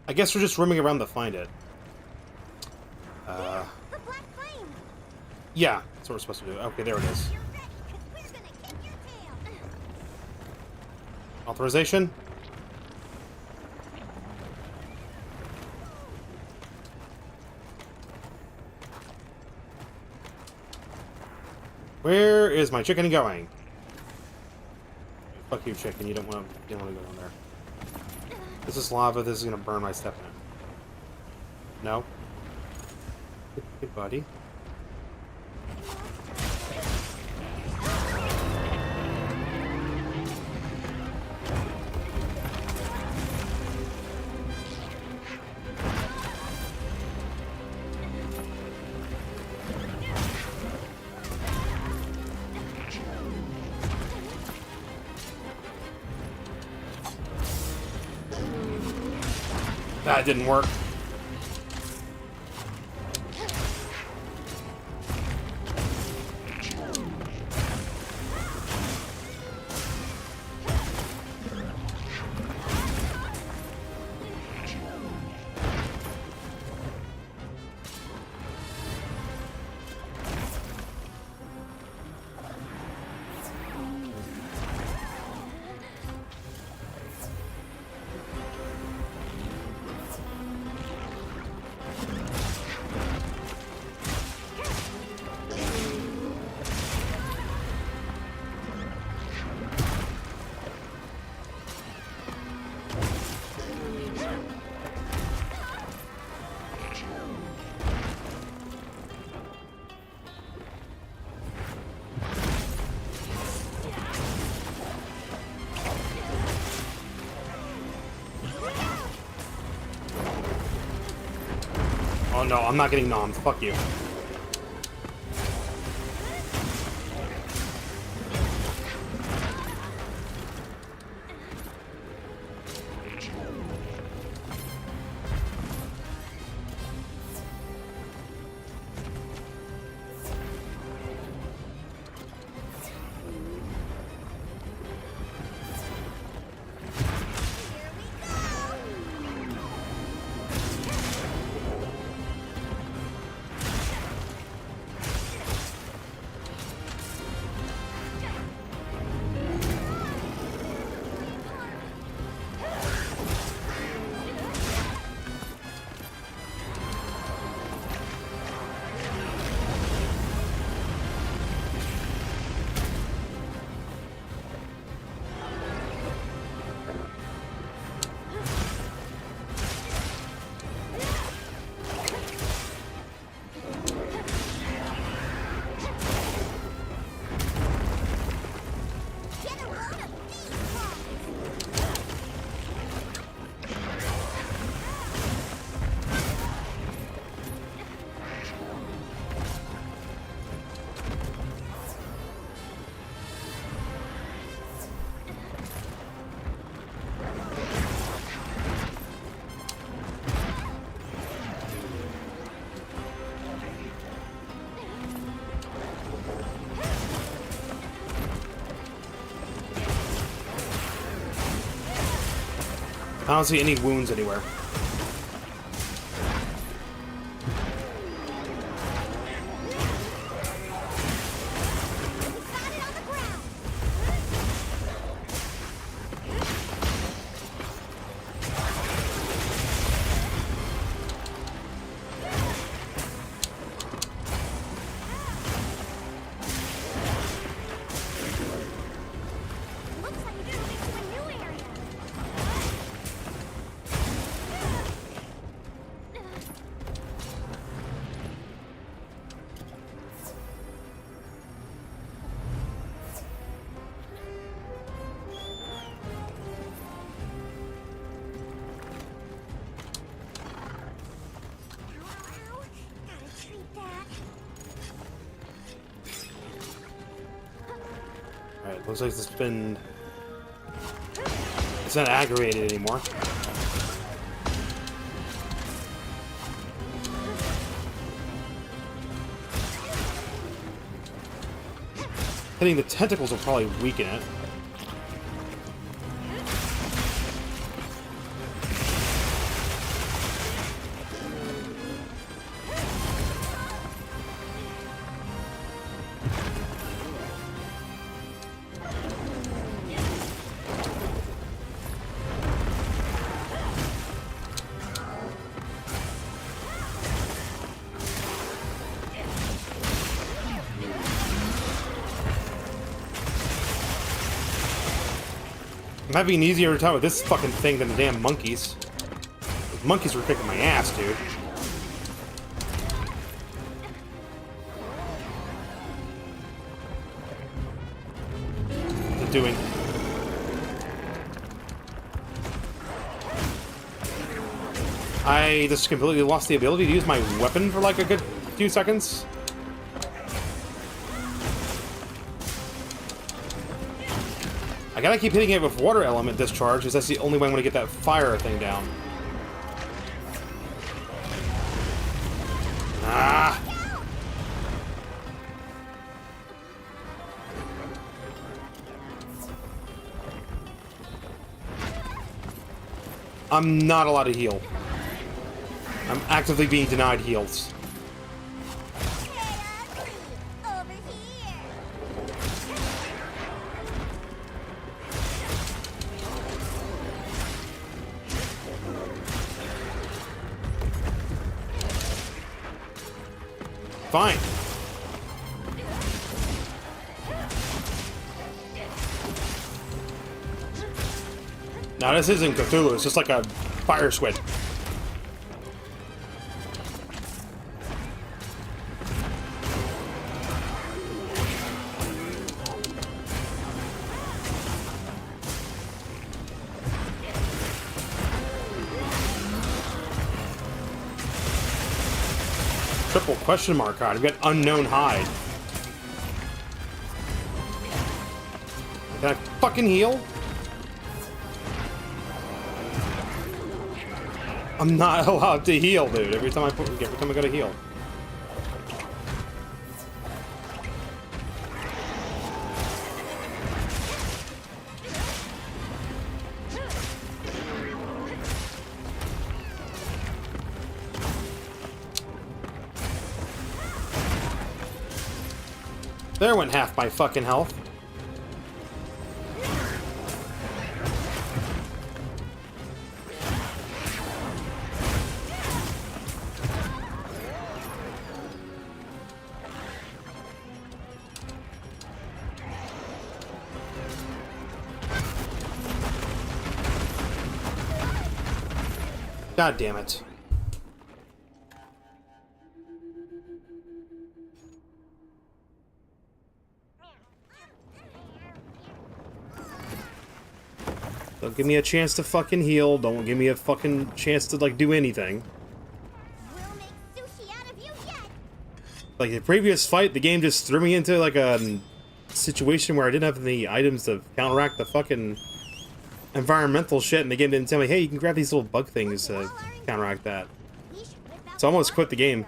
I guess we're just roaming around to find it. The black flame. Yeah, that's what we're supposed to do. Okay, there it is. You're ready, 'cause we're gonna kick your tail. Authorization? Where is my chicken going? Fuck you, chicken. You don't want to go down there. This is lava. This is gonna burn my step in. No. Hey, buddy. That didn't work. Oh no, I'm not getting nommed. Fuck you. I don't see any wounds anywhere. Alright, looks like it's not aggravated anymore. Hitting the tentacles will probably weaken it. Might be an easier time with this fucking thing than the damn monkeys. The monkeys were kicking my ass, dude. What's it doing? I just completely lost the ability to use my weapon for like a good few seconds. I gotta keep hitting it with water element discharge, because that's the only way I'm gonna get that fire thing down. Ah! I'm not allowed to heal. I'm actively being denied heals. Fine. Now this isn't Cthulhu, it's just like a fire squid. Triple question mark hide. We've got unknown hide. Can I fucking heal? I'm not allowed to heal, dude. Every time I gotta heal. There went half my fucking health. God damn it. Don't give me a chance to fucking heal. Don't give me a fucking chance to, like, do anything. We'll make sushi out of you yet. Like, the previous fight, the game just threw me into, like, a situation where I didn't have any items to counteract the fucking environmental shit, and the game didn't tell me, hey, you can grab these little bug things to counteract that. So I almost quit the game.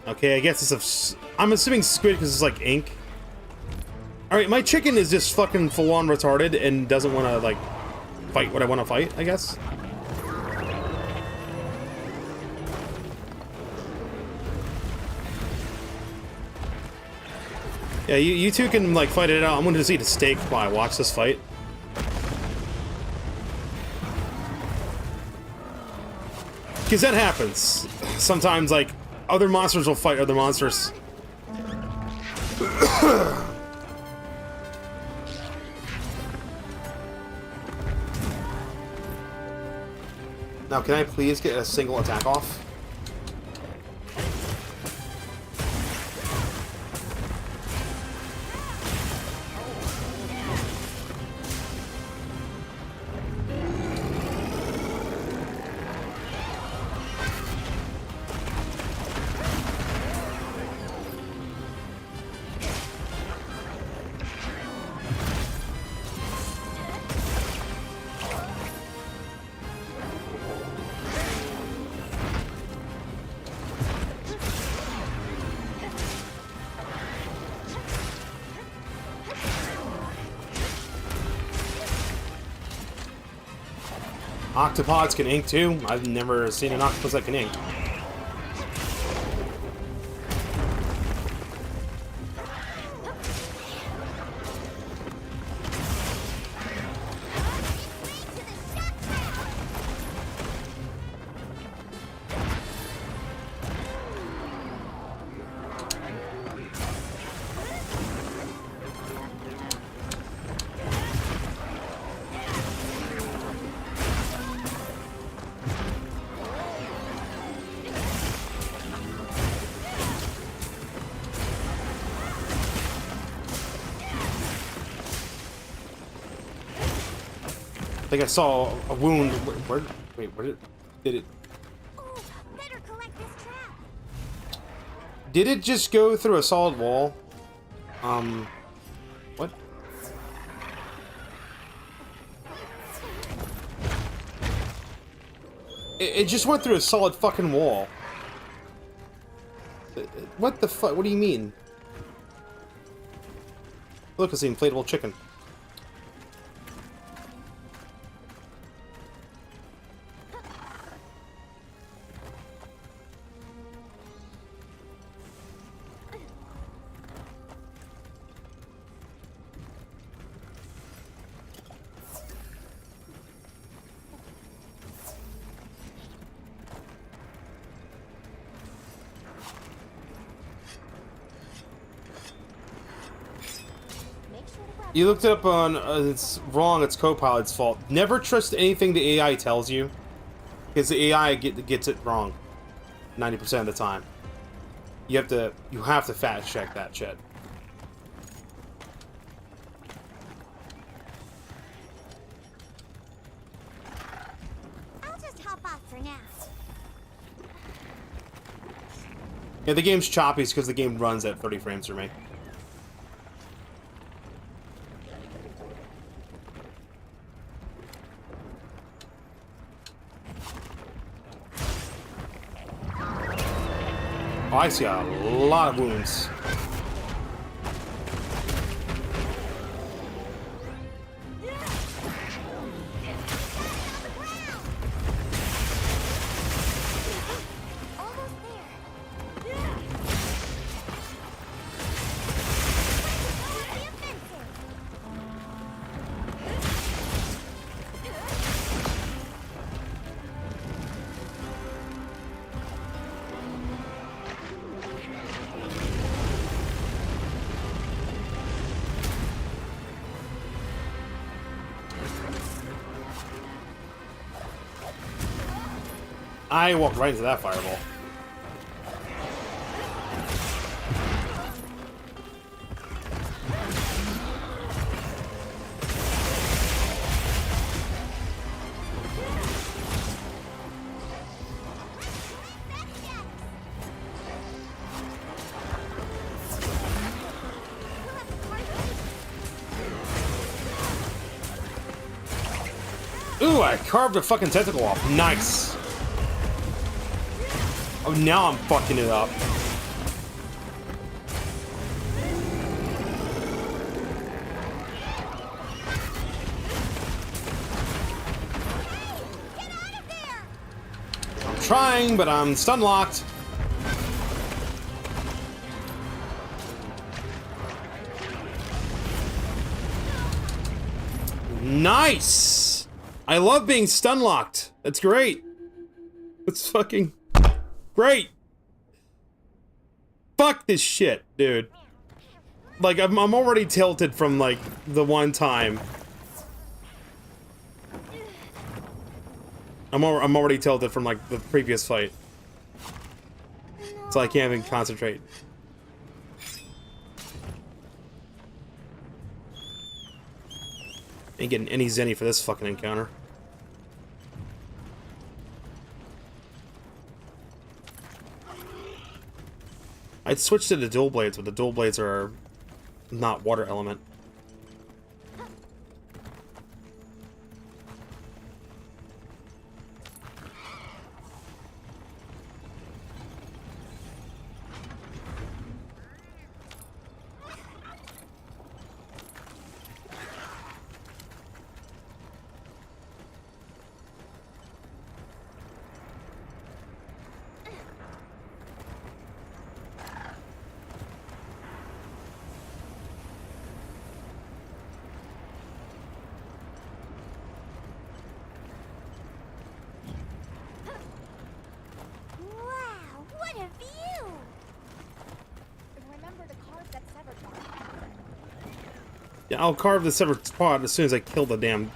Okay, I guess it's I'm assuming squid because it's like ink. Alright, my chicken is just fucking full-on retarded and doesn't want to, like, fight what I want to fight, I guess. Yeah, you two can, like, fight it out. I'm gonna just eat a steak while I watch this fight. Because that happens. Sometimes, like, other monsters will fight other monsters. Now, can I please get a single attack off? Octopods can ink too. I've never seen an octopus that can ink. I think I saw a wound. Where did it? Ooh, better collect this trap. Did it just go through a solid wall? What? It just went through a solid fucking wall. What the fuck? What do you mean? Look, it's the inflatable chicken. You looked it up on, it's wrong, it's Copilot's fault. Never trust anything the AI tells you, because the AI gets it wrong 90% of the time. You have to fact check that shit. I'll just hop off for now. Yeah, the game's choppy because the game runs at 30 frames for me. Oh, I see a lot of wounds. I walked right into that fireball. Ooh, I carved a fucking tentacle off. Nice. Oh, now I'm fucking it up. trying, but I'm stun locked. Nice! I love being stun locked. That's great. That's fucking great. Fuck this shit, dude. Like, I'm already tilted from, like, the one time. I'm already tilted from, like, the previous fight. So I can't even concentrate. Ain't getting any zenny for this fucking encounter. I'd switch to the dual blades, but the dual blades are not water element. Wow, what a view! Remember to carve that severed part. Yeah, I'll carve the severed pod as soon as I kill the damn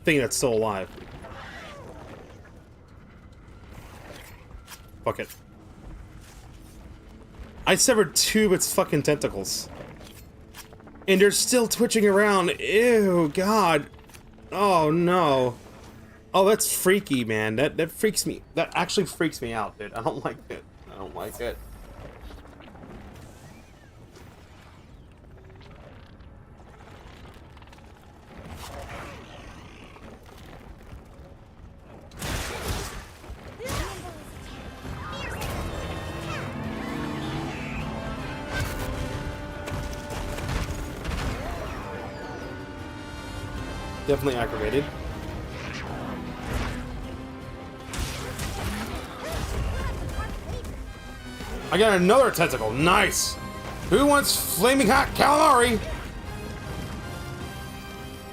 thing that's still alive. Fuck it. I severed two of its fucking tentacles. And they're still twitching around. Ew, God. Oh, no. Oh, that's freaky, man. That freaks me. That actually freaks me out, dude. I don't like it. I don't like it. Definitely aggravated. I got another tentacle. Nice. Who wants flaming hot calamari?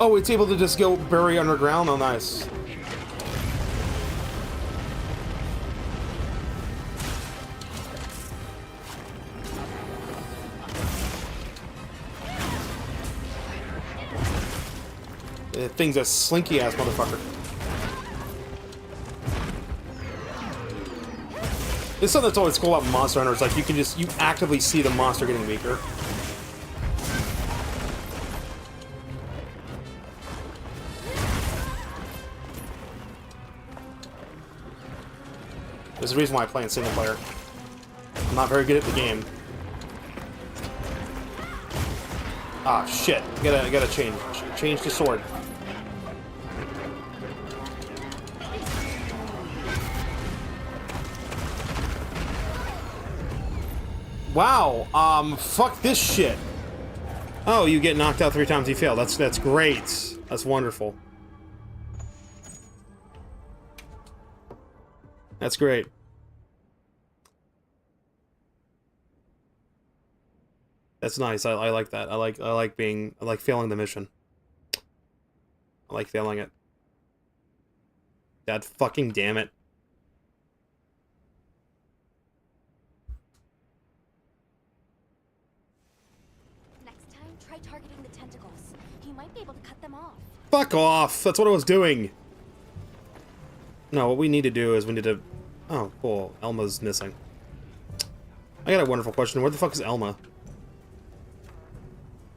Oh, it's able to just go bury underground. Oh, nice. The thing's a slinky ass motherfucker. It's something that's always cool about Monster Hunter. It's like you actively see the monster getting weaker. There's a reason why I play in single player. I'm not very good at the game. Ah, shit. I gotta change the sword. Wow, fuck this shit. Oh, you get knocked out 3 times, you fail. That's great. That's wonderful. That's great. That's nice. I like that. I like failing the mission. I like failing it. God fucking damn it. Next time, try targeting the tentacles. You might be able to cut them off. Fuck off! That's what I was doing! No, what we need to do is we need to... Oh, cool. Elma's missing. I got a wonderful question. Where the fuck is Elma?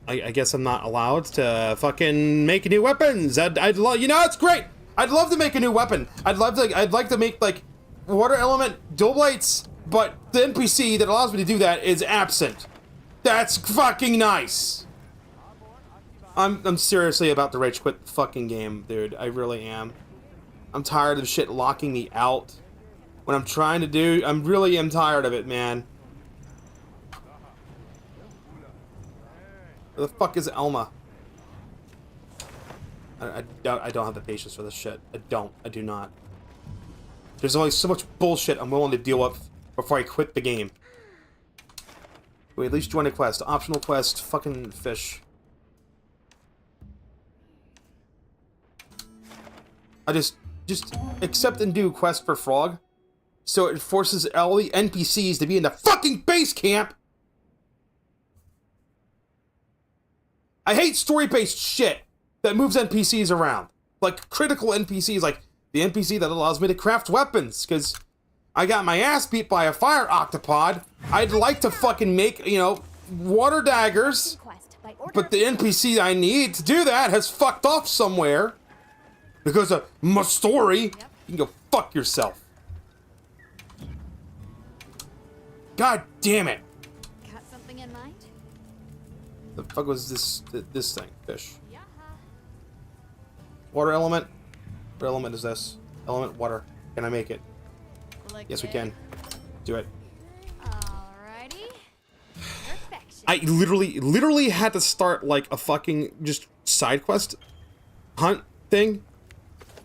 I guess I'm not allowed to fucking make new weapons. I'd love... You know, it's great! I'd love to make a new weapon. I'd like to make, like, water element dual blades, but the NPC that allows me to do that is absent. That's fucking nice! I'm seriously about to rage quit the fucking game, dude. I really am. I'm tired of shit locking me out. What I'm trying to do, I really am tired of it, man. Where the fuck is Elma? I don't have the patience for this shit. I do not. There's only so much bullshit I'm willing to deal with before I quit the game. Wait, at least join a quest. Optional quest, fucking fish. I just accept and do quest for frog. So it forces all the NPCs to be in the fucking base camp. I hate story-based shit that moves NPCs around. Like critical NPCs, like the NPC that allows me to craft weapons, because I got my ass beat by a fire octopod. I'd like to fucking make, you know, water daggers, but the NPC I need to do that has fucked off somewhere because of my story. You can go fuck yourself. God damn it. Got something in mind? The fuck was this thing? Fish. Water element? What element is this? Element water. Can I make it? Yes, we can. Do it. Alrighty. Perfection. I literally had to start like a fucking just side quest hunt thing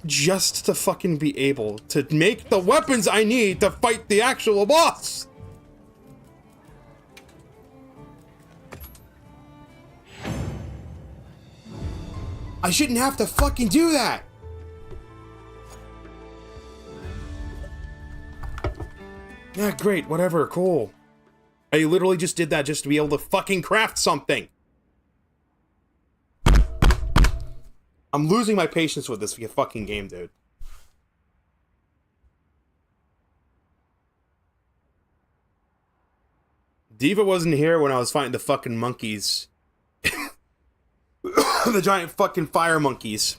just to fucking be able to make the weapons I need to fight the actual boss. I shouldn't have to fucking do that. Yeah, great, whatever, cool. I literally just did that just to be able to fucking craft something. I'm losing my patience with this fucking game, dude. Diva wasn't here when I was fighting the fucking monkeys. The giant fucking fire monkeys.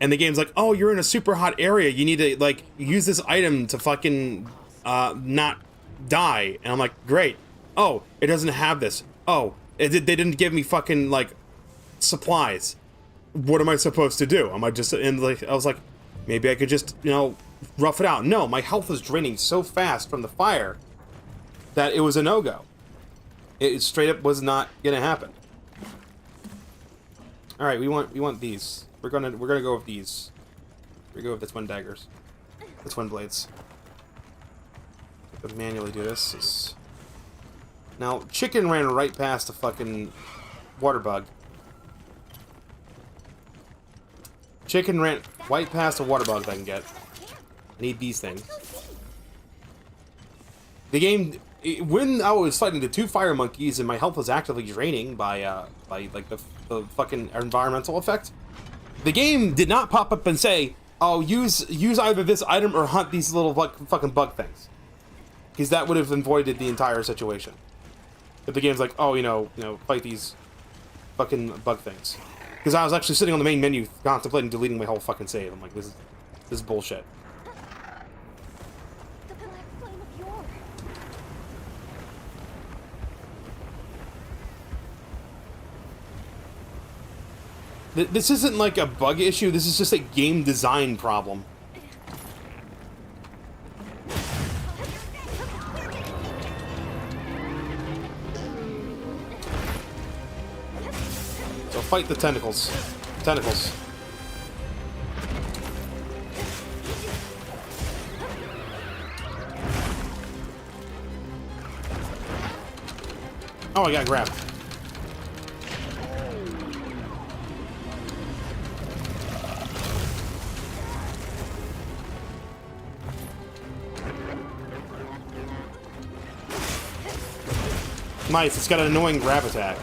And the game's like, oh, you're in a super hot area. You need to, like, use this item to fucking, not die. And I'm like, great. Oh, it doesn't have this. Oh, they didn't give me fucking, like, supplies. What am I supposed to do? Am I just, and like, I was like, maybe I could just, you know, rough it out. No, my health was draining so fast from the fire that it was a no-go. It straight up was not gonna happen. All right, we want these. We're gonna go with these. We go with the twin daggers, the twin blades. But manually do this. Now, chicken ran right past the fucking water bug. Chicken ran right past the water bug that I can get. I need these things. The game, when I was fighting the two fire monkeys and my health was actively draining by like the fucking environmental effect, the game did not pop up and say, "Oh, use either this item or hunt these little fucking bug things," because that would have avoided the entire situation. But the game's like, "Oh, you know, fight these fucking bug things," because I was actually sitting on the main menu contemplating deleting my whole fucking save. I'm like, this is bullshit. This isn't like a bug issue, this is just a game design problem. So fight the tentacles. Tentacles. Oh, I got grabbed. Nice, it's got an annoying grab attack.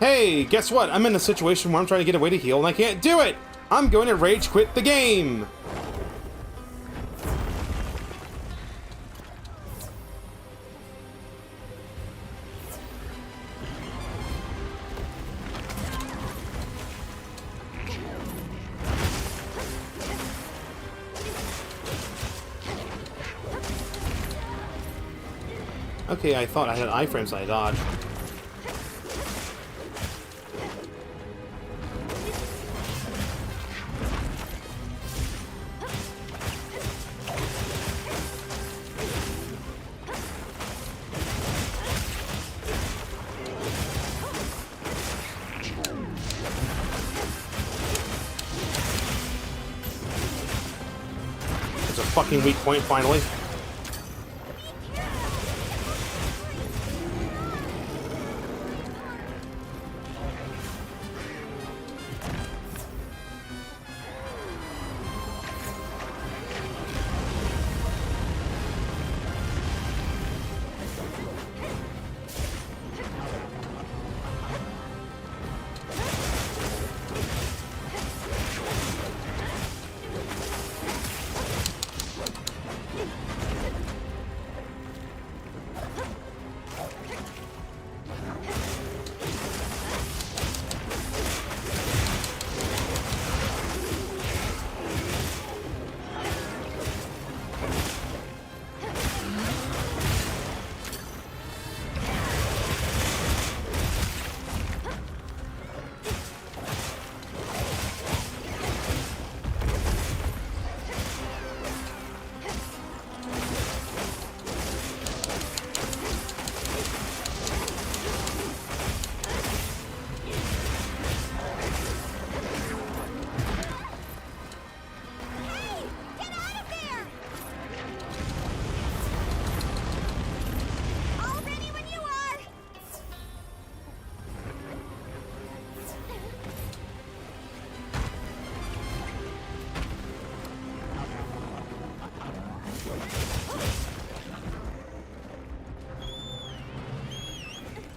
Hey, guess what? I'm in a situation where I'm trying to get a way to heal and I can't do it! I'm going to rage quit the game! Okay, I thought I had iframes I dodged. It's a fucking weak point finally.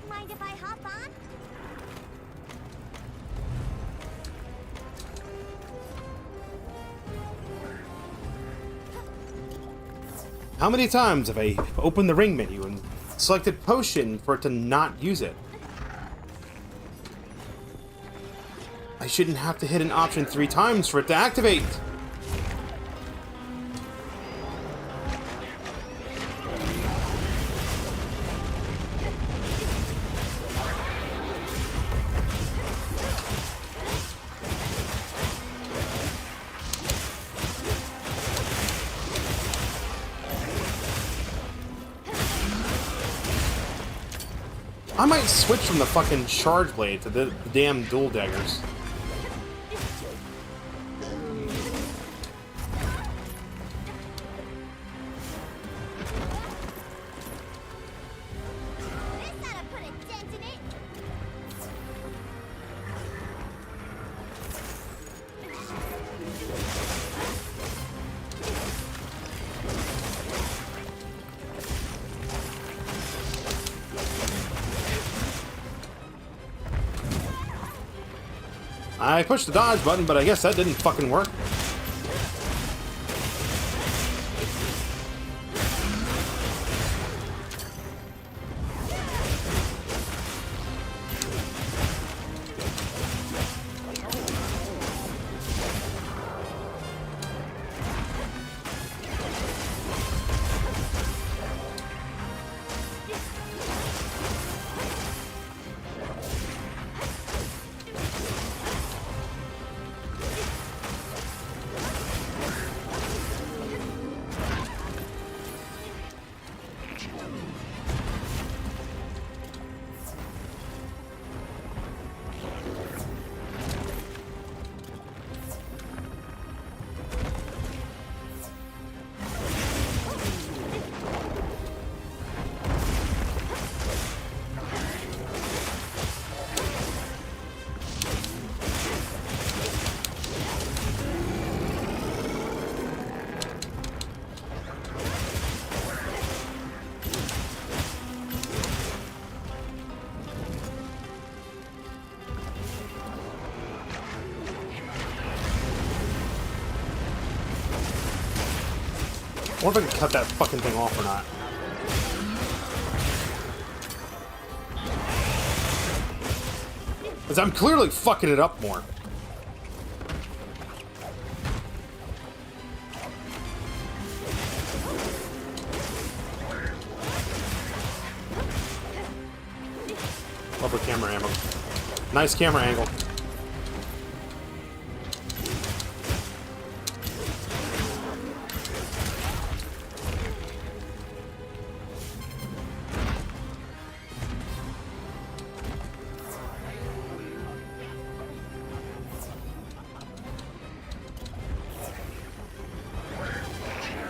Mind if I hop on? How many times have I opened the ring menu and selected potion for it to not use it? I shouldn't have to hit an option 3 times for it to activate. I might switch from the fucking charge blade to the damn dual daggers. This ought to put a dent in it. I pushed the dodge button, but I guess that didn't fucking work. I wonder if I can cut that fucking thing off or not. Because I'm clearly fucking it up more. Love the camera angle. Nice camera angle.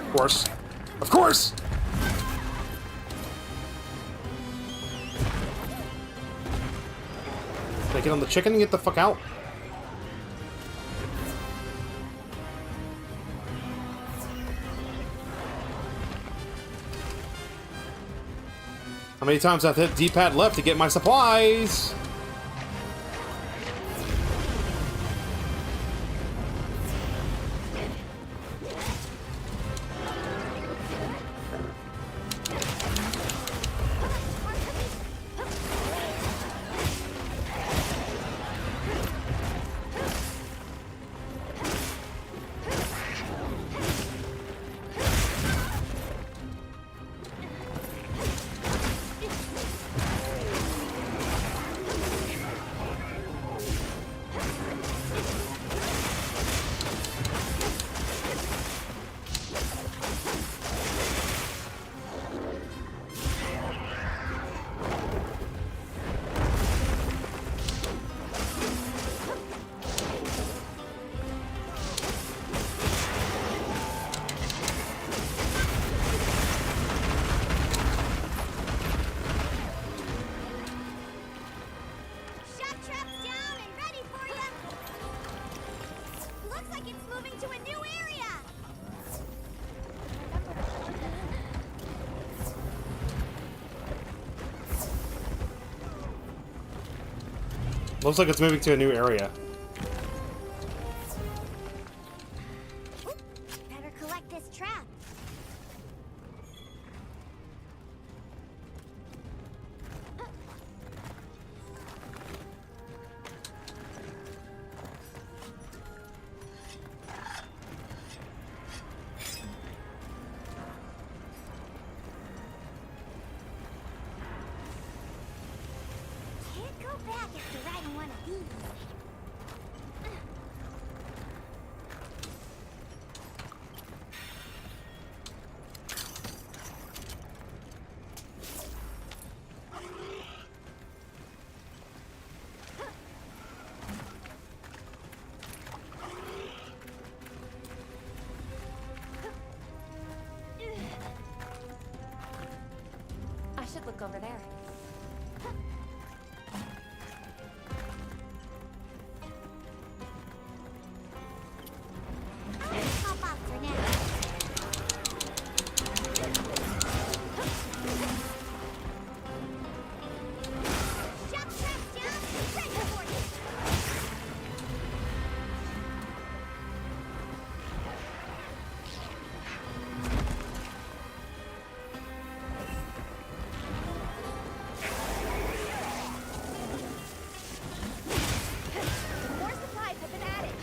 Of course. Of course! Did I get on the chicken and get the fuck out? How many times have I hit D-pad left to get my supplies? Looks like it's moving to a new area. Better collect this trap. Can't go back after riding one of these. I should look over there. Hop off for now. Shut traps down and ready for you. More supplies have been added.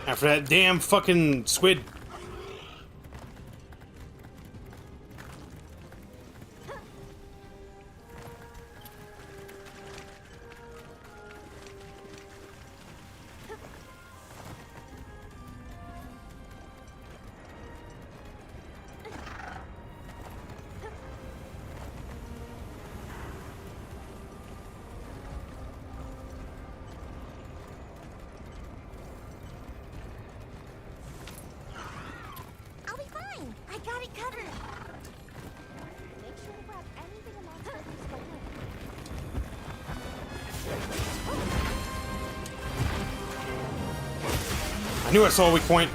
After that damn fucking squid. I'll be fine. I got it covered. Make sure to grab anything along Sophie's way. I knew I saw a weak point.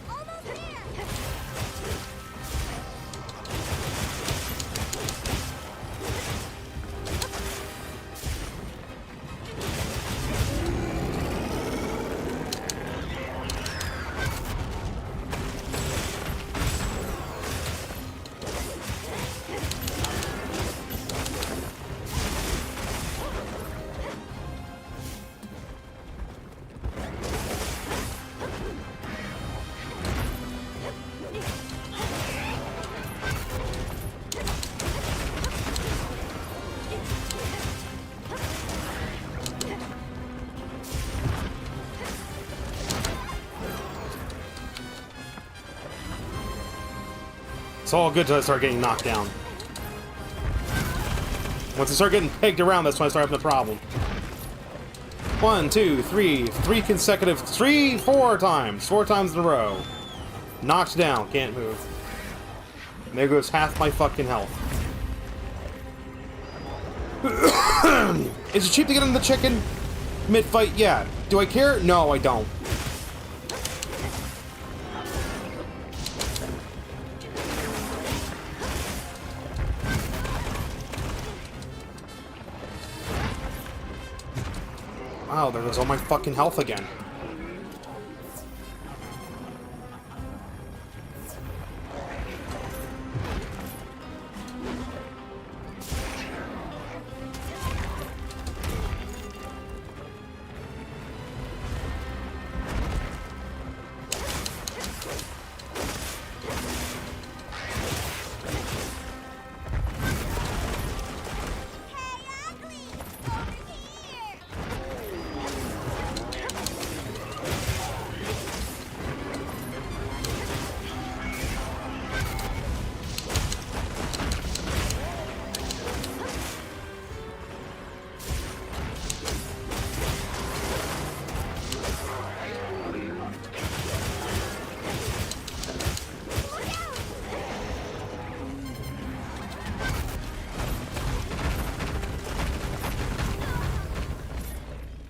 Almost there. It's all good till I start getting knocked down. Once I start getting pegged around, that's when I start having a problem. 1, 2, 3, 4 times. 4 times in a row. Knocked down, can't move. And there goes half my fucking health. Is it cheap to get in the chicken? Mid-fight, yeah. Do I care? No, I don't. Wow, there goes all my fucking health again.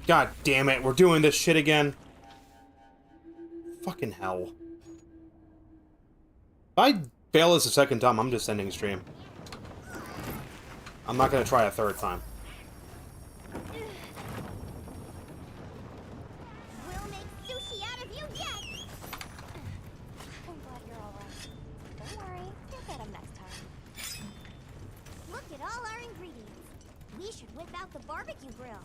God damn it, we're doing this shit again. Fucking hell. If I fail this a second time, I'm just ending stream. I'm not gonna try a third time. We'll make sushi out of you yet! I'm glad you're alright. Don't worry, you'll get 'em next time. Look at all our ingredients. We should whip out the barbecue grill.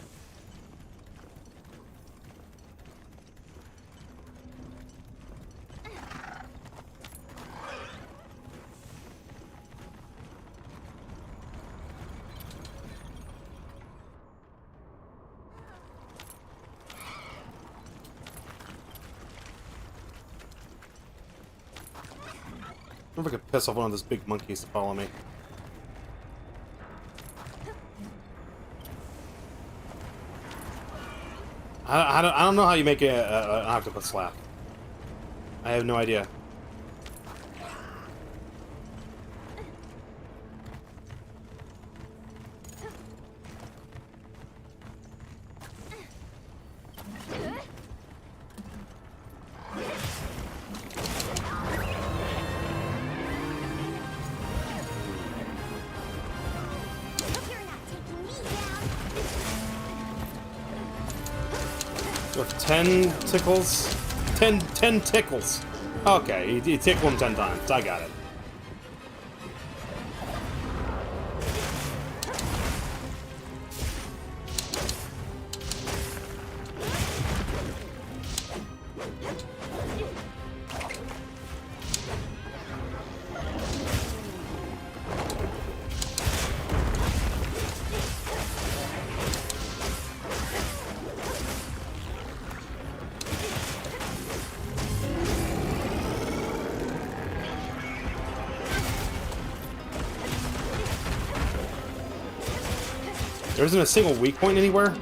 I wonder if I could piss off one of those big monkeys to follow me. I don't know how you make an octopus laugh. I have no idea. Or 10 tickles? 10 tickles. Okay, you tickle him 10 times. I got it. There isn't a single weak point anywhere?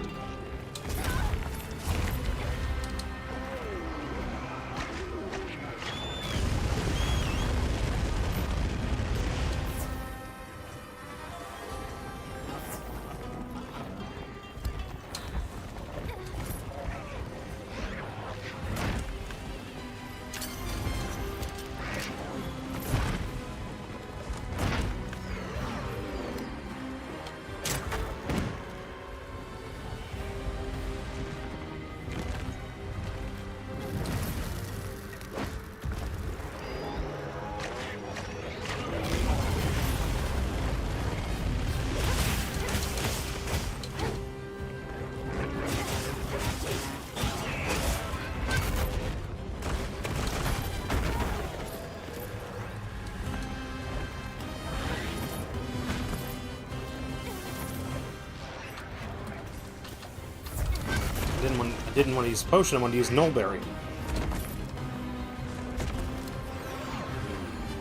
I didn't want to use potion, I wanted to use Nullberry.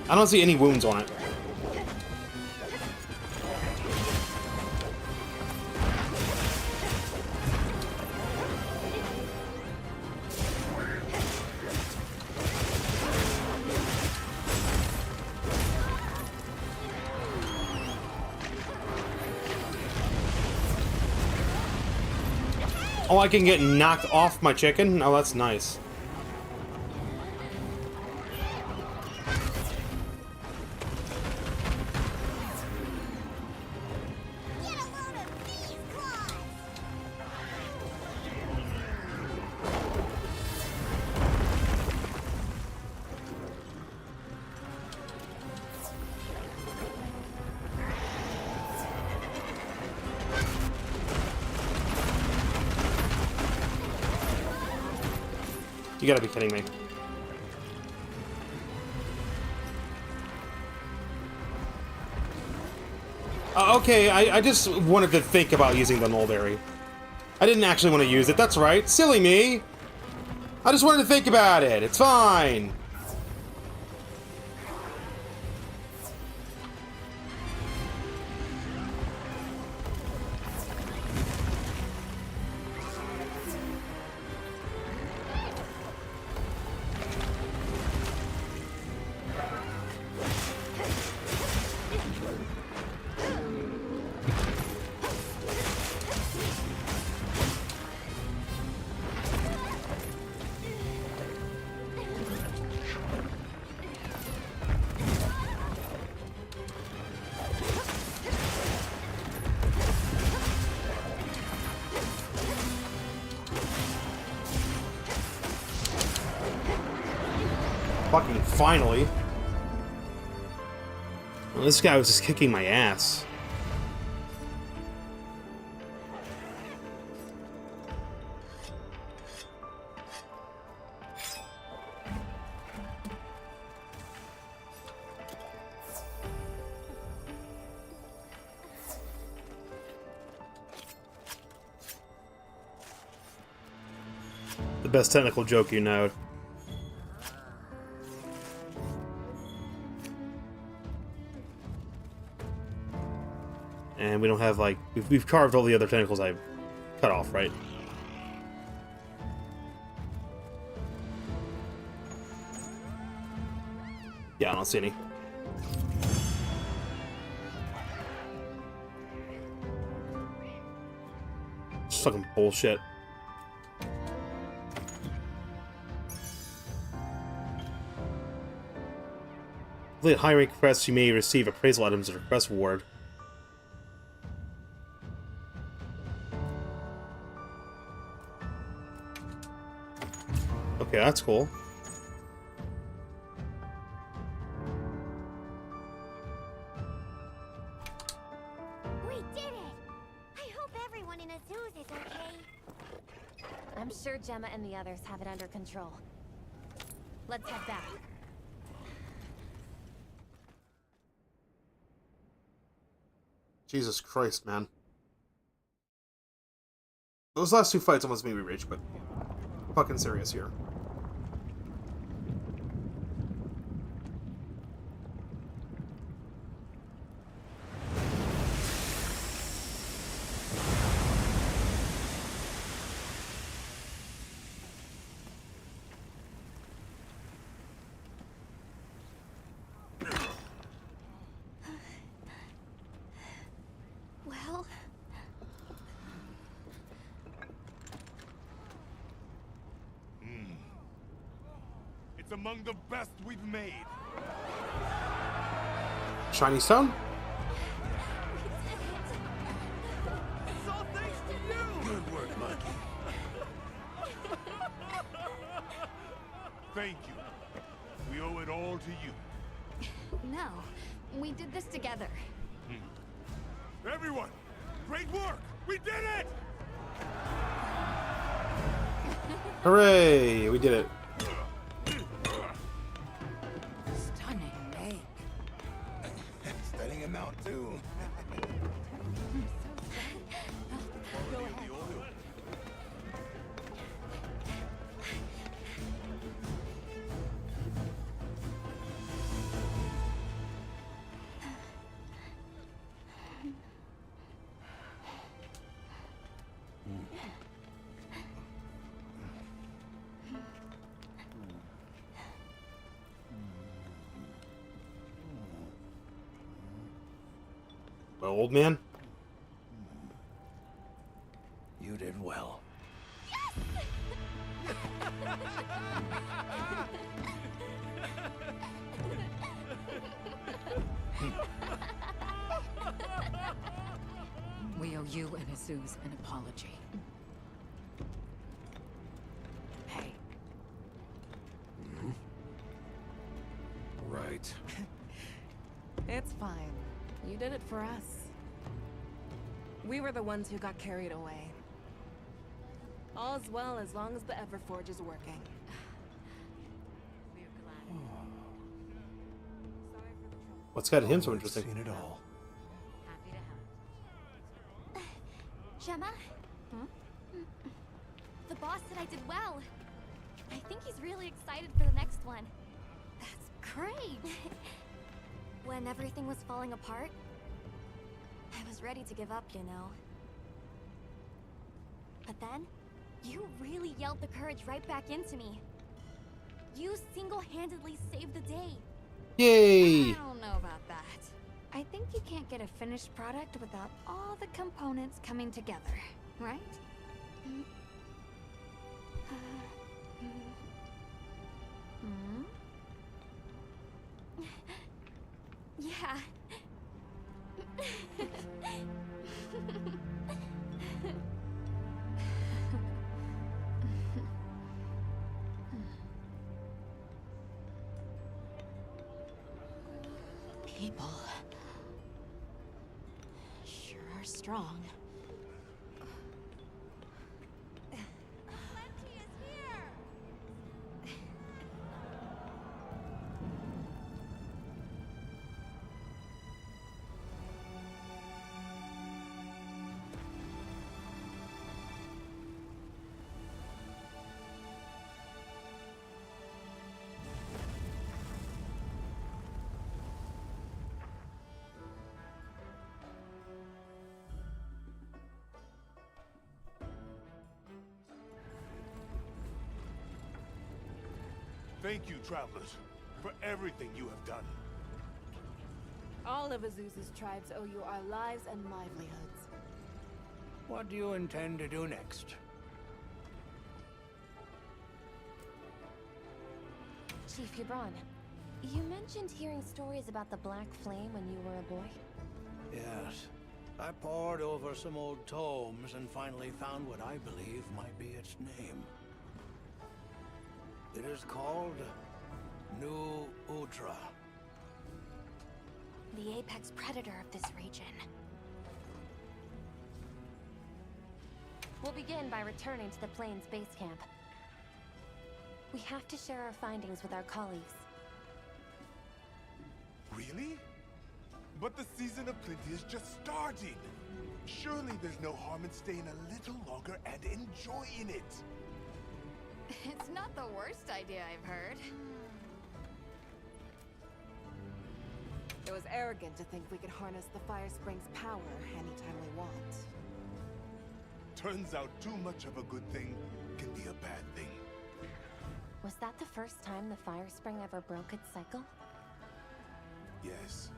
I don't see any wounds on it. Oh, I can get knocked off my chicken? Oh, that's nice. You gotta be kidding me. Okay, I just wanted to think about using the mulberry. I didn't actually want to use it, that's right. Silly me! I just wanted to think about it, it's fine! Fucking finally. Well, this guy was just kicking my ass. The best technical joke you know. And we don't have, like... We've carved all the other tentacles I cut off, right? Yeah, I don't see any. It's fucking bullshit. Complete high-rank quests, you may receive appraisal items as a request reward. Okay, that's cool. We did it! I hope everyone in Azura is okay. I'm sure Gemma and the others have it under control. Let's head back. Jesus Christ, man. Those last two fights almost made me rage, but I'm fucking serious here. Well, It's among the best we've made. Shiny stone? It's all thanks to you. Good work, Monkey. Thank you. We owe it all to you. No, we did this together. Everyone, great work. We did it. Hooray! We did it. Stunning make. Studying him out, too. Old man? You did well. We owe you and Azuz an apology. Hey. Right. It's fine. You did it for us. We were the ones who got carried away. All's well as long as the Everforge is working. What's got him so interesting? Seen it all. Gemma? The boss said I did well. I think he's really excited for the next one. That's great! When everything was falling apart, I was ready to give up, you know. But then, you really yelled the courage right back into me. You single-handedly saved the day. Yay! I don't know about that. I think you can't get a finished product without all the components coming together, right? Yeah. People sure are strong. Thank you, travelers, for everything you have done. All of Azuz's tribes owe you our lives and livelihoods. What do you intend to do next? Chief Yubron, you mentioned hearing stories about the Black Flame when you were a boy. Yes. I pored over some old tomes and finally found what I believe might be its name. It is called New Udra. The apex predator of this region. We'll begin by returning to the Plains base camp. We have to share our findings with our colleagues. Really? But the season of plenty is just starting. Surely there's no harm in staying a little longer and enjoying it. It's not the worst idea I've heard. It was arrogant to think we could harness the Fire Spring's power anytime we want. Turns out too much of a good thing can be a bad thing. Was that the first time the Fire Spring ever broke its cycle? Yes.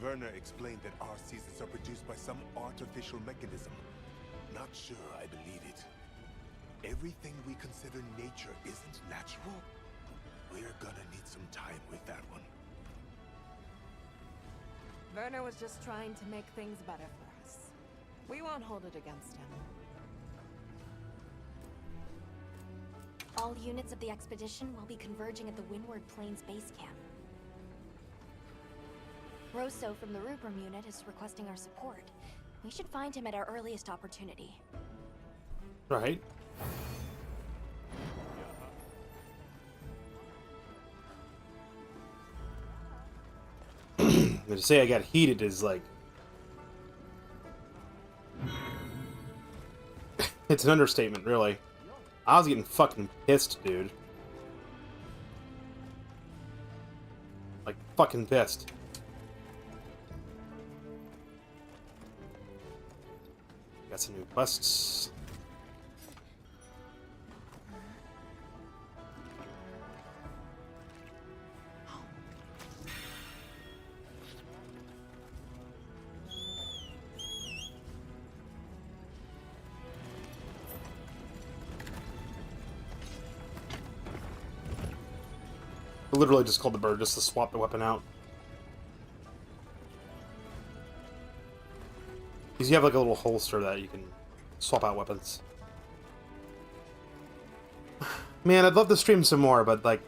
Werner explained that our seasons are produced by some artificial mechanism. Not sure I believe it. Everything we consider nature isn't natural. We're gonna need some time with that one. Werner was just trying to make things better for us. We won't hold it against him. All units of the expedition will be converging at the Windward Plains base camp. Rosso from the Rubrum unit is requesting our support. We should find him at our earliest opportunity. Right. To say I got heated is like... It's an understatement, really. I was getting fucking pissed, dude. Like, fucking pissed. Got some new quests. literally just called the bird just to swap the weapon out. Because you have like a little holster that you can swap out weapons. Man, I'd love to stream some more, but like,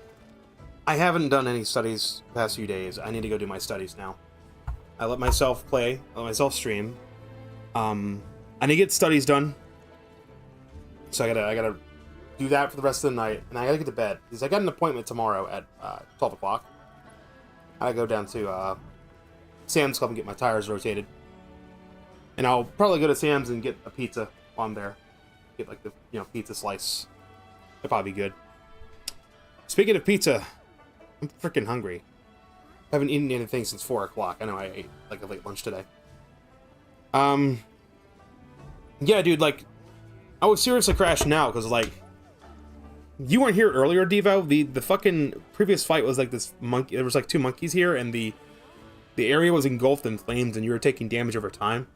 I haven't done any studies the past few days. I need to go do my studies now. I let myself play, I let myself stream. I need to get studies done. So I gotta do that for the rest of the night, and I gotta get to bed because I got an appointment tomorrow at 12 o'clock. I gotta go down to Sam's Club and get my tires rotated, and I'll probably go to Sam's and get a pizza while I'm there. Get like the pizza slice. It'd probably be good. Speaking of pizza, I'm freaking hungry. I haven't eaten anything since 4 o'clock. I know I ate like a late lunch today. Yeah, dude, like, I was seriously crashing out because, like, you weren't here earlier, Devo. The fucking previous fight was like this monkey. There was like 2 monkeys here, and the area was engulfed in flames, and you were taking damage over time.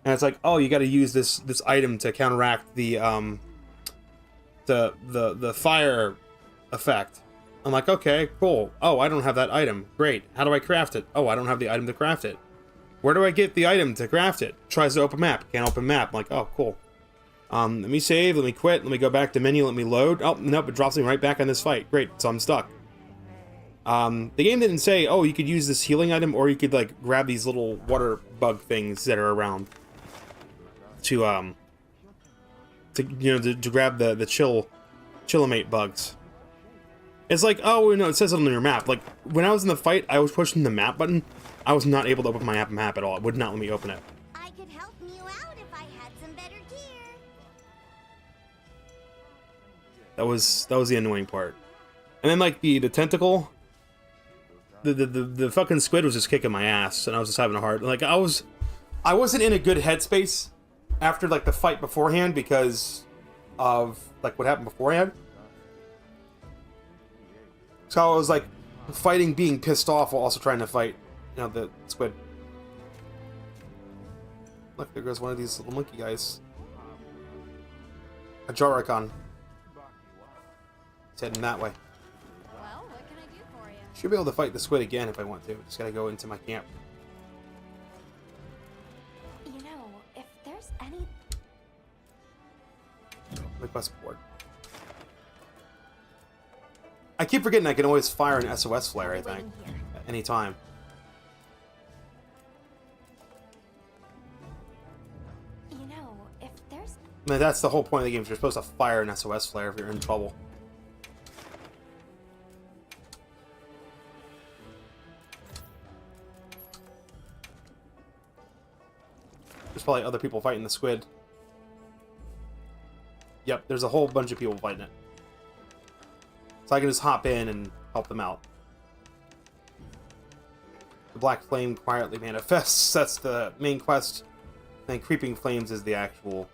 And it's like, oh, you got to use this item to counteract the fire effect. I'm like, okay, cool. Oh, I don't have that item. Great. How do I craft it? Oh, I don't have the item to craft it. Where do I get the item to craft it? Tries to open map. Can't open map. I'm like, oh, cool. Let me save. Let me quit. Let me go back to menu. Let me load. Oh, nope. It drops me right back on this fight. Great. So I'm stuck. The game didn't say, oh, you could use this healing item, or you could, like, grab these little water bug things that are around to grab the chillimate bugs. It's like, oh, no, it says it on your map. Like, when I was in the fight, I was pushing the map button. I was not able to open my map at all. It would not let me open it. I could help you out if I had some better gear. That was the annoying part. And then, like, the tentacle, the fucking squid was just kicking my ass, and I was just having a hard, like, I wasn't in a good headspace after, like, the fight beforehand because of, like, what happened beforehand. So I was, like, fighting being pissed off while also trying to fight, the squid. Look, there goes one of these little monkey guys. A Jarrakan. It's heading that way. Well, what can I do for you? Should be able to fight the squid again if I want to. Just gotta go into my camp. You know, if there's any... My quest board. I keep forgetting I can always fire an SOS flare, I think. At any time. You know, if there's... I mean, that's the whole point of the game. You're supposed to fire an SOS flare if you're in trouble. There's probably other people fighting the squid. Yep, there's a whole bunch of people fighting it. So I can just hop in and help them out. The black flame quietly manifests. That's the main quest. And creeping flames is the actual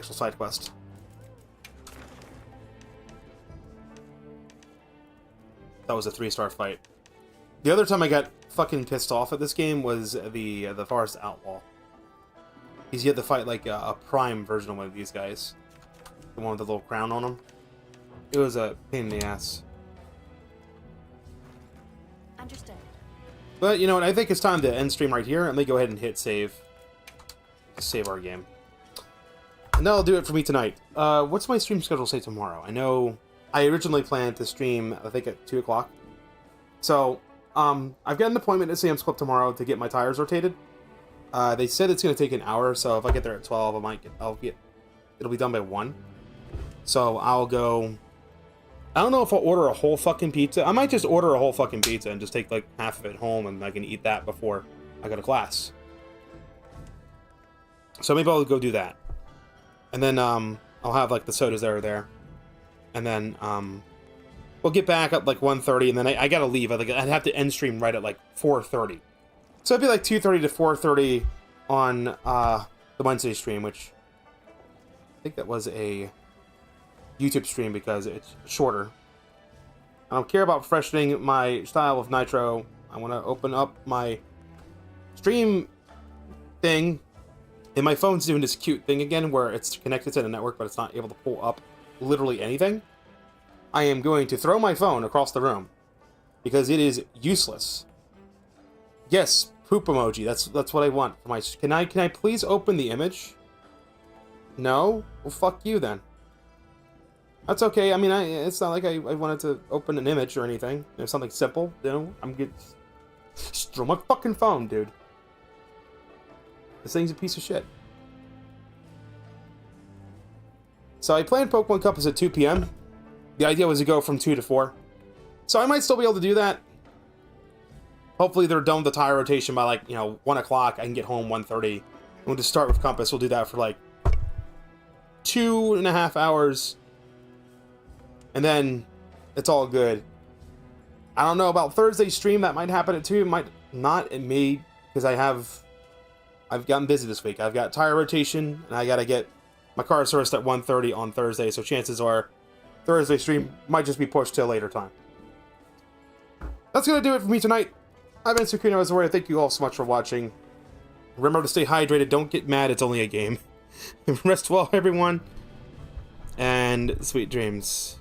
side quest. That was a 3-star fight. The other time I got fucking pissed off at this game was the Forest Outlaw. Because you had to fight like a prime version of one of these guys. The one with the little crown on him. It was a pain in the ass. Understood. But you know what, I think it's time to end stream right here. Let me go ahead and hit save. Just save our game. And that'll do it for me tonight. What's my stream schedule say tomorrow? I know I originally planned to stream, I think at 2 o'clock. So, I've got an appointment at Sam's Club tomorrow to get my tires rotated. They said it's going to take an hour, so if I get there at 12, it'll be done by 1. So I'll go, I don't know if I'll order a whole fucking pizza. I might just order a whole fucking pizza and just take like half of it home and I can eat that before I go to class. So maybe I'll go do that. And then, I'll have like the sodas that are there. And then, we'll get back at like 1:30 and then I gotta leave. I'd have to end stream right at like 4:30. So it'd be like 2:30 to 4:30 on the Wednesday stream, which I think that was a YouTube stream because it's shorter. I don't care about freshening my style of Nitro. I want to open up my stream thing And my phone's doing this cute thing again where it's connected to the network, but it's not able to pull up literally anything. I am going to throw my phone across the room because it is useless. Yes, poop emoji. That's what I want for my. Can I please open the image? No? Well, fuck you then. That's okay. I mean, it's not like I wanted to open an image or anything. It's something simple, you know? I'm good. Just throw my fucking phone, dude. This thing's a piece of shit. So I planned Pokemon Cup is at 2 p.m. The idea was to go from 2 to 4. So I might still be able to do that. Hopefully they're done with the tire rotation by, like, 1 o'clock. I can get home 1:30. We'll just start with Compass. We'll do that for, like, 2.5 hours. And then it's all good. I don't know about Thursday's stream. That might happen at 2. It might not. It may, because I've gotten busy this week. I've got tire rotation, and I gotta get my car serviced at 1:30 on Thursday, so chances are Thursday stream might just be pushed to a later time. That's gonna do it for me tonight. I've been Tsukino Azura. Thank you all so much for watching. Remember to stay hydrated. Don't get mad. It's only a game. Rest well, everyone. And sweet dreams.